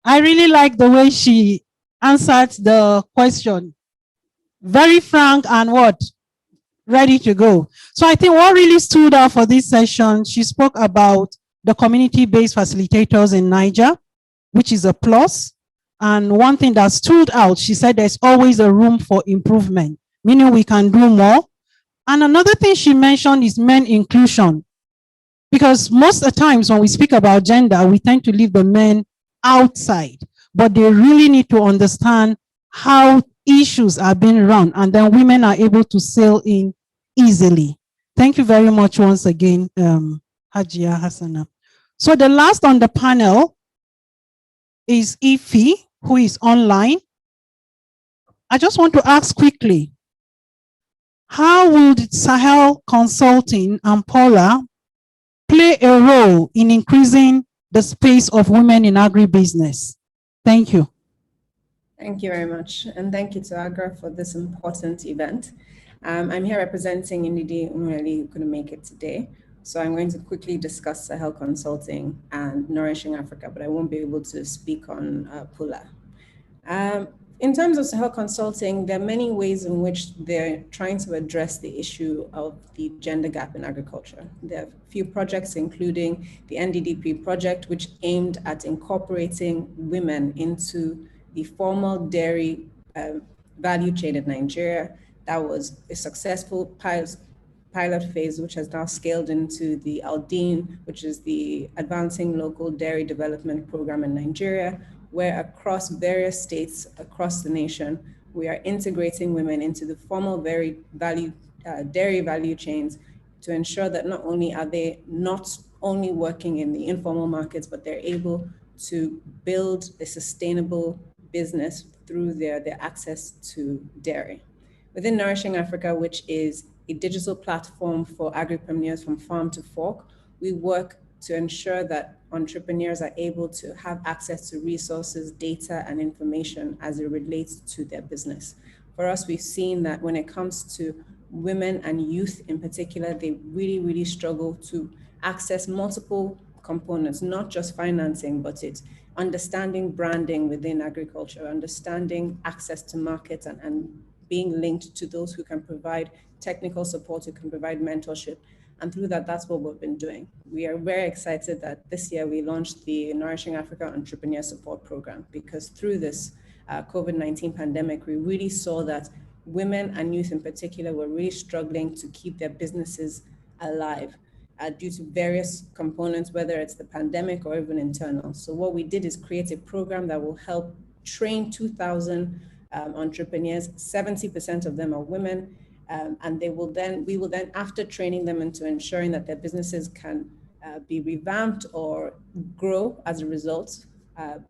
I really like the way she answered the question. Very frank and what? Ready to go. So I think what really stood out for this session, she spoke about the community-based facilitators in Niger, which is a plus. And one thing that stood out, she said there's always a room for improvement, meaning we can do more. And another thing she mentioned is men inclusion. Because most of the times when we speak about gender, we tend to leave the men outside, but they really need to understand how issues are being run, and then women are able to sail in easily. Thank you very much once again, Hajia Hassana. So the last on the panel is Ify, who is online. I just want to ask quickly, how would Sahel Consulting and Pola play a role in increasing the space of women in agribusiness? Thank you. Thank you very much. And thank you to Agra for this important event. I'm here representing Indidi Umweli, who couldn't make it today. So I'm going to quickly discuss Sahel Consulting and Nourishing Africa, but I won't be able to speak on Pola. In terms of Sahel Consulting, there are many ways in which they're trying to address the issue of the gender gap in agriculture. There are a few projects, including the NDDP project, which aimed at incorporating women into the formal dairy value chain in Nigeria. That was a successful pilot phase, which has now scaled into the Aldin, which is the Advancing Local Dairy Development Program in Nigeria, where across various states across the nation, we are integrating women into the formal dairy value chains to ensure that not only are they not only working in the informal markets, but they're able to build a sustainable business through their access to dairy. Within Nourishing Africa, which is a digital platform for agripreneurs from farm to fork, we work to ensure that entrepreneurs are able to have access to resources, data, and information as it relates to their business. For us, we've seen that when it comes to women and youth in particular, they really, really struggle to access multiple components, not just financing, but it's understanding branding within agriculture, understanding access to markets, and being linked to those who can provide technical support, who can provide mentorship. And through that, that's what we've been doing. We are very excited that this year we launched the Nourishing Africa Entrepreneur Support Program, because through this COVID-19 pandemic, we really saw that women and youth in particular were really struggling to keep their businesses alive due to various components, whether it's the pandemic or even internal. So what we did is create a program that will help train 2,000 entrepreneurs. 70% of them are women. And we will then, after training them into ensuring that their businesses can be revamped or grow as a result,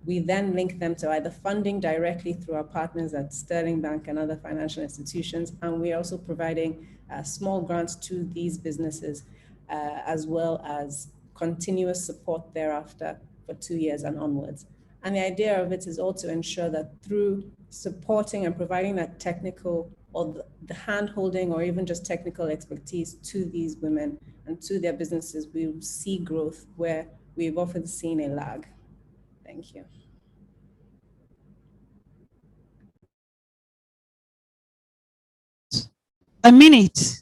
we then link them to either funding directly through our partners at Sterling Bank and other financial institutions. And we're also providing small grants to these businesses, as well as continuous support thereafter for 2 years and onwards. And the idea of it is all to ensure that through supporting and providing that technical or the hand-holding or even just technical expertise to these women and to their businesses, we will see growth where we've often seen a lag. Thank you. A minute.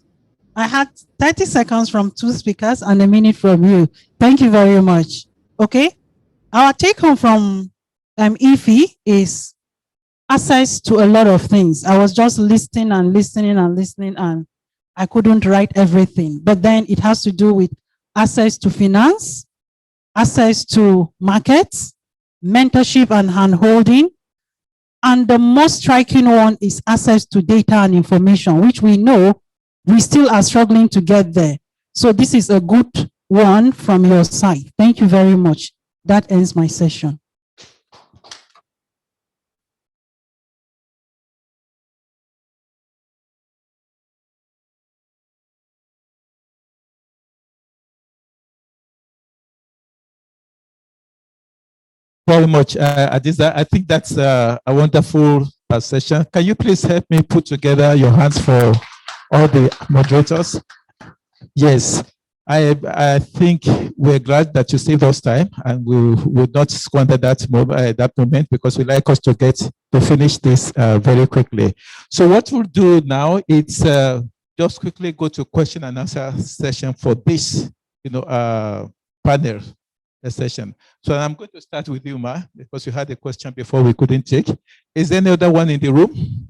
I had 30 seconds from two speakers and a minute from you. Thank you very much. Okay. Our take home from IFE is access to a lot of things. I was just listening and listening and listening, and I couldn't write everything. But then it has to do with access to finance, access to markets, mentorship and handholding. And the most striking one is access to data and information, which we know we still are struggling to get there. So this is a good one from your side. Thank you very much. That ends my session. Very much, Adiza. I think that's a wonderful session. Can you please help me put together your hands for all the moderators? Yes, I think we're glad that you saved us time, and we would not squander that moment, because we like us to get to finish this very quickly. So what we'll do now is just quickly go to question and answer session for this, panel session. So I'm going to start with you, Ma, because you had a question before we couldn't take. Is there any other one in the room?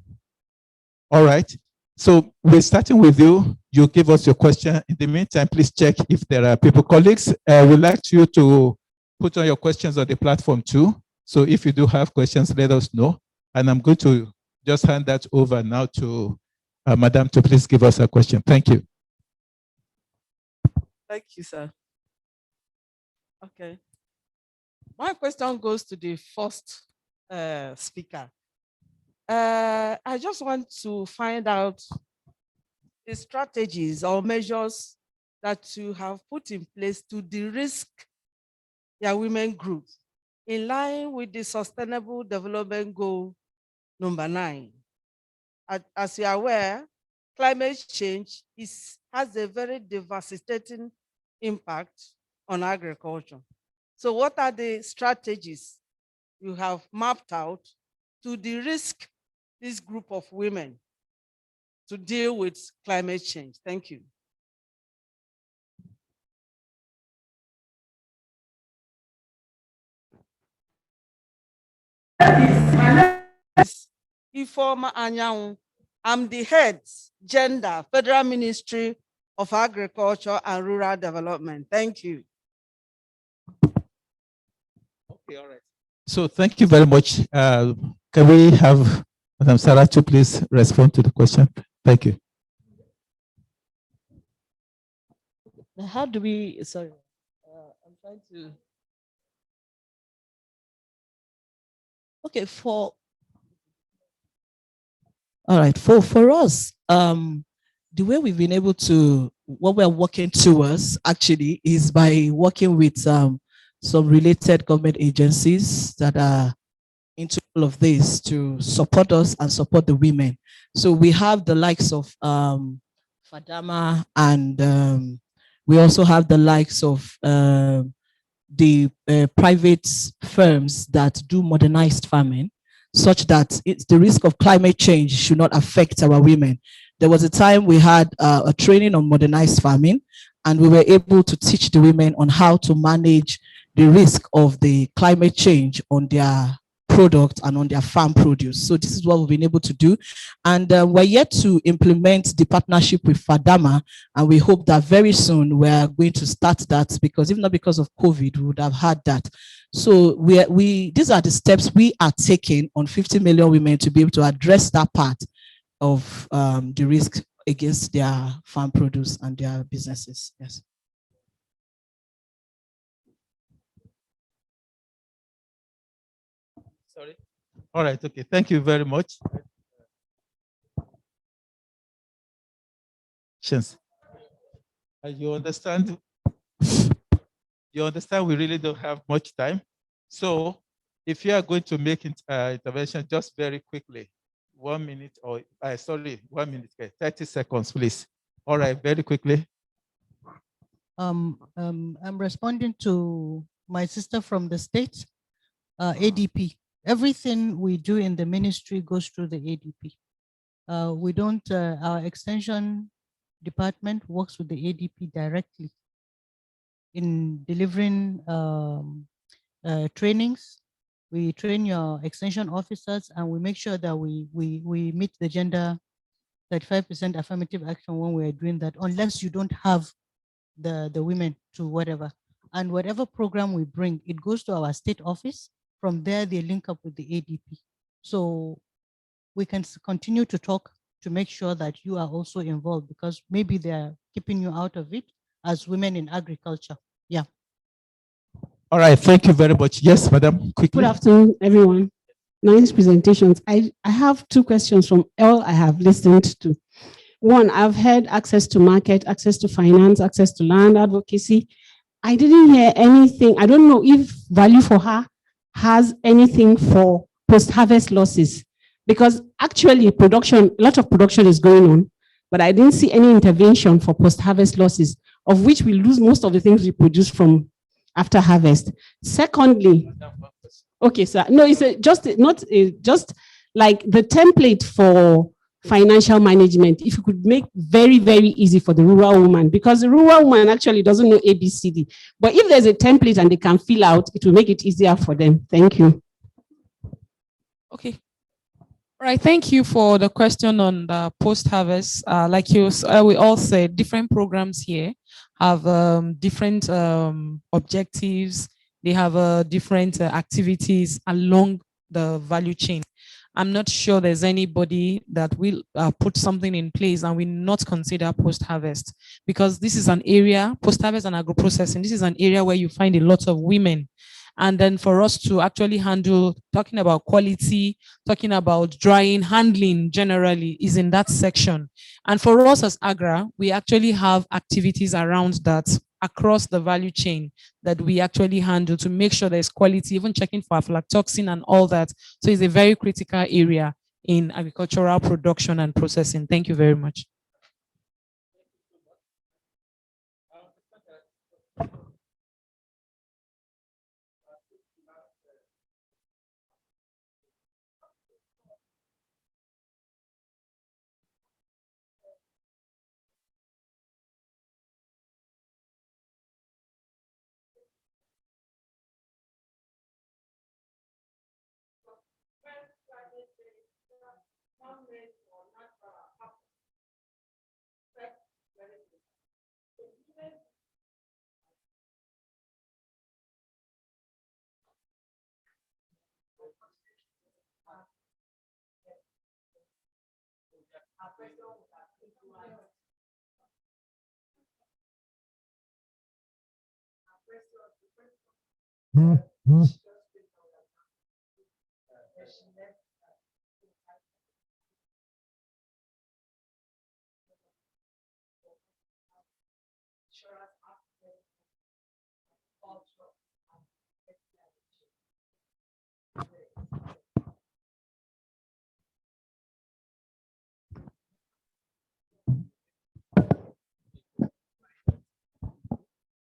All right. So we're starting with you. You give us your question. In the meantime, please check if there are people, colleagues. We'd like you to put on your questions on the platform too. So if you do have questions, let us know. And I'm going to just hand that over now to Madam to please give us a question. Thank you. Thank you, sir. Okay. My question goes to the first speaker. I just want to find out the strategies or measures that you have put in place to de-risk your women groups in line with the Sustainable Development Goal number 9. As you are aware, climate change has a very devastating impact on agriculture. So what are the strategies you have mapped out to de-risk this group of women to deal with climate change? Thank you. My name is Ifeoma Anyanwu. I'm the head, Gender, Federal Ministry of Agriculture and Rural Development. Thank you. Okay, all right. So thank you very much. Can we have Madam Sarah to please respond to the question? Thank you. How do we, sorry, I'm trying to. Okay, all right, for us, the way we've been able to, what we're working towards actually is by working with some related government agencies that are into all of this to support us and support the women. So we have the likes of FADAMA, and we also have the likes of the private firms that do modernized farming, such that the risk of climate change should not affect our women. There was a time we had a training on modernized farming, and we were able to teach the women on how to manage the risk of the climate change on their product and on their farm produce. So this is what we've been able to do. And we're yet to implement the partnership with FADAMA, and we hope that very soon we're going to start that, because if not because of COVID, we would have had that. So these are the steps we are taking on 50 million women to be able to address that part of the risk against their farm produce and their businesses. Yes. Sorry. All right. Okay. Thank you very much. You understand? You understand we really don't have much time. So if you are going to make intervention, just very quickly, 1 minute or, sorry, 1 minute, 30 seconds, please. All right, very quickly. I'm responding to my sister from the States, ADP. Everything we do in the ministry goes through the ADP. We don't, our extension department works with the ADP directly in delivering trainings. We train your extension officers and we make sure that we meet the gender 35% affirmative action when we're doing that, unless you don't have the women to whatever. And whatever program we bring, it goes to our state office. From there, they link up with the ADP. So we can continue to talk to make sure that you are also involved, because maybe they're keeping you out of it as women in agriculture. Yeah. All right, thank you very much. Yes, madam, quickly. Good afternoon, everyone. Nice presentations. I have two questions from all I have listened to. One, I've heard access to market, access to finance, access to land, advocacy. I didn't hear anything. I don't know if VALUE4HER has anything for post-harvest losses, because actually production, a lot of production is going on, but I didn't see any intervention for post-harvest losses, of which we lose most of the things we produce from after harvest. Secondly, okay, sir. No, it's just like the template for financial management. If you could make very, very easy for the rural woman, because the rural woman actually doesn't know ABCD. But if there's a template and they can fill out, it will make it easier for them. Thank you. Okay. All right, thank you for the question on the post-harvest. Like we all said, different programs here have different objectives. They have different activities along the value chain. I'm not sure there's anybody that will put something in place and will not consider post-harvest, because this is an area, post-harvest and agro-processing, this is an area where you find a lot of women. And then for us to actually handle, talking about quality, talking about drying, handling generally is in that section. And for us as Agra, we actually have activities around that across the value chain that we actually handle to make sure there's quality, even checking for aflatoxin and all that. So it's a very critical area in agricultural production and processing. Thank you very much.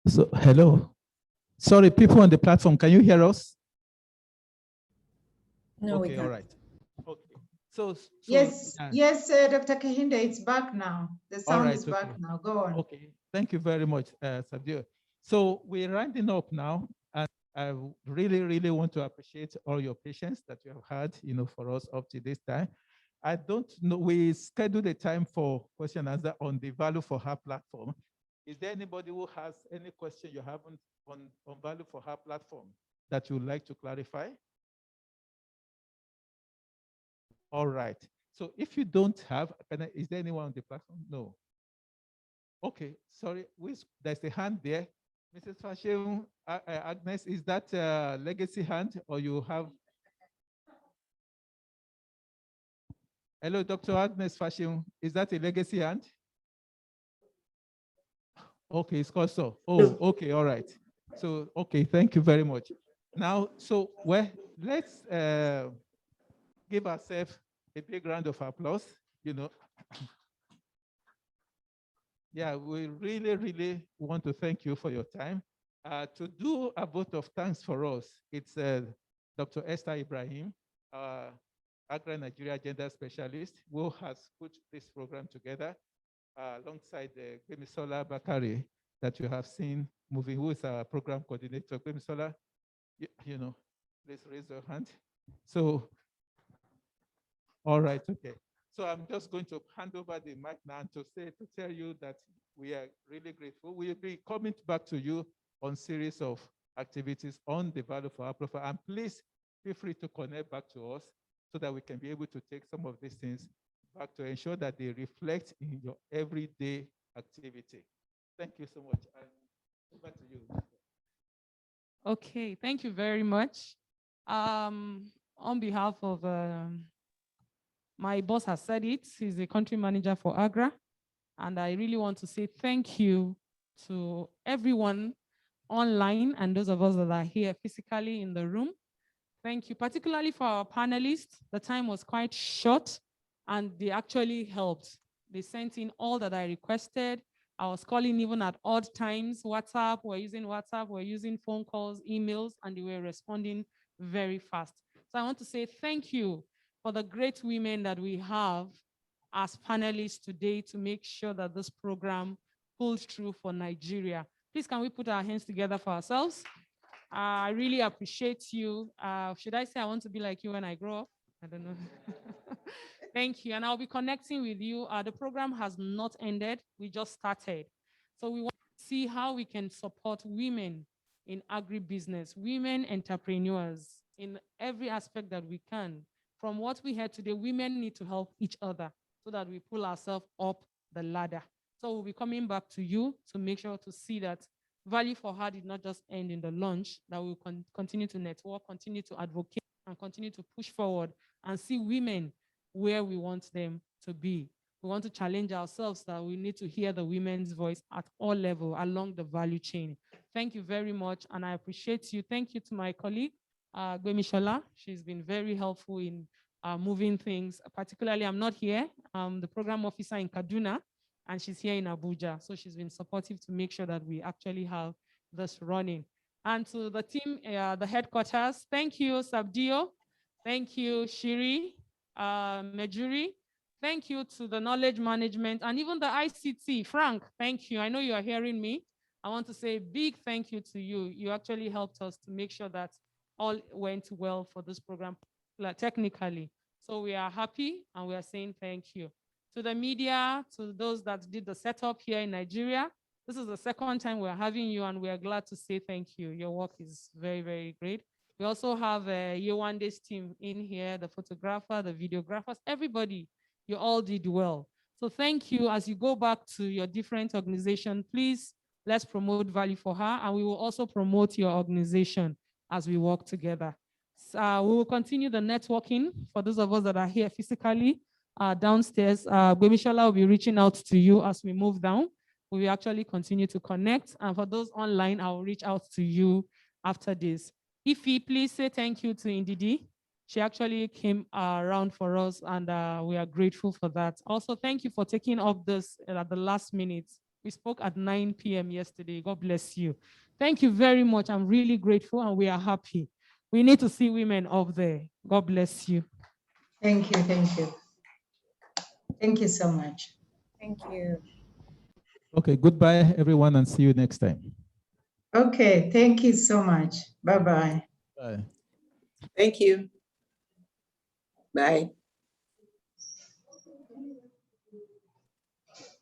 So, hello. Sorry, people on the platform, can you hear us? No, okay, we can't. All right. Okay. So yes, yes, Dr. Kahinda, it's back now. The sound is back now. Go on. Okay, thank you very much, Sabio. So we're rounding up now, and I really want to appreciate all your patience that you have had, for us up to this time. I don't know, we scheduled a time for question and answer on the VALUE4HER platform. Is there anybody who has any question you haven't on VALUE4HER platform that you would like to clarify? All right. So if you don't have, is there anyone on the platform? No. Okay, sorry. There's a hand there. Mrs. Farcio, Agnes, is that a legacy hand or you have? Hello, Dr. Agnes Farcio. Is that a legacy hand? Okay, it's called so. Oh, okay, all right. So, okay, thank you very much. Now, so let's give ourselves a big round of applause, Yeah, we really, really want to thank you for your time. To do a vote of thanks for us, it's Dr. Esther Ibrahim, Agri Nigeria Gender Specialist, who has put this program together alongside Gbemisola Bakari that you have seen moving, who is our program coordinator. Gbemisola, you know, please raise your hand. So, all right, okay. So I'm just going to hand over the mic now to tell you that we are really grateful. We'll be coming back to you on series of activities on the value for our profile. And please feel free to connect back to us so that we can be able to take some of these things back to ensure that they reflect in your everyday activity. Thank you so much. And over to you. Okay, thank you very much. On behalf of my boss has said it, he's the country manager for Agri, and I really want to say thank you to everyone online and those of us that are here physically in the room. Thank you, particularly for our panelists. The time was quite short and they actually helped. They sent in all that I requested. I was calling even at odd times, WhatsApp, we're using phone calls, emails, and they were responding very fast. So I want to say thank you for the great women that we have as panelists today to make sure that this program pulls through for Nigeria. Please, can we put our hands together for ourselves? I really appreciate you. Should I say I want to be like you when I grow up? I don't know. Thank you. And I'll be connecting with you. The program has not ended. We just started. So we want to see how we can support women in agribusiness, women entrepreneurs in every aspect that we can. From what we heard today, women need to help each other so that we pull ourselves up the ladder. So we'll be coming back to you to make sure to see that Value for Her did not just end in the launch, that we'll continue to network, continue to advocate, and continue to push forward and see women where we want them to be. We want to challenge ourselves that we need to hear the women's voice at all levels along the value chain. Thank you very much, and I appreciate you. Thank you to my colleague, Gbemisola. She's been very helpful in moving things. Particularly, I'm not here. I'm the program officer in Kaduna, and she's here in Abuja. So she's been supportive to make sure that we actually have this running. And to the team, the headquarters, thank you, Sabdio. Thank you, Shiri, Mejuri. Thank you to the knowledge management and even the ICT. Frank, thank you. I know you are hearing me. I want to say a big thank you to you. You actually helped us to make sure that all went well for this program technically. So we are happy and we are saying thank you. To the media, to those that did the setup here in Nigeria, this is the second time we're having you and we are glad to say thank you. Your work is very, very great. We also have Yewande's team in here, the photographer, the videographers, everybody, you all did well. So thank you. As you go back to your different organization, please, let's promote Value for Her, and we will also promote your organization as we work together. So, we will continue the networking for those of us that are here physically downstairs. Gbemisola will be reaching out to you as we move down. We will actually continue to connect. And for those online, I will reach out to you after this. Ify, please say thank you to Ndidi. She actually came around for us, and we are grateful for that. Also, thank you for taking up this at the last minute. We spoke at 9 p.m. yesterday. God bless you. Thank you very much. I'm really grateful, and we are happy. We need to see women up there. God bless you. Thank you. Thank you. Thank you so much. Thank you. Okay, goodbye, everyone, and see you next time. Okay, thank you so much. Bye-bye. Bye. Thank you. Bye.